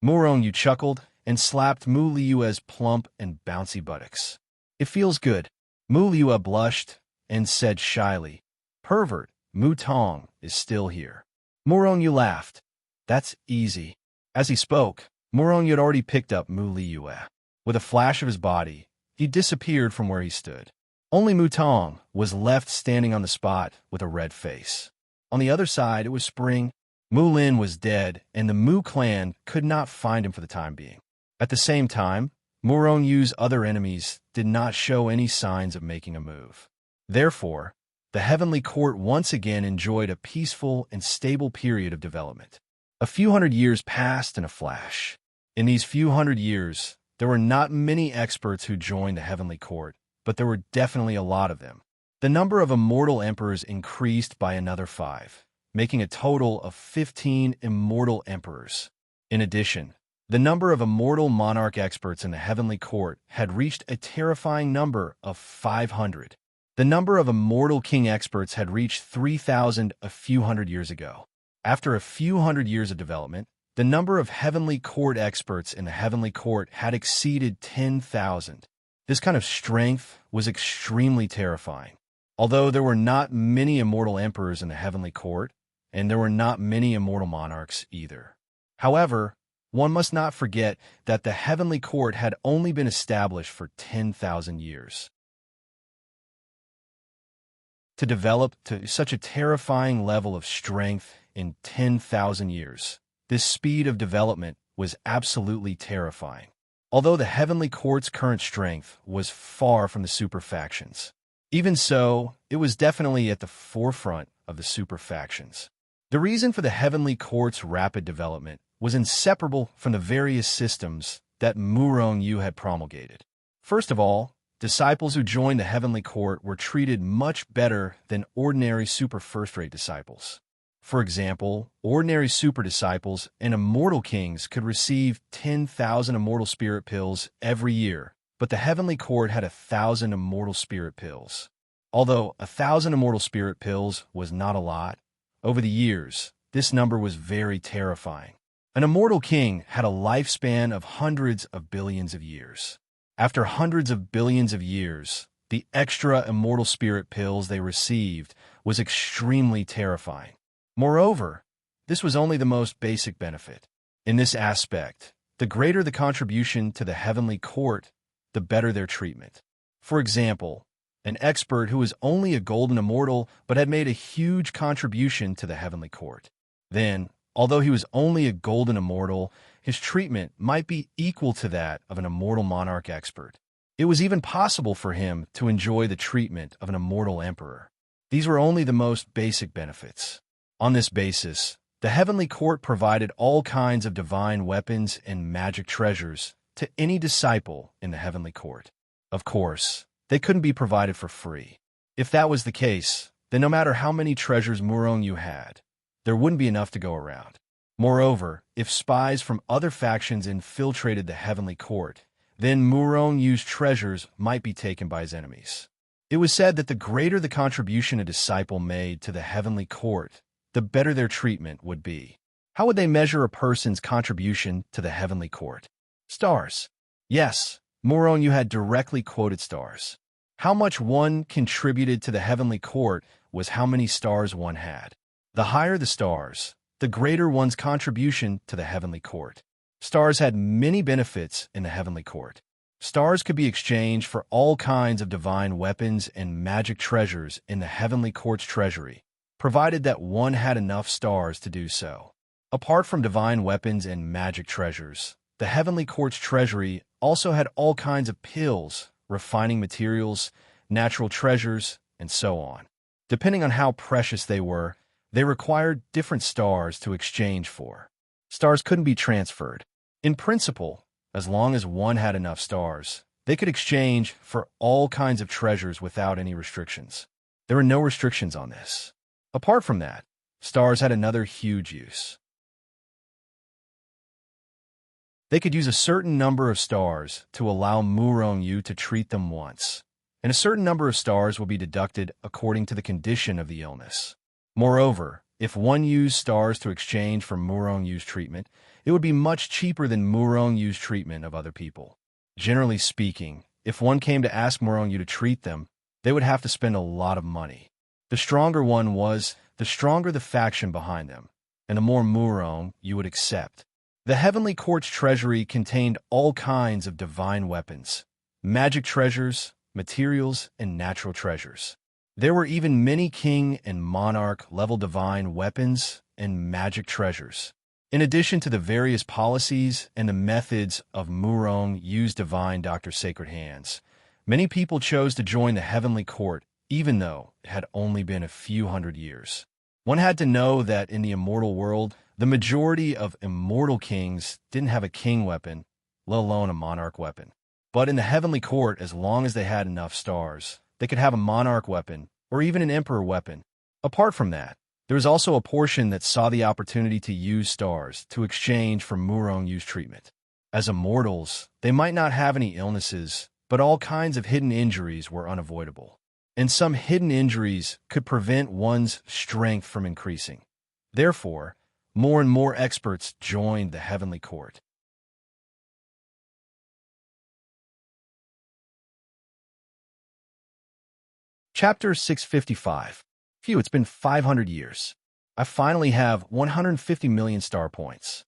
Murong Yu chuckled and slapped Mu Liyue's plump and bouncy buttocks. It feels good. Mu Liyue blushed and said shyly, Pervert, Mu Tong is still here. Murong Yu laughed. That's easy. As he spoke, Murong Yu had already picked up Mu Liyue. With a flash of his body, he disappeared from where he stood. Only Mu Tong was left standing on the spot with a red face. On the other side, it was spring. Mu Lin was dead, and the Mu clan could not find him for the time being. At the same time, Murong Yu's other enemies did not show any signs of making a move. Therefore, the Heavenly Court once again enjoyed a peaceful and stable period of development. A few hundred years passed in a flash. In these few hundred years, there were not many experts who joined the Heavenly Court, but there were definitely a lot of them. The number of immortal emperors increased by another 5, making a total of 15 immortal emperors. In addition, the number of immortal monarch experts in the heavenly court had reached a terrifying number of 500. The number of immortal king experts had reached 3,000 a few hundred years ago. After a few hundred years of development, the number of heavenly court experts in the heavenly court had exceeded 10,000. This kind of strength was extremely terrifying. Although there were not many immortal emperors in the heavenly court, and there were not many immortal monarchs either. However, one must not forget that the heavenly court had only been established for 10,000 years. To develop to such a terrifying level of strength in 10,000 years, this speed of development was absolutely terrifying. Although the heavenly court's current strength was far from the super factions. Even so, it was definitely at the forefront of the super factions. The reason for the heavenly court's rapid development was inseparable from the various systems that Murong Yu had promulgated. First of all, disciples who joined the heavenly court were treated much better than ordinary super first-rate disciples. For example, ordinary super disciples and immortal kings could receive 10,000 immortal spirit pills every year, but the heavenly court had 1,000 immortal spirit pills. Although 1,000 immortal spirit pills was not a lot, over the years, this number was very terrifying. An immortal king had a lifespan of hundreds of billions of years. After hundreds of billions of years, the extra immortal spirit pills they received was extremely terrifying. Moreover, this was only the most basic benefit. In this aspect, the greater the contribution to the heavenly court, the better their treatment. For example, an expert who was only a golden immortal but had made a huge contribution to the heavenly court. Then, although he was only a golden immortal, his treatment might be equal to that of an immortal monarch expert. It was even possible for him to enjoy the treatment of an immortal emperor. These were only the most basic benefits. On this basis, the heavenly court provided all kinds of divine weapons and magic treasures to any disciple in the heavenly court. Of course, they couldn't be provided for free. If that was the case, then no matter how many treasures Murong Yu had, there wouldn't be enough to go around. Moreover, if spies from other factions infiltrated the heavenly court, then Murong Yu's treasures might be taken by his enemies. It was said that the greater the contribution a disciple made to the heavenly court, the better their treatment would be. How would they measure a person's contribution to the heavenly court? Stars. Yes, Murong Yu had directly quoted stars. How much one contributed to the heavenly court was how many stars one had. The higher the stars, the greater one's contribution to the heavenly court. Stars had many benefits in the heavenly court. Stars could be exchanged for all kinds of divine weapons and magic treasures in the heavenly court's treasury, provided that one had enough stars to do so. Apart from divine weapons and magic treasures, the heavenly court's treasury also had all kinds of pills, refining materials, natural treasures, and so on. Depending on how precious they were, they required different stars to exchange for. Stars couldn't be transferred. In principle, as long as one had enough stars, they could exchange for all kinds of treasures without any restrictions. There were no restrictions on this. Apart from that, stars had another huge use. They could use a certain number of stars to allow Murong Yu to treat them once, and a certain number of stars will be deducted according to the condition of the illness. Moreover, if one used stars to exchange for Murong Yu's treatment, it would be much cheaper than Murong Yu's treatment of other people. Generally speaking, if one came to ask Murong Yu to treat them, they would have to spend a lot of money. The stronger one was, the stronger the faction behind them, and the more Murong Yu would accept. The heavenly court's treasury contained all kinds of divine weapons, magic treasures, materials, and natural treasures. There were even many king and monarch-level divine weapons and magic treasures. In addition to the various policies and the methods of Murong Yu's divine Dr. Sacred Hands, many people chose to join the heavenly court, even though it had only been a few hundred years. One had to know that in the immortal world, the majority of immortal kings didn't have a king weapon, let alone a monarch weapon. But in the heavenly court, as long as they had enough stars, they could have a monarch weapon or even an emperor weapon. Apart from that, There was also a portion that saw the opportunity to use stars to exchange for Murong-Yu's treatment. As immortals, they might not have any illnesses, but all kinds of hidden injuries were unavoidable. And some hidden injuries could prevent one's strength from increasing. Therefore, more and more experts joined the heavenly court. Chapter 655. Phew, it's been 500 years. I finally have 150 million star points.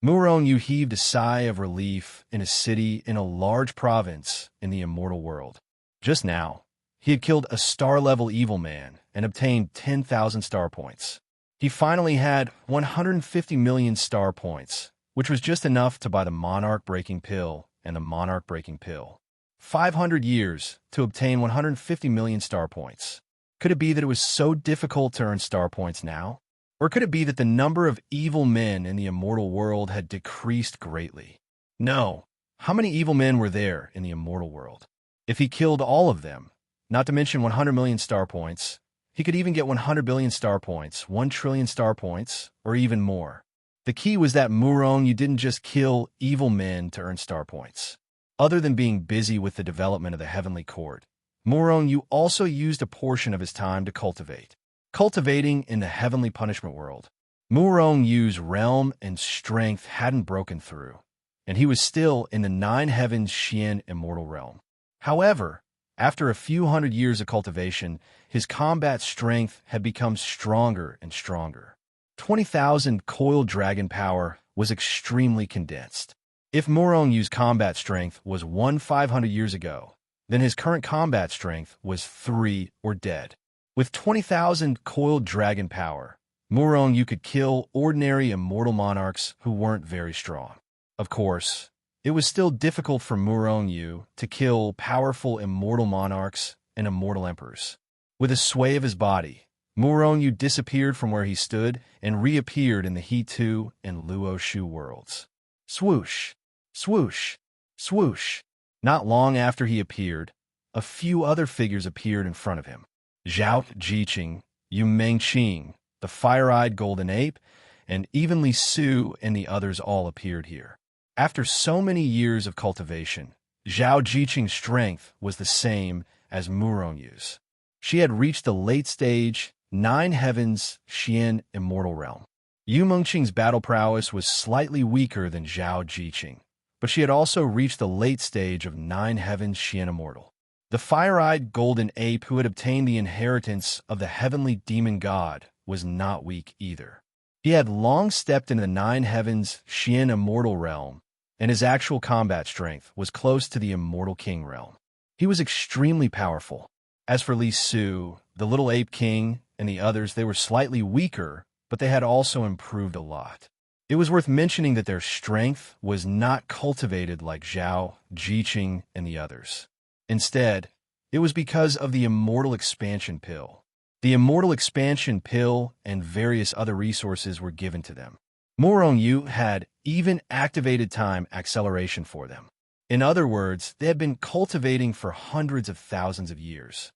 Murong-Yu heaved a sigh of relief in a city in a large province in the immortal world. Just now, he had killed a star-level evil man and obtained 10,000 star points. He finally had 150 million star points, which was just enough to buy the monarch-breaking pill and the monarch-breaking pill. 500 years to obtain 150 million star points. Could it be that it was so difficult to earn star points now? Or could it be that the number of evil men in the immortal world had decreased greatly? No. How many evil men were there in the immortal world? If he killed all of them, not to mention 100 million star points, he could even get 100 billion star points, 1 trillion star points, or even more. The key was that Murong-Yu didn't just kill evil men to earn star points. Other than being busy with the development of the heavenly court, Murong-Yu also used a portion of his time to cultivate. Cultivating in the heavenly punishment world. Murong-Yu's realm and strength hadn't broken through, and he was still in the 9 heavens Xian immortal realm. However, after a few hundred years of cultivation, his combat strength had become stronger and stronger. 20,000 coiled dragon power was extremely condensed. If Murong-Yu's combat strength was 500 years ago, then his current combat strength was 3 or dead. With 20,000 coiled dragon power, Murong-Yu could kill ordinary immortal monarchs who weren't very strong. Of course, it was still difficult for Murong-Yu to kill powerful immortal monarchs and immortal emperors. With a sway of his body, Murong-Yu disappeared from where he stood and reappeared in the He-Tu and Luo-Shu worlds. Swoosh, swoosh, swoosh. Not long after he appeared, a few other figures appeared in front of him. Zhao Jiqing, Yu Mengqing, the fire-eyed golden ape, and even Li Su and the others all appeared here. After so many years of cultivation, Zhao Jiqing's strength was the same as Murong-Yu's. She had reached the late stage 9 heavens Xian immortal realm. Yu Mengqing's battle prowess was slightly weaker than Zhao Jiqing, but she had also reached the late stage of 9 heavens Xian immortal. The fire-eyed golden ape who had obtained the inheritance of the heavenly demon god was not weak either. He had long stepped into the 9 heavens Xian immortal realm, and his actual combat strength was close to the immortal king realm. He was extremely powerful. As for Li Su, the little ape king, and the others, they were slightly weaker, but they had also improved a lot. It was worth mentioning that their strength was not cultivated like Zhao, Jiqing, and the others. Instead, it was because of the Immortal Expansion Pill. The Immortal Expansion Pill and various other resources were given to them. Murong-Yu had even activated time acceleration for them. In other words, they had been cultivating for hundreds of thousands of years.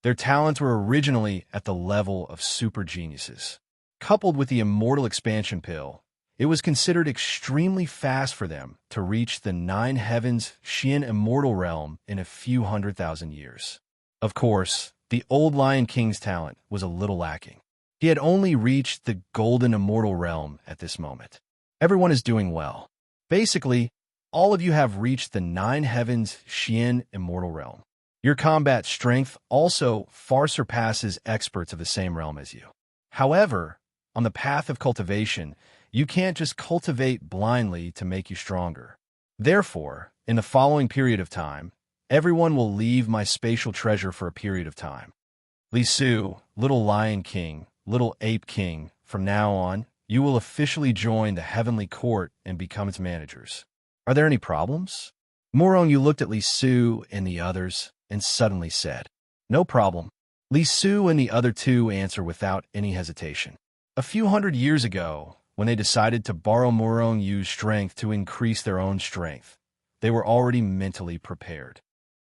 Their talents were originally at the level of super geniuses. Coupled with the Immortal Expansion Pill, it was considered extremely fast for them to reach the 9 heavens Xian immortal realm in a few 100,000 years. Of course, the old Lion King's talent was a little lacking. He had only reached the golden immortal realm at this moment. Everyone is doing well. Basically, all of you have reached the 9 heavens Xian immortal realm. Your combat strength also far surpasses experts of the same realm as you. However, on the path of cultivation, you can't just cultivate blindly to make you stronger. Therefore, in the following period of time, everyone will leave my spatial treasure for a period of time. Li Su, Little Lion King, Little Ape King, from now on, you will officially join the heavenly court and become its managers. Are there any problems? Murong-Yu looked at Li Su and the others and suddenly said, "No problem." Li Su and the other two answer without any hesitation. A few hundred years ago, when they decided to borrow Murong-Yu's strength to increase their own strength, they were already mentally prepared.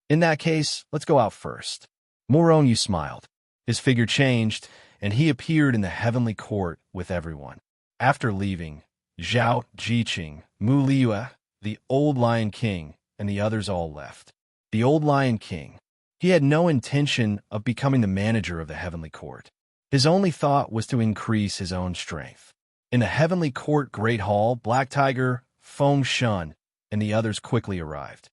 In that case, let's go out first. Murong-Yu smiled. His figure changed, and he appeared in the heavenly court with everyone. After leaving, Zhao Jiqing, Mu Liue, the old Lion King, and the others all left. The old Lion King. He had no intention of becoming the manager of the heavenly court. His only thought was to increase his own strength. In the heavenly court Great Hall, Black Tiger, Feng Shun, and the others quickly arrived.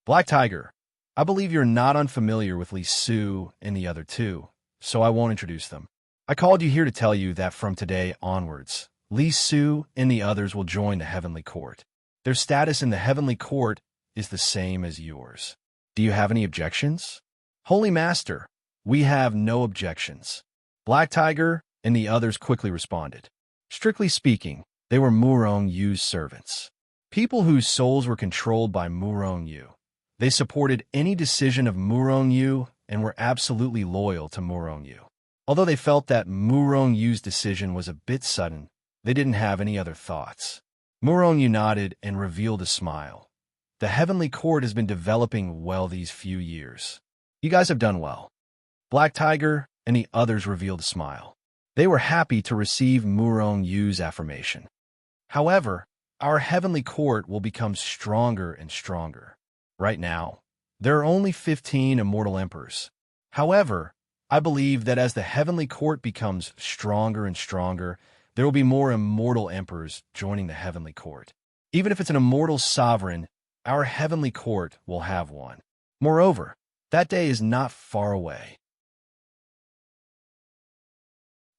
Black Tiger, I believe you're not unfamiliar with Li Su and the other two, so I won't introduce them. I called you here to tell you that from today onwards, Li Su and the others will join the heavenly court. Their status in the heavenly court is the same as yours. Do you have any objections? Holy Master, we have no objections. Black Tiger and the others quickly responded. Strictly speaking, they were Murong Yu's servants. People whose souls were controlled by Murong Yu. They supported any decision of Murong Yu and were absolutely loyal to Murong Yu. Although they felt that Murong Yu's decision was a bit sudden, they didn't have any other thoughts. Murong Yu nodded and revealed a smile. The heavenly court has been developing well these few years. You guys have done well. Black Tiger and the others revealed a smile. They were happy to receive Murong Yu's affirmation. However, our heavenly court will become stronger and stronger. Right now, there are only 15 immortal emperors. However, I believe that as the heavenly court becomes stronger and stronger, there will be more immortal emperors joining the heavenly court. Even if it's an immortal sovereign, our heavenly court will have one. Moreover, that day is not far away.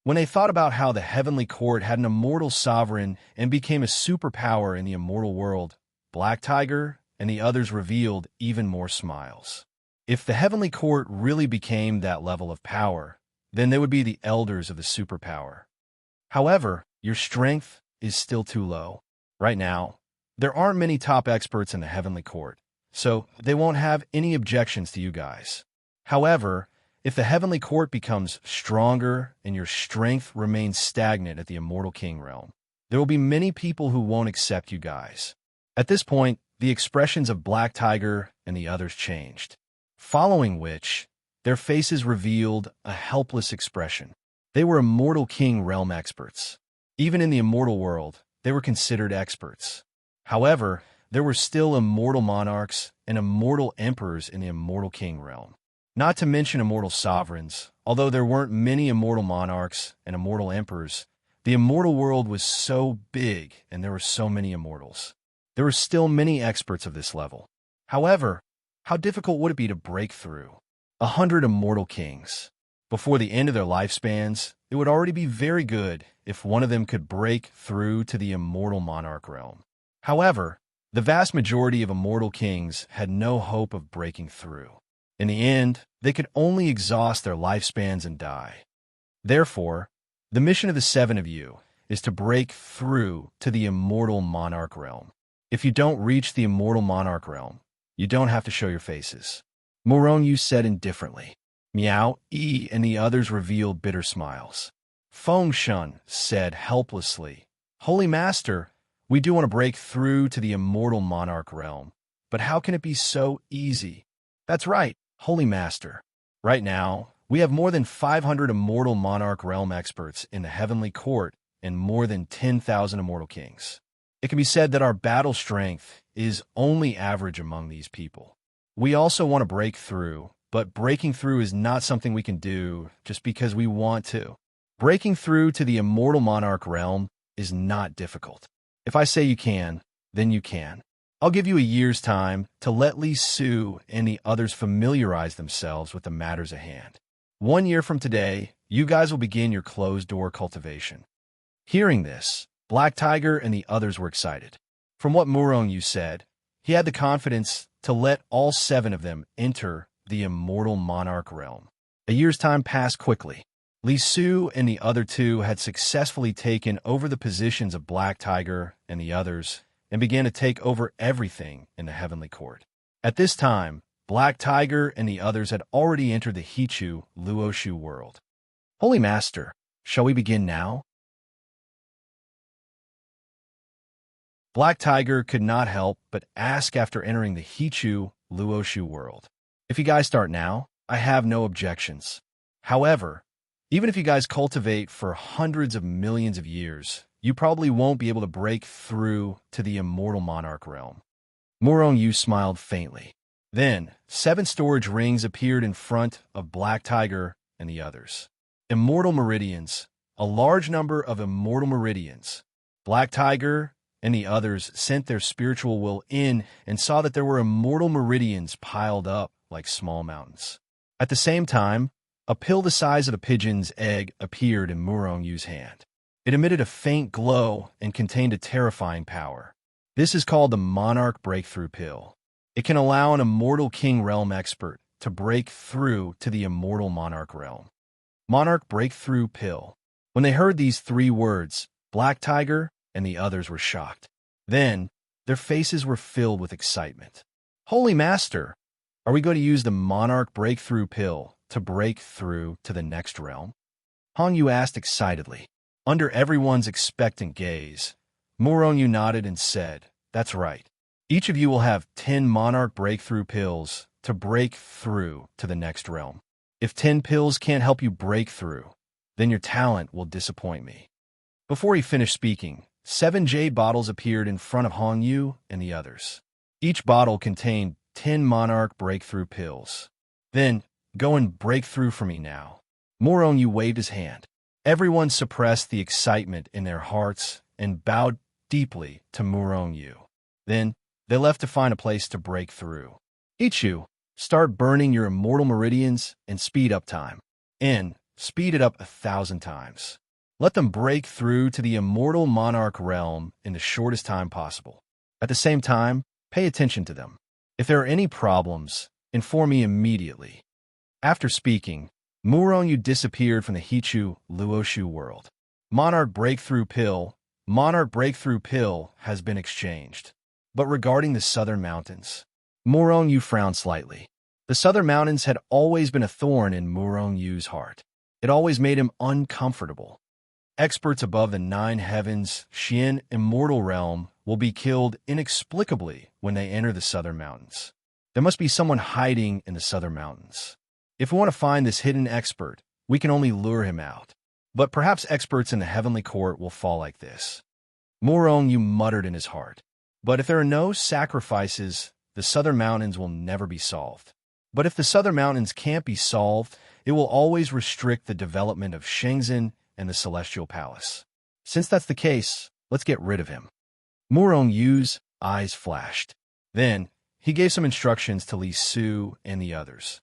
When they thought about how the heavenly court had an immortal sovereign and became a superpower in the immortal world, Black Tiger and the others revealed even more smiles. If the heavenly court really became that level of power, then they would be the elders of the superpower. However, your strength is still too low. Right now, there aren't many top experts in the heavenly court, so they won't have any objections to you guys. However, if the heavenly court becomes stronger and your strength remains stagnant at the immortal king realm, there will be many people who won't accept you guys. At this point, the expressions of Black Tiger and the others changed, following which, their faces revealed a helpless expression. They were immortal king realm experts. Even in the immortal world, they were considered experts. However, there were still immortal monarchs and immortal emperors in the immortal king realm. Not to mention immortal sovereigns, although there weren't many immortal monarchs and immortal emperors, the immortal world was so big and there were so many immortals. There were still many experts of this level. However, how difficult would it be to break through? 100 immortal kings. Before the end of their lifespans, it would already be very good if one of them could break through to the immortal monarch realm. However, the vast majority of immortal kings had no hope of breaking through. In the end, they could only exhaust their lifespans and die. Therefore, the mission of the 7 of you is to break through to the immortal monarch realm. If you don't reach the immortal monarch realm, you don't have to show your faces. Murong Yu said indifferently. Miao, Yi, and the others revealed bitter smiles. Feng Shun said helplessly, Holy Master, we do want to break through to the immortal monarch realm, but how can it be so easy? That's right, Holy Master. Right now, we have more than 500 immortal monarch realm experts in the heavenly court and more than 10,000 immortal kings. It can be said that our battle strength is only average among these people. We also want to break through, but breaking through is not something we can do just because we want to. Breaking through to the immortal monarch realm is not difficult. If I say you can, then you can. I'll give you a year's time to let Li Su and the others familiarize themselves with the matters at hand. 1 year from today, you guys will begin your closed-door cultivation. Hearing this, Black Tiger and the others were excited. From what Murong Yu said, he had the confidence to let all 7 of them enter the immortal monarch realm. A year's time passed quickly. Li Su and the other 2 had successfully taken over the positions of Black Tiger and the others and began to take over everything in the heavenly court. At this time, Black Tiger and the others had already entered the Hichu Luoshu world. Holy Master, shall we begin now? Black Tiger could not help but ask after entering the Hichu Luoshu world. If you guys start now, I have no objections. However, even if you guys cultivate for hundreds of millions of years, you probably won't be able to break through to the immortal monarch realm. Murong Yu smiled faintly. Then, 7 storage rings appeared in front of Black Tiger and the others. Immortal meridians, a large number of immortal meridians. Black Tiger and the others sent their spiritual will in and saw that there were immortal meridians piled up like small mountains. At the same time, a pill the size of a pigeon's egg appeared in Murong Yu's hand. It emitted a faint glow and contained a terrifying power. This is called the Monarch Breakthrough Pill. It can allow an immortal King Realm expert to break through to the immortal Monarch Realm. Monarch Breakthrough Pill. When they heard these 3 words, Black Tiger and the others were shocked. Then, their faces were filled with excitement. Holy Master, are we going to use the Monarch Breakthrough Pill to break through to the next realm? Han Yu asked excitedly. Under everyone's expectant gaze, Murong Yu nodded and said, "That's right. Each of you will have 10 Monarch Breakthrough Pills to break through to the next realm. If 10 pills can't help you break through, then your talent will disappoint me." Before he finished speaking, 7 jade bottles appeared in front of Han Yu and the others. Each bottle contained 10 Monarch Breakthrough Pills. "Then, go and break through for me now." Murong Yu waved his hand. Everyone suppressed the excitement in their hearts and bowed deeply to Murong Yu. Then, they left to find a place to break through. Ichu, start burning your immortal meridians and speed up time. And speed it up 1,000 times. Let them break through to the immortal monarch realm in the shortest time possible. At the same time, pay attention to them. If there are any problems, inform me immediately. After speaking, Murong Yu disappeared from the Hichu Luoshu world. Monarch Breakthrough Pill has been exchanged. But regarding the southern mountains, Murong Yu frowned slightly. The southern mountains had always been a thorn in Murong Yu's heart. It always made him uncomfortable. Experts above the 9 heavens, Xian Immortal Realm, will be killed inexplicably when they enter the southern mountains. There must be someone hiding in the southern mountains. If we want to find this hidden expert, we can only lure him out. But perhaps experts in the heavenly court will fall like this. Murong Yu muttered in his heart. But if there are no sacrifices, the southern mountains will never be solved. But if the southern mountains can't be solved, it will always restrict the development of Shenzhen and the Celestial Palace. Since that's the case, let's get rid of him. Murong Yu's eyes flashed. Then, he gave some instructions to Li Su and the others.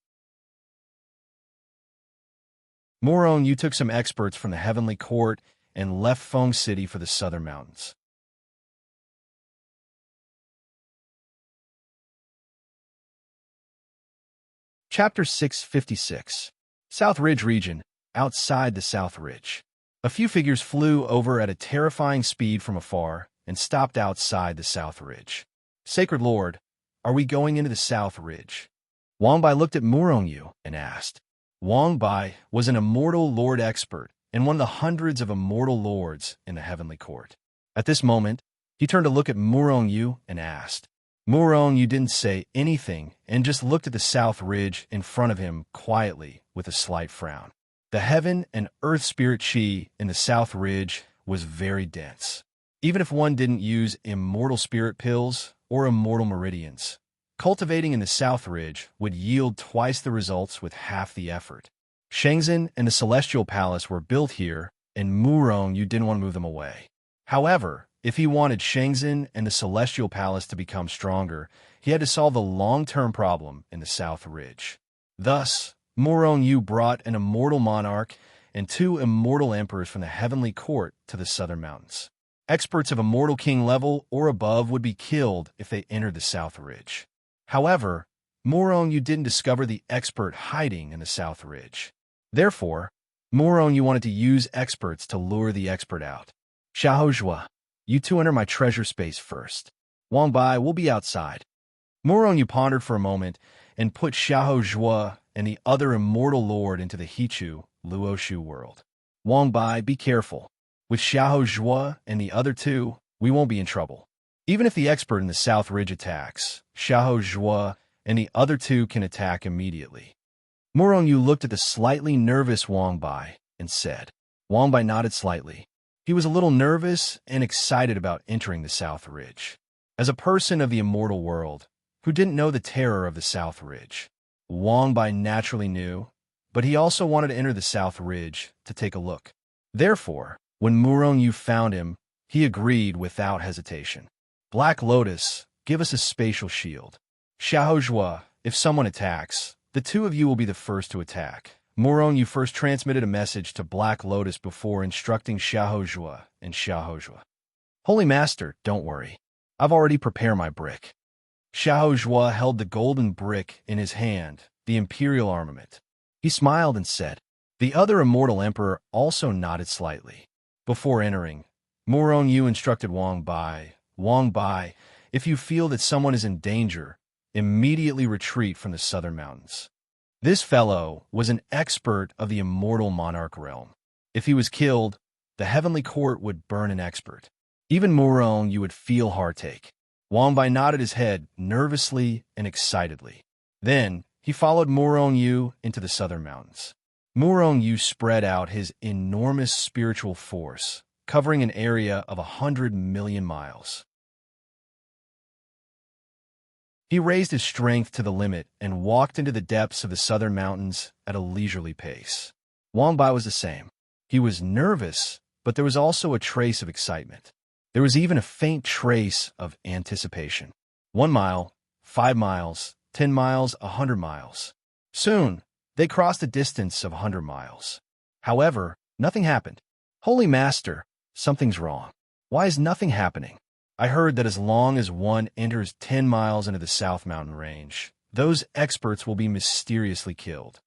Murong Yu took some experts from the heavenly court and left Feng City for the southern mountains. Chapter 656. South Ridge Region, outside the South Ridge. A few figures flew over at a terrifying speed from afar and stopped outside the South Ridge. "Sacred Lord, are we going into the South Ridge?" Wang Bai looked at Murong Yu and asked. Wang Bai was an immortal lord expert and one of the hundreds of immortal lords in the heavenly court. At this moment, he turned to look at Murong Yu and asked. Murong Yu didn't say anything and just looked at the South Ridge in front of him quietly with a slight frown. The heaven and earth spirit chi in the South Ridge was very dense. Even if one didn't use immortal spirit pills or immortal meridians, cultivating in the South Ridge would yield twice the results with half the effort. Shenzhen and the Celestial Palace were built here, and Murong Yu didn't want to move them away. However, if he wanted Shenzhen and the Celestial Palace to become stronger, he had to solve the long-term problem in the South Ridge. Thus, Murong Yu brought an immortal monarch and 2 immortal emperors from the heavenly court to the southern mountains. Experts of immortal king level or above would be killed if they entered the South Ridge. However, Murong Yu didn't discover the expert hiding in the South Ridge. Therefore, Murong Yu wanted to use experts to lure the expert out. Xiaozhua, you 2 enter my treasure space first. Wang Bai will be outside. Murong Yu pondered for a moment and put Xiaozhua and the other immortal lord into the Hichu Luoshu world. Wang Bai, be careful. With Xiaozhua and the other 2, we won't be in trouble. Even if the expert in the South Ridge attacks, Xiaozhua and the other 2 can attack immediately. Yu looked at the slightly nervous Wang Bai and said. Wang Bai nodded slightly. He was a little nervous and excited about entering the South Ridge. As a person of the immortal world, who didn't know the terror of the South Ridge, Wang Bai naturally knew, but he also wanted to enter the South Ridge to take a look. Therefore, when Yu found him, he agreed without hesitation. Black Lotus, give us a spatial shield. Xiaozhua, if someone attacks, the two of you will be the first to attack. Yu first transmitted a message to Black Lotus before instructing Xiaozhua and Xiaozhua. Holy Master, don't worry. I've already prepared my brick. Xiaozhua held the golden brick in his hand, the imperial armament. He smiled and said. The other immortal emperor also nodded slightly. Before entering, Yu instructed Wang Bai, if you feel that someone is in danger, immediately retreat from the southern mountains. This fellow was an expert of the immortal monarch realm. If he was killed, the heavenly court would burn an expert. Even Yu would feel heartache. Wang Bai nodded his head nervously and excitedly. Then, he followed Yu into the southern mountains. Yu spread out his enormous spiritual force, covering an area of 100 million miles. He raised his strength to the limit and walked into the depths of the southern mountains at a leisurely pace. Wang Bai was the same. He was nervous, but there was also a trace of excitement. There was even a faint trace of anticipation. 1 mile, 5 miles, 10 miles, 100 miles. Soon, they crossed a distance of 100 miles. However, nothing happened. Holy Master, something's wrong. Why is nothing happening? I heard that as long as one enters 10 miles into the South Mountain Range, those experts will be mysteriously killed.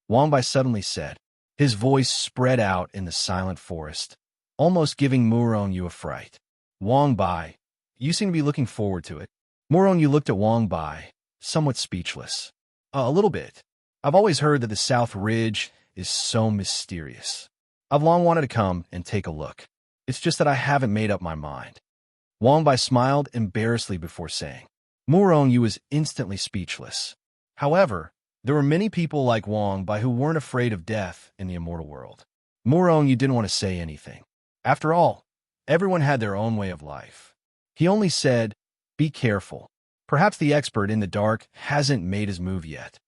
Wang Bai suddenly said. His voice spread out in the silent forest, almost giving Yu a fright. Wang Bai, you seem to be looking forward to it. Yu looked at Wang Bai, somewhat speechless. A little bit. I've always heard that the South Ridge is so mysterious. I've long wanted to come and take a look. It's just that I haven't made up my mind. Wang Bai smiled embarrassedly before saying. Yu was instantly speechless. However, there were many people like Wang Bai who weren't afraid of death in the immortal world. Yu didn't want to say anything. After all, everyone had their own way of life. He only said, be careful. Perhaps the expert in the dark hasn't made his move yet.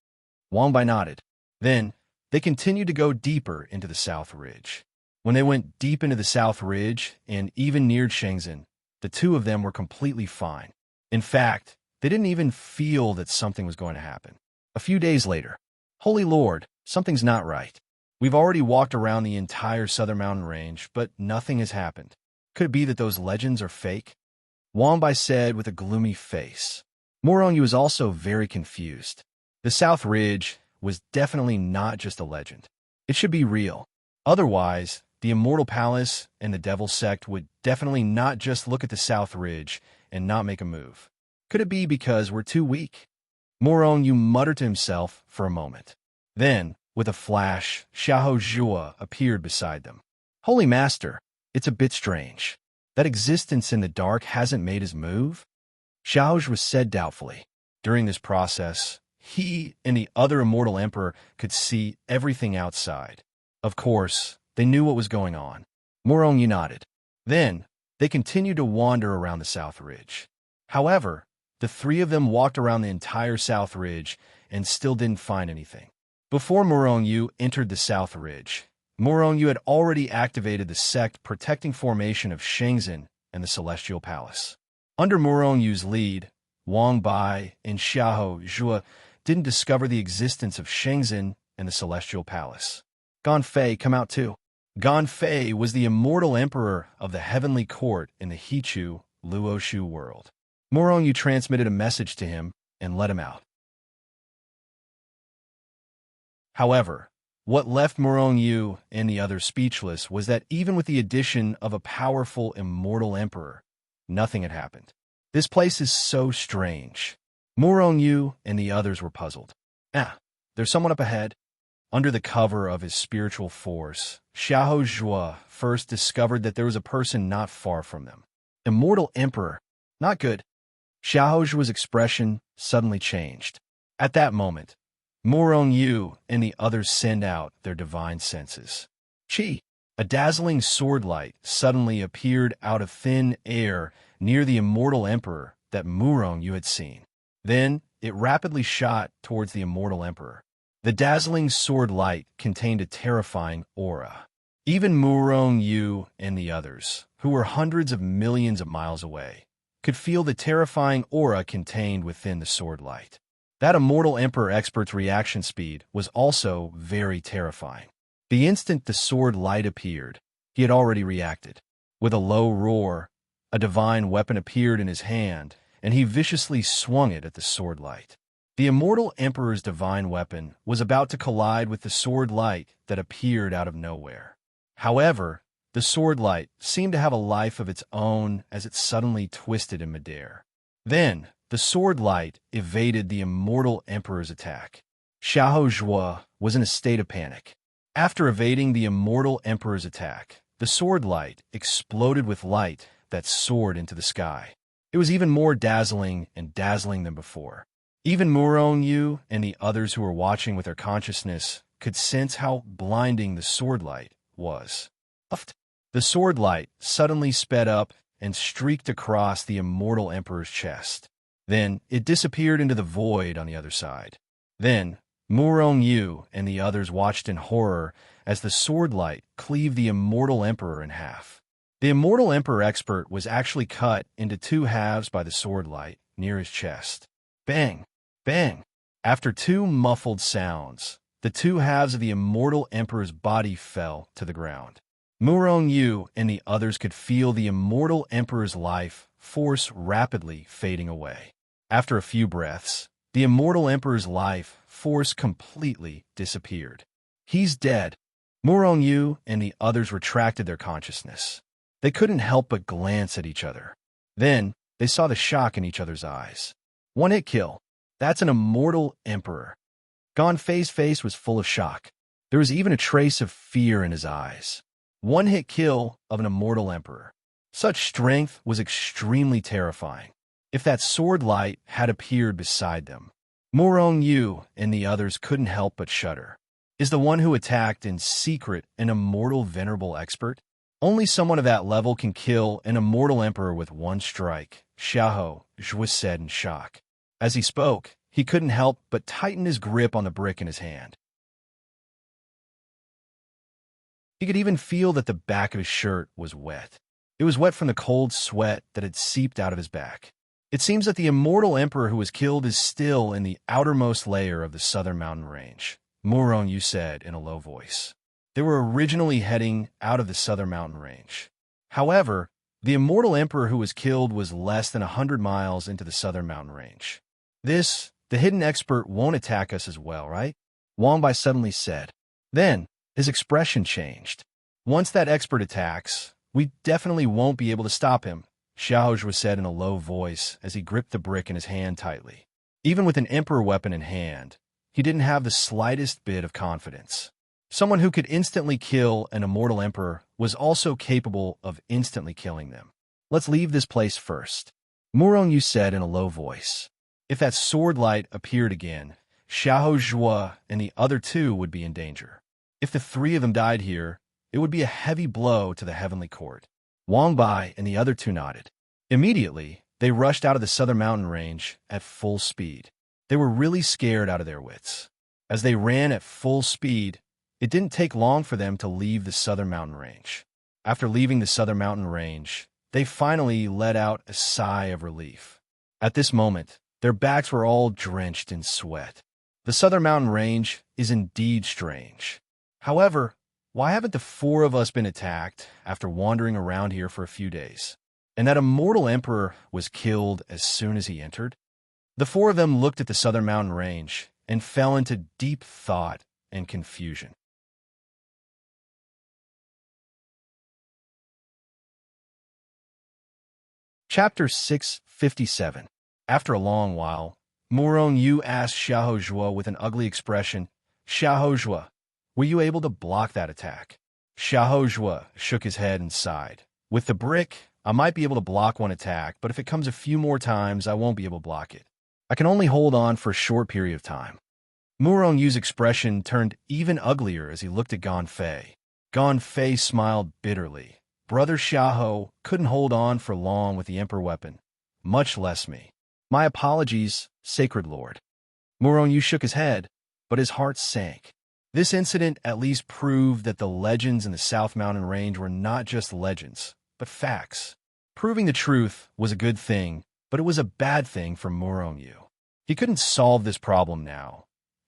Wang Bai nodded. Then, they continued to go deeper into the South Ridge. When they went deep into the South Ridge and even neared Shenzhen, the two of them were completely fine. In fact, they didn't even feel that something was going to happen. A few days later, Holy Lord, something's not right. We've already walked around the entire southern mountain range, but nothing has happened. Could it be that those legends are fake? Wang Bai said with a gloomy face. Yu was also very confused. The South Ridge was definitely not just a legend. It should be real. Otherwise, the Immortal Palace and the Devil Sect would definitely not just look at the South Ridge and not make a move. Could it be because we're too weak? Yu muttered to himself for a moment. Then, with a flash, Xiaozhua appeared beside them. Holy Master, it's a bit strange. That existence in the dark hasn't made his move? Xiaozhua said doubtfully. During this process, he and the other immortal emperor could see everything outside. Of course, they knew what was going on. Yu nodded. Then, they continued to wander around the South Ridge. However, the three of them walked around the entire South Ridge and still didn't find anything. Before Yu entered the South Ridge, Yu had already activated the sect protecting formation of Shenzhen and the Celestial Palace. Under Yu's lead, Wang Bai and Xiaozhua didn't discover the existence of Shenzhen and the Celestial Palace. Ganfei, come out too. Ganfei was the immortal emperor of the heavenly court in the Hichu, Luoshu world. Yu transmitted a message to him and let him out. However, what left Yu and the others speechless was that even with the addition of a powerful immortal emperor, nothing had happened. This place is so strange. Yu and the others were puzzled. There's someone up ahead. Under the cover of his spiritual force, Xiaozhua first discovered that there was a person not far from them. Immortal Emperor. Not good. Xiaozhua's expression suddenly changed. At that moment, Murong Yu and the others send out their divine senses. Chi, a dazzling sword light, suddenly appeared out of thin air near the immortal emperor that Murong Yu had seen. Then it rapidly shot towards the immortal emperor. The dazzling sword light contained a terrifying aura. Even Murong Yu and the others, who were hundreds of millions of miles away, could feel the terrifying aura contained within the sword light. That immortal emperor expert's reaction speed was also very terrifying. The instant the sword light appeared, he had already reacted. With a low roar, a divine weapon appeared in his hand, and he viciously swung it at the sword light. The immortal emperor's divine weapon was about to collide with the sword light that appeared out of nowhere. However, the sword light seemed to have a life of its own as it suddenly twisted in midair. Then, the sword light evaded the immortal emperor's attack. Xiahou Zhuo was in a state of panic. After evading the immortal emperor's attack, the sword light exploded with light that soared into the sky. It was even more dazzling than before. Even Murong Yu and the others who were watching with their consciousness could sense how blinding the sword light was. The sword light suddenly sped up and streaked across the immortal emperor's chest. Then it disappeared into the void on the other side. Then Murong Yu and the others watched in horror as the sword light cleaved the immortal emperor in half. The immortal emperor expert was actually cut into two halves by the sword light near his chest. Bang! Bang! After two muffled sounds, the two halves of the immortal emperor's body fell to the ground. Murong Yu and the others could feel the immortal emperor's life force rapidly fading away. After a few breaths, the immortal emperor's life force completely disappeared. He's dead. Murong Yu and the others retracted their consciousness. They couldn't help but glance at each other. Then, they saw the shock in each other's eyes. One-hit kill. That's an immortal emperor. Gon Fei's face was full of shock. There was even a trace of fear in his eyes. One-hit kill of an immortal emperor. Such strength was extremely terrifying. If that sword light had appeared beside them, Murong Yu and the others couldn't help but shudder. Is the one who attacked in secret an immortal venerable expert? Only someone of that level can kill an immortal emperor with one strike, Xiahou Zhuo said in shock. As he spoke, he couldn't help but tighten his grip on the brick in his hand. He could even feel that the back of his shirt was wet. It was wet from the cold sweat that had seeped out of his back. It seems that the immortal emperor who was killed is still in the outermost layer of the southern mountain range, Murong Yu said in a low voice. They were originally heading out of the southern mountain range. However, the immortal emperor who was killed was less than 100 miles into the southern mountain range. The hidden expert won't attack us as well, right? Wang Bai suddenly said. Then, his expression changed. Once that expert attacks, we definitely won't be able to stop him, Xiahou Zhuo said in a low voice as he gripped the brick in his hand tightly. Even with an emperor weapon in hand, he didn't have the slightest bit of confidence. Someone who could instantly kill an immortal emperor was also capable of instantly killing them. Let's leave this place first, Murong Yu said in a low voice. If that sword light appeared again, Xiahou Zhuo and the other two would be in danger. If the three of them died here, it would be a heavy blow to the heavenly court. Wang Bai and the other two nodded. Immediately, they rushed out of the southern mountain range at full speed. They were really scared out of their wits. As they ran at full speed, it didn't take long for them to leave the southern mountain range. After leaving the southern mountain range, they finally let out a sigh of relief. At this moment, their backs were all drenched in sweat. The southern mountain range is indeed strange. However, why haven't the four of us been attacked after wandering around here for a few days? And that immortal emperor was killed as soon as he entered? The four of them looked at the southern mountain range and fell into deep thought and confusion. Chapter 657. After a long while, Murong Yu asked Xiahou Zhuo with an ugly expression, Xiahou Zhuo, were you able to block that attack? Xiahou Zhuo shook his head and sighed. With the brick, I might be able to block one attack, but if it comes a few more times, I won't be able to block it. I can only hold on for a short period of time. Murong Yu's expression turned even uglier as he looked at Gan Fei. Gan Fei smiled bitterly. Brother Xiahou couldn't hold on for long with the Emperor weapon, much less me. My apologies, Sacred Lord. Murong Yu shook his head, but his heart sank. This incident at least proved that the legends in the South Mountain Range were not just legends, but facts. Proving the truth was a good thing, but it was a bad thing for Murong Yu. He couldn't solve this problem now,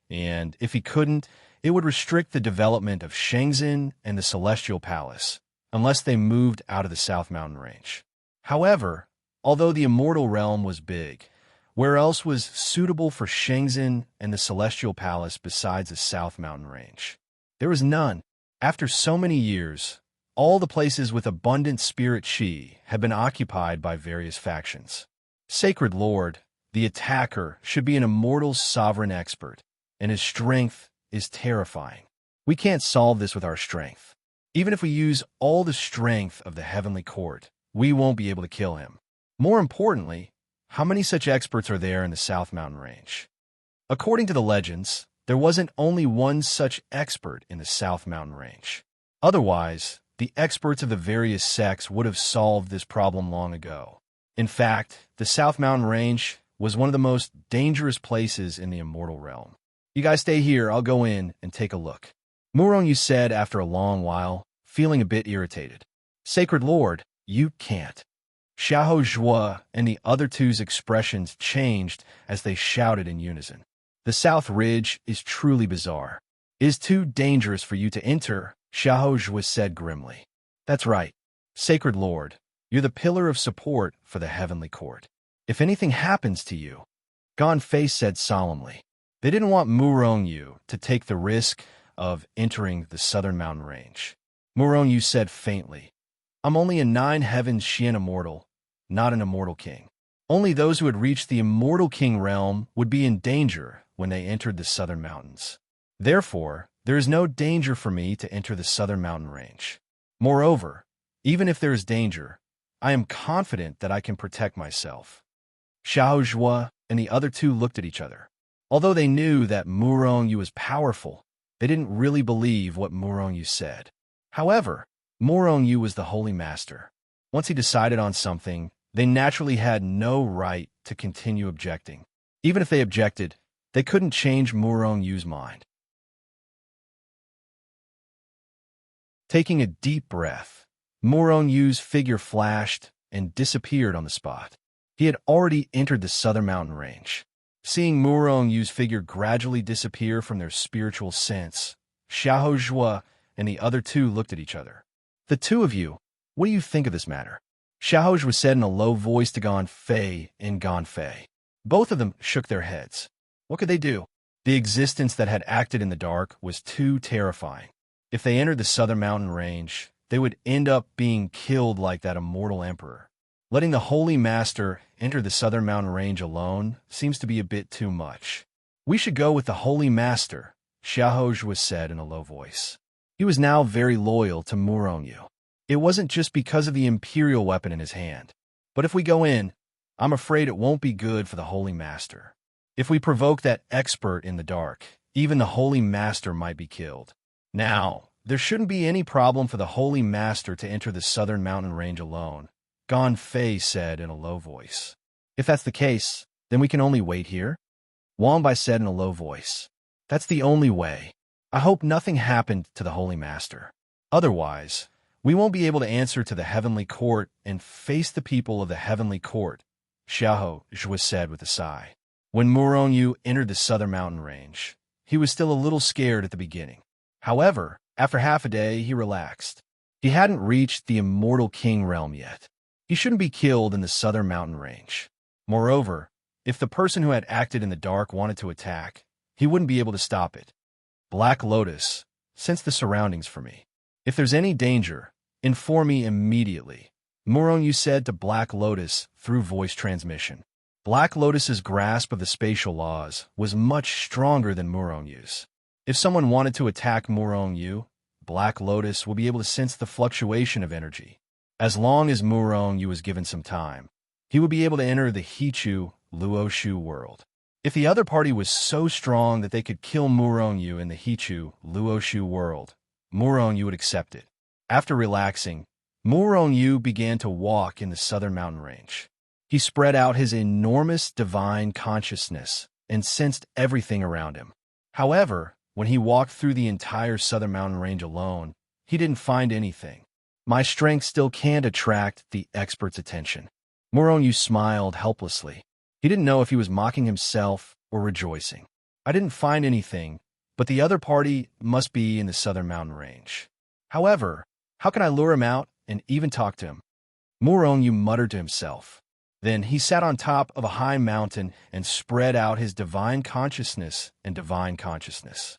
and if he couldn't, it would restrict the development of Shenzhen and the Celestial Palace, unless they moved out of the South Mountain Range. However, although the Immortal Realm was big, where else was suitable for Shenzhen and the Celestial Palace besides the South Mountain Range? There was none. After so many years, all the places with abundant spirit chi had been occupied by various factions. Sacred Lord, the attacker, should be an immortal sovereign expert, and his strength is terrifying. We can't solve this with our strength. Even if we use all the strength of the Heavenly Court, we won't be able to kill him. More importantly, how many such experts are there in the South Mountain Range? According to the legends, there wasn't only one such expert in the South Mountain Range. Otherwise, the experts of the various sects would have solved this problem long ago. In fact, the South Mountain Range was one of the most dangerous places in the Immortal Realm. You guys stay here, I'll go in and take a look. Murong Yu said after a long while, feeling a bit irritated. Sacred Lord, you can't. Xiahou Zhuo and the other two's expressions changed as they shouted in unison. The South Ridge is truly bizarre. It is too dangerous for you to enter, Xiahou Zhuo said grimly. That's right. Sacred Lord, you're the pillar of support for the Heavenly Court. If anything happens to you, Gan Fei said solemnly. They didn't want Murong Yu to take the risk of entering the Southern Mountain Range. Murong Yu said faintly, I'm only a 9 Heavens Xian immortal, not an immortal king. Only those who had reached the Immortal King realm would be in danger when they entered the Southern Mountains. Therefore, there is no danger for me to enter the Southern Mountain Range. Moreover, even if there is danger, I am confident that I can protect myself. Xiahou Zhuo and the other two looked at each other. Although they knew that Murong Yu was powerful, they didn't really believe what Murong Yu said. However, Murong Yu was the Holy Master. Once he decided on something, they naturally had no right to continue objecting. Even if they objected, they couldn't change Murong Yu's mind. Taking a deep breath, Murong Yu's figure flashed and disappeared on the spot. He had already entered the Southern Mountain Range. Seeing Murong Yu's figure gradually disappear from their spiritual sense, Xiahou Zhuo and the other two looked at each other. The two of you, what do you think of this matter? Xiahou Zhuo said in a low voice to Gan Fei and Gan Fei. Both of them shook their heads. What could they do? The existence that had acted in the dark was too terrifying. If they entered the Southern Mountain Range, they would end up being killed like that immortal emperor. Letting the Holy Master enter the Southern Mountain Range alone seems to be a bit too much. We should go with the Holy Master, Xiahou Zhuo said in a low voice. He was now very loyal to Murong Yu. It wasn't just because of the Imperial weapon in his hand. But if we go in, I'm afraid it won't be good for the Holy Master. If we provoke that expert in the dark, even the Holy Master might be killed. Now, there shouldn't be any problem for the Holy Master to enter the Southern Mountain Range alone, Gan Fei said in a low voice. If that's the case, then we can only wait here, Wang Bai said in a low voice. That's the only way. I hope nothing happened to the Holy Master. Otherwise, we won't be able to answer to the Heavenly Court and face the people of the Heavenly Court, Xiahou Zhuo said with a sigh. When Murong Yu entered the Southern Mountain Range, he was still a little scared at the beginning. However, after half a day, he relaxed. He hadn't reached the Immortal King realm yet. He shouldn't be killed in the Southern Mountain Range. Moreover, if the person who had acted in the dark wanted to attack, he wouldn't be able to stop it. Black Lotus, sense the surroundings for me. If there's any danger, inform me immediately, Murong Yu said to Black Lotus through voice transmission. Black Lotus's grasp of the spatial laws was much stronger than Murong Yu's. If someone wanted to attack Murong Yu, Black Lotus will be able to sense the fluctuation of energy. As long as Murong Yu was given some time, he would be able to enter the Hichu Luoshu world. If the other party was so strong that they could kill Murong-yu in the Hichu Luoshu world, Murong-yu would accept it. After relaxing, Murong-yu began to walk in the southern mountain range. He spread out his enormous divine consciousness and sensed everything around him. However, when he walked through the entire southern mountain range alone, he didn't find anything. My strength still can't attract the expert's attention. Murong-yu smiled helplessly. He didn't know if he was mocking himself or rejoicing. I didn't find anything, but the other party must be in the southern mountain range. However, how can I lure him out and even talk to him? Murong-yu muttered to himself. Then he sat on top of a high mountain and spread out his divine consciousness and divine consciousness.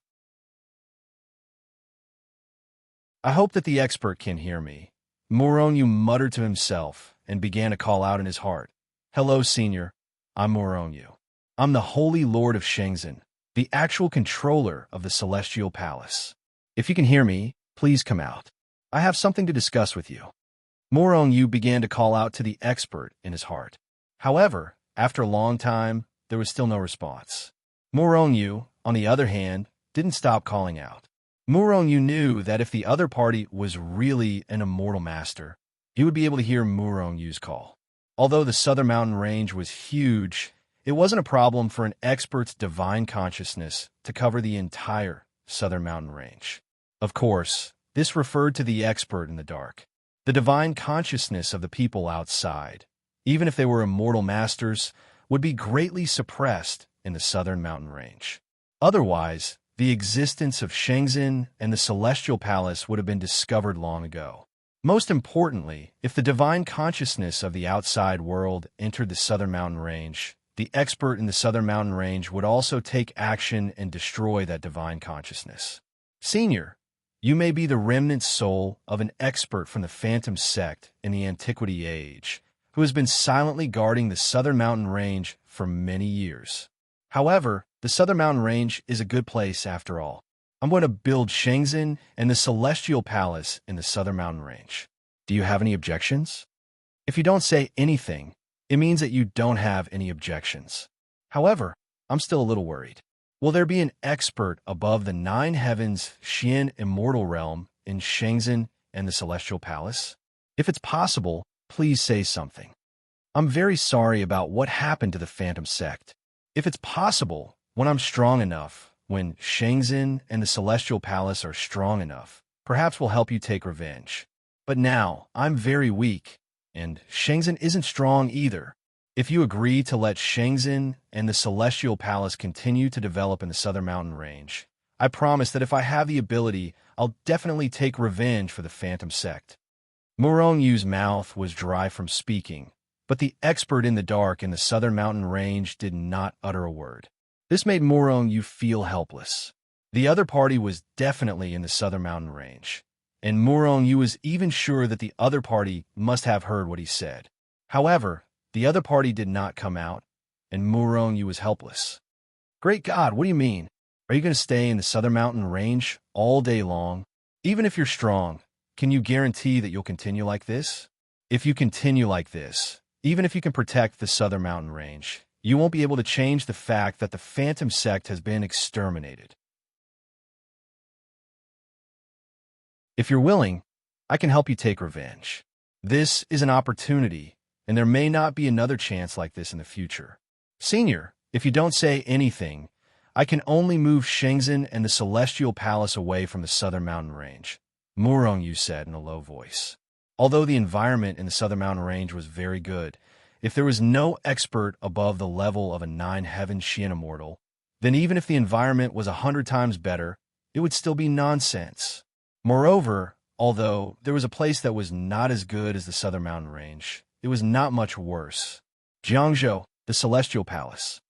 I hope that the expert can hear me. Murong-yu muttered to himself and began to call out in his heart. Hello, Senior. I'm Murong-yu. I'm the Holy Lord of Shenzhen, the actual controller of the Celestial Palace. If you can hear me, please come out. I have something to discuss with you. Murong-yu began to call out to the expert in his heart. However, after a long time, there was still no response. Murong-yu, on the other hand, didn't stop calling out. Murong-yu knew that if the other party was really an immortal master, he would be able to hear Murong-yu's call. Although the southern mountain range was huge, it wasn't a problem for an expert's divine consciousness to cover the entire southern mountain range. Of course, this referred to the expert in the dark, the divine consciousness of the people outside, even if they were immortal masters, would be greatly suppressed in the southern mountain range. Otherwise, the existence of Shenzhen and the Celestial Palace would have been discovered long ago. Most importantly, if the divine consciousness of the outside world entered the southern mountain range, the expert in the southern mountain range would also take action and destroy that divine consciousness. Senior, you may be the remnant soul of an expert from the Phantom sect in the Antiquity Age, who has been silently guarding the southern mountain range for many years. However, the southern mountain range is a good place after all. I'm going to build Shenzhen and the Celestial Palace in the southern mountain range. Do you have any objections? If you don't say anything, it means that you don't have any objections. However, I'm still a little worried. Will there be an expert above the 9 heavens Xian immortal realm in Shenzhen and the Celestial Palace? If it's possible, please say something. I'm very sorry about what happened to the Phantom sect. If it's possible, when I'm strong enough, when Shenzhen and the Celestial Palace are strong enough, perhaps we'll help you take revenge. But now, I'm very weak, and Shenzhen isn't strong either. If you agree to let Shenzhen and the Celestial Palace continue to develop in the southern mountain range, I promise that if I have the ability, I'll definitely take revenge for the Phantom sect. Murong-yu's mouth was dry from speaking, but the expert in the dark in the southern mountain range did not utter a word. This made Murong-yu feel helpless. The other party was definitely in the southern mountain range, and Murong-yu was even sure that the other party must have heard what he said. However, the other party did not come out, and Murong-yu was helpless. Great God, what do you mean? Are you going to stay in the southern mountain range all day long? Even if you're strong, can you guarantee that you'll continue like this? If you continue like this, even if you can protect the southern mountain range, you won't be able to change the fact that the Phantom sect has been exterminated. If you're willing, I can help you take revenge. This is an opportunity, and there may not be another chance like this in the future. Senior, if you don't say anything, I can only move Shenzhen and the Celestial Palace away from the southern mountain range, Murong-yu said in a low voice. Although the environment in the southern mountain range was very good, if there was no expert above the level of a 9 heaven Xian immortal, then even if the environment was 100 times better, it would still be nonsense. Moreover, although there was a place that was not as good as the southern mountain range, it was not much worse. Jiangzhou, the Celestial Palace.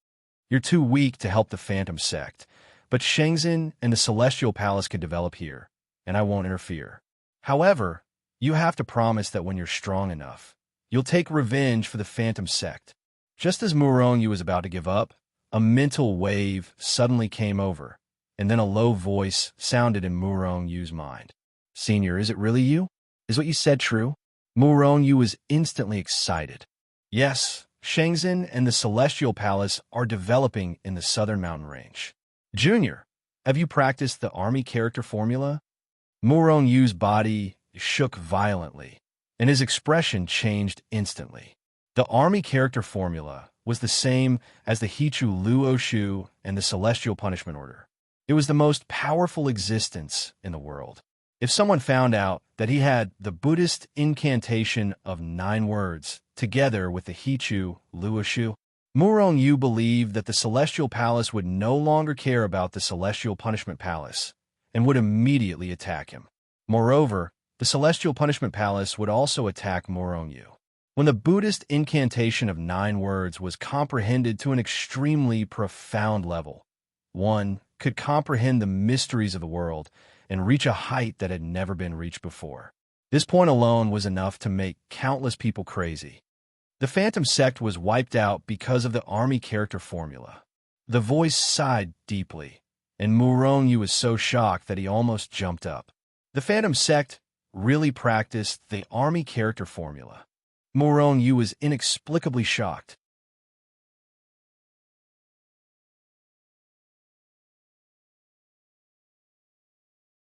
You're too weak to help the Phantom sect, but Shenzhen and the Celestial Palace could develop here, and I won't interfere. However, you have to promise that when you're strong enough, you'll take revenge for the Phantom sect. Just as Murong-yu was about to give up, a mental wave suddenly came over, and then a low voice sounded in Murong-yu's mind. Senior, is it really you? Is what you said true? Murong-yu was instantly excited. Yes, Shenzhen and the Celestial Palace are developing in the southern mountain range. Junior, have you practiced the army character formula? Murong Yu's body shook violently, and his expression changed instantly. The army character formula was the same as the Hichu Luo Shu and the Celestial Punishment Order. It was the most powerful existence in the world. If someone found out that he had the Buddhist incantation of 9 words together with the Hichu Luo Shu, Murong Yu believed that the Celestial Palace would no longer care about the Celestial Punishment Palace and would immediately attack him. Moreover, the Celestial Punishment Palace would also attack Murong Yu. When the Buddhist incantation of 9 words was comprehended to an extremely profound level, one could comprehend the mysteries of the world and reach a height that had never been reached before. This point alone was enough to make countless people crazy. The Phantom Sect was wiped out because of the army character formula. The voice sighed deeply, and Murong Yu was so shocked that he almost jumped up. The Phantom Sect really practiced the army character formula. Murong Yu was inexplicably shocked.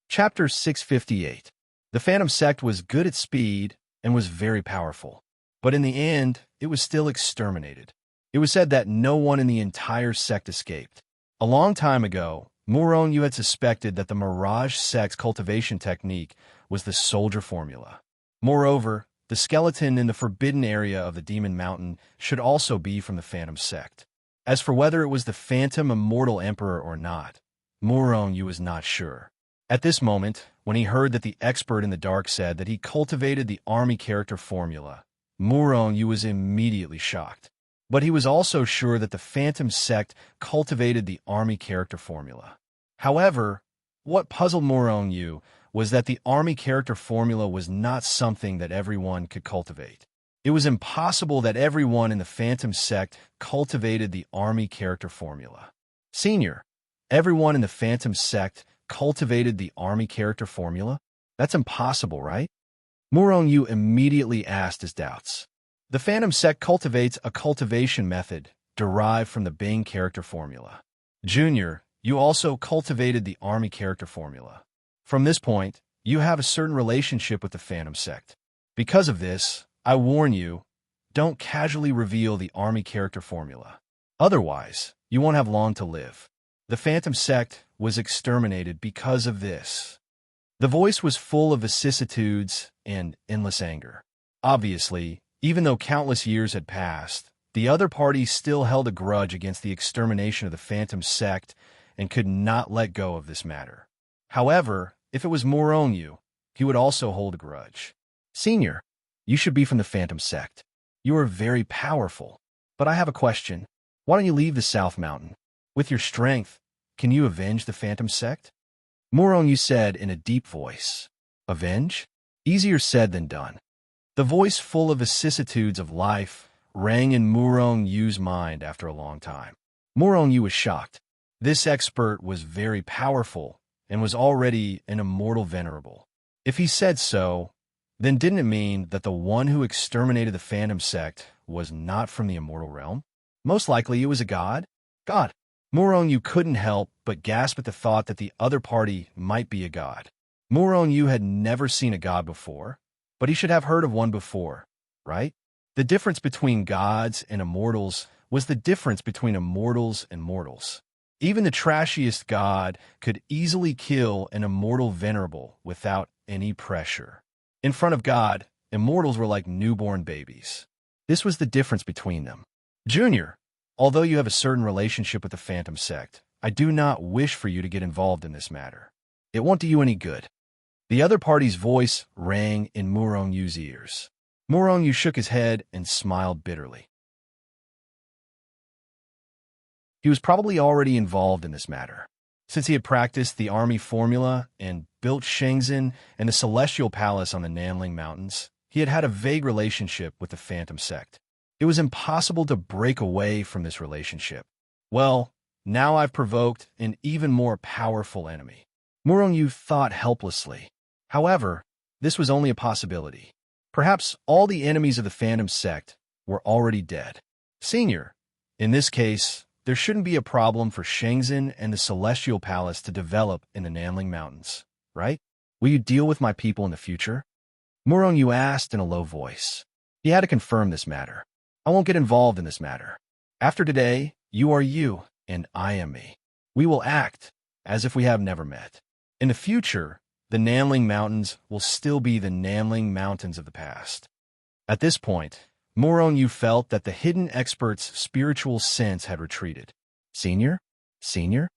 Chapter 658. The Phantom Sect was good at speed and was very powerful, but in the end, it was still exterminated. It was said that no one in the entire sect escaped. A long time ago, Murong Yu had suspected that the Mirage Sect's cultivation technique was the soldier formula. Moreover, the skeleton in the forbidden area of the Demon Mountain should also be from the Phantom Sect. As for whether it was the Phantom Immortal Emperor or not, Murong Yu was not sure. At this moment, when he heard that the expert in the dark said that he cultivated the army character formula, Murong Yu was immediately shocked. But he was also sure that the Phantom Sect cultivated the army character formula. However, what puzzled Murong Yu was that the army character formula was not something that everyone could cultivate. It was impossible that everyone in the Phantom Sect cultivated the army character formula. Senior, everyone in the Phantom Sect cultivated the army character formula? That's impossible, right? Murong Yu immediately asked his doubts. The Phantom Sect cultivates a cultivation method derived from the Bing character formula. Junior, you also cultivated the army character formula. From this point, you have a certain relationship with the Phantom Sect. Because of this, I warn you, don't casually reveal the army character formula. Otherwise, you won't have long to live. The Phantom Sect was exterminated because of this. The voice was full of vicissitudes and endless anger. Obviously, even though countless years had passed, the other party still held a grudge against the extermination of the Phantom Sect and could not let go of this matter. However, if it was Murong Yu, he would also hold a grudge. Senior, you should be from the Phantom Sect. You are very powerful. But I have a question. Why don't you leave the South Mountain? With your strength, can you avenge the Phantom Sect? Murong Yu said in a deep voice. Avenge? Easier said than done. The voice full of vicissitudes of life rang in Murong Yu's mind after a long time. Murong Yu was shocked. This expert was very powerful and was already an immortal venerable. If he said so, then didn't it mean that the one who exterminated the Phantom Sect was not from the immortal realm? Most likely it was a god. God. Murong Yu couldn't help but gasp at the thought that the other party might be a god. Murong Yu had never seen a god before, but he should have heard of one before, right? The difference between gods and immortals was the difference between immortals and mortals. Even the trashiest god could easily kill an immortal venerable without any pressure. In front of God, immortals were like newborn babies. This was the difference between them. Junior, although you have a certain relationship with the Phantom Sect, I do not wish for you to get involved in this matter. It won't do you any good. The other party's voice rang in Murong Yu's ears. Murong Yu shook his head and smiled bitterly. He was probably already involved in this matter, since he had practiced the army formula and built Shenzhen and the Celestial Palace on the Nanling Mountains. He had had a vague relationship with the Phantom Sect. It was impossible to break away from this relationship. Well, now I've provoked an even more powerful enemy. Murong Yu thought helplessly. However, this was only a possibility. Perhaps all the enemies of the Phantom Sect were already dead. Senior, in this case, there shouldn't be a problem for Shangzhen and the Celestial Palace to develop in the Nanling Mountains, right? Will you deal with my people in the future? Murong asked in a low voice. He had to confirm this matter. I won't get involved in this matter. After today, you are you, and I am me. We will act as if we have never met. In the future, the Nanling Mountains will still be the Nanling Mountains of the past. At this point, Murong felt that the hidden expert's spiritual sense had retreated. Senior? Senior?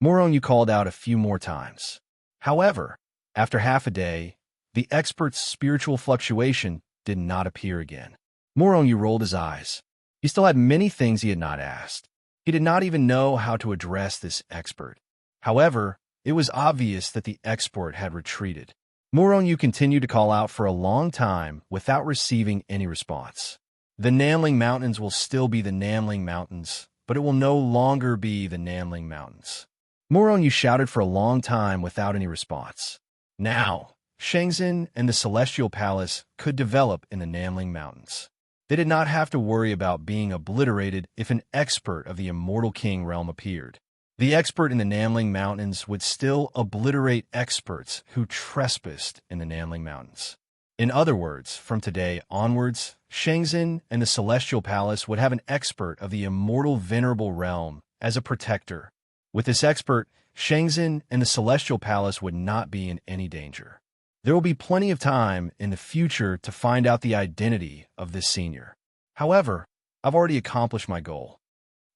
Murong called out a few more times. However, after half a day, the expert's spiritual fluctuation did not appear again. Murong rolled his eyes. He still had many things he had not asked. He did not even know how to address this expert. However, it was obvious that the expert had retreated. Murong continued to call out for a long time without receiving any response. The Nanling Mountains will still be the Nanling Mountains, but it will no longer be the Nanling Mountains. Murong shouted for a long time without any response. Now, Shangzhen and the Celestial Palace could develop in the Nanling Mountains. They did not have to worry about being obliterated if an expert of the Immortal King realm appeared. The expert in the Nanling Mountains would still obliterate experts who trespassed in the Nanling Mountains. In other words, from today onwards, Shangzhen and the Celestial Palace would have an expert of the Immortal Venerable Realm as a protector. With this expert, Shangzhen and the Celestial Palace would not be in any danger. There will be plenty of time in the future to find out the identity of this senior. However, I've already accomplished my goal.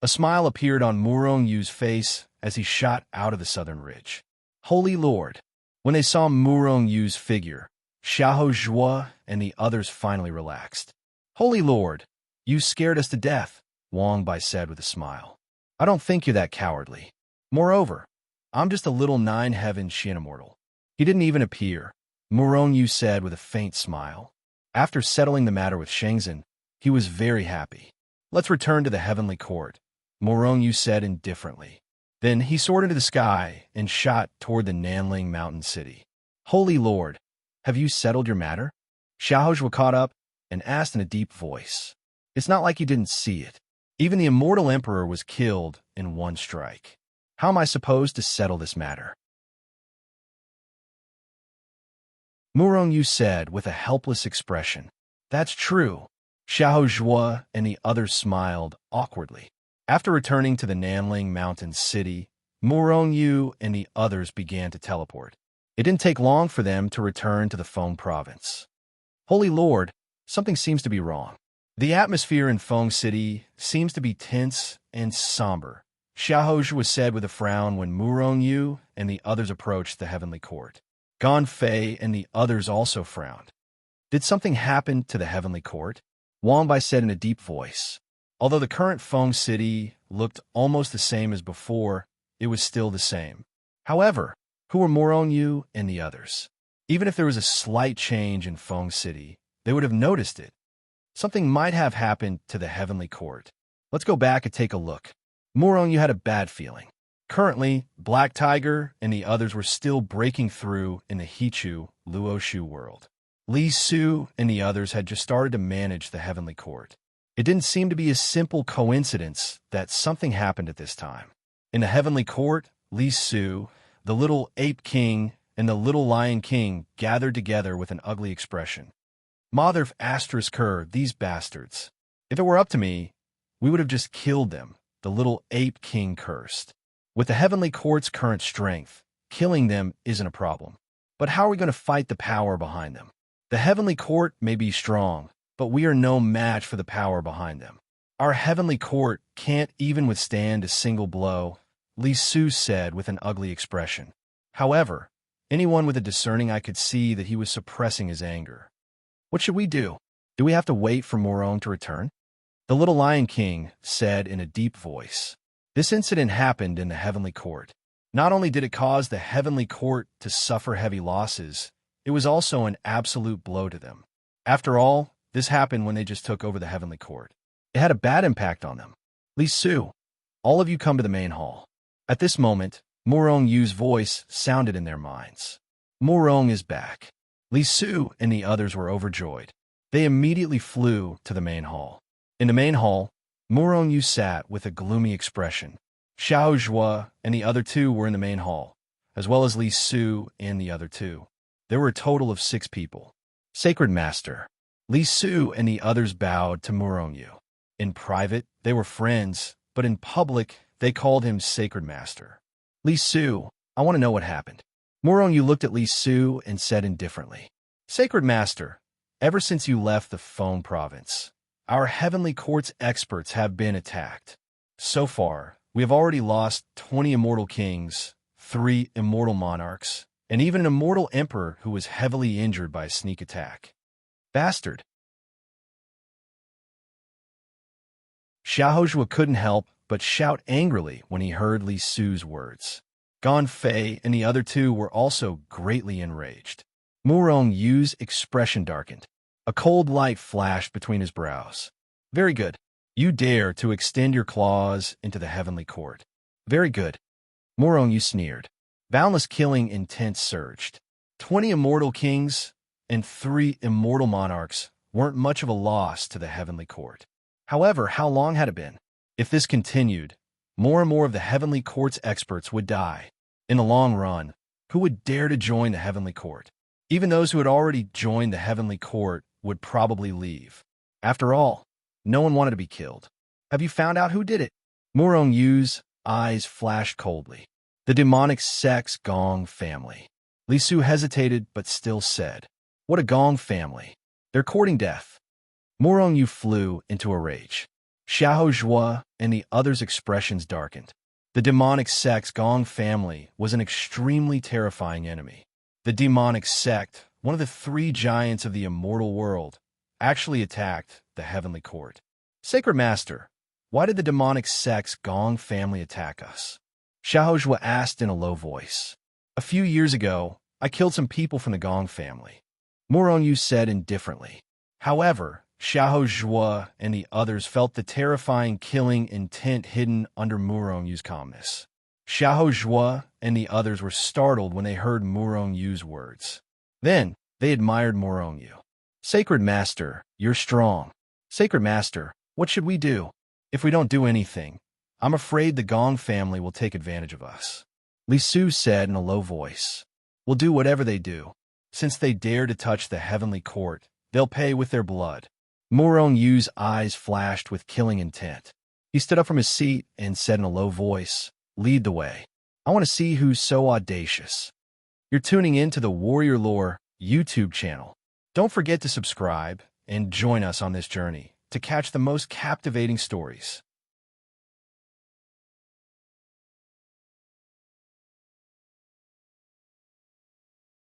A smile appeared on Murong face as he shot out of the southern ridge. Holy Lord! When they saw Murong figure, Xiahou Zhuo and the others finally relaxed. Holy Lord, you scared us to death, Wang Bai said with a smile. I don't think you're that cowardly. Moreover, I'm just a little nine-heaven Xian immortal. He didn't even appear, Murong said with a faint smile. After settling the matter with Shangzhen, he was very happy. Let's return to the heavenly court, Murong said indifferently. Then he soared into the sky and shot toward the Nanling Mountain City. Holy Lord, have you settled your matter? Xiahou Zhuo caught up and asked in a deep voice. It's not like you didn't see it. Even the immortal emperor was killed in one strike. How am I supposed to settle this matter? Murong said with a helpless expression. That's true. Xiahou Zhuo and the others smiled awkwardly. After returning to the Nanling Mountain City, Murong and the others began to teleport. It didn't take long for them to return to the Feng province. Holy Lord, something seems to be wrong. The atmosphere in Feng City seems to be tense and somber, Xiahou Zhuo said with a frown when Murong and the others approached the heavenly court. Ganfei and the others also frowned. Did something happen to the heavenly court? Wang Bai said in a deep voice. Although the current Feng City looked almost the same as before, it was still the same. However, who were Murong and the others? Even if there was a slight change in Feng City, they would have noticed it. Something might have happened to the heavenly court. Let's go back and take a look. Murong had a bad feeling. Currently, Black Tiger and the others were still breaking through in the Hichu, Luoshu world. Li Su and the others had just started to manage the heavenly court. It didn't seem to be a simple coincidence that something happened at this time. In the heavenly court, Li Su, the little ape king, and the little lion king gathered together with an ugly expression. Mother of **, these bastards. If it were up to me, we would have just killed them, the little ape king cursed. With the heavenly court's current strength, killing them isn't a problem. But how are we going to fight the power behind them? The heavenly court may be strong, but we are no match for the power behind them. Our heavenly court can't even withstand a single blow, Li Su said with an ugly expression. However, anyone with a discerning eye could see that he was suppressing his anger. What should we do? Do we have to wait for Murong to return? The little Lion King said in a deep voice. This incident happened in the heavenly court. Not only did it cause the heavenly court to suffer heavy losses, it was also an absolute blow to them. After all, this happened when they just took over the heavenly court. It had a bad impact on them. Li Su, all of you come to the main hall. At this moment, Murong's voice sounded in their minds. Murong is back. Li Su and the others were overjoyed. They immediately flew to the main hall. In the main hall, Murong Yu sat with a gloomy expression. Xiao Zhua and the other two were in the main hall, as well as Li Su and the other two. There were a total of 6 people. Sacred Master. Li Su and the others bowed to Murong Yu. In private, they were friends, but in public, they called him Sacred Master. Li Su, I want to know what happened. Murong Yu looked at Li Su and said indifferently, Sacred Master, ever since you left the Phone Province, our Heavenly Court's experts have been attacked. So far, we have already lost 20 immortal kings, 3 immortal monarchs, and even an immortal emperor who was heavily injured by a sneak attack. Bastard. Xiao Zhua couldn't help but shout angrily when he heard Li Su's words. Gan Fei and the other two were also greatly enraged. Murong Yu's expression darkened. A cold light flashed between his brows. Very good. You dare to extend your claws into the Heavenly Court. Very good. Murong Yu sneered. Boundless killing intent surged. 20 immortal kings and 3 immortal monarchs weren't much of a loss to the Heavenly Court. However, how long had it been? If this continued, more and more of the Heavenly Court's experts would die. In the long run, who would dare to join the Heavenly Court? Even those who had already joined the Heavenly Court would probably leave. After all, no one wanted to be killed. Have you found out who did it? Murong Yu's eyes flashed coldly. The demonic sex Gong family. Li Su hesitated but still said, What a Gong family. They're courting death. Murong Yu flew into a rage. Xiao Zhua and the others' expressions darkened. The demonic sex Gong family was an extremely terrifying enemy. The demonic sect, one of the 3 giants of the immortal world, actually attacked the Heavenly Court. Sacred Master, why did the demonic sex Gong family attack us? Xiao Zhua asked in a low voice. A few years ago, I killed some people from the Gong family. Murong Yu said indifferently. However, Xiao Zhua and the others felt the terrifying killing intent hidden under Murong Yu's calmness. Xiao Zhua and the others were startled when they heard Murong Yu's words. Then, they admired Murong Yu. Sacred Master, you're strong. Sacred Master, what should we do? If we don't do anything, I'm afraid the Gong family will take advantage of us. Li Su said in a low voice. We'll do whatever they do. Since they dare to touch the Heavenly Court, they'll pay with their blood. Murong Yu's eyes flashed with killing intent. He stood up from his seat and said in a low voice, Lead the way. I want to see who's so audacious. You're tuning in to the Warrior Lore YouTube channel. Don't forget to subscribe and join us on this journey to catch the most captivating stories.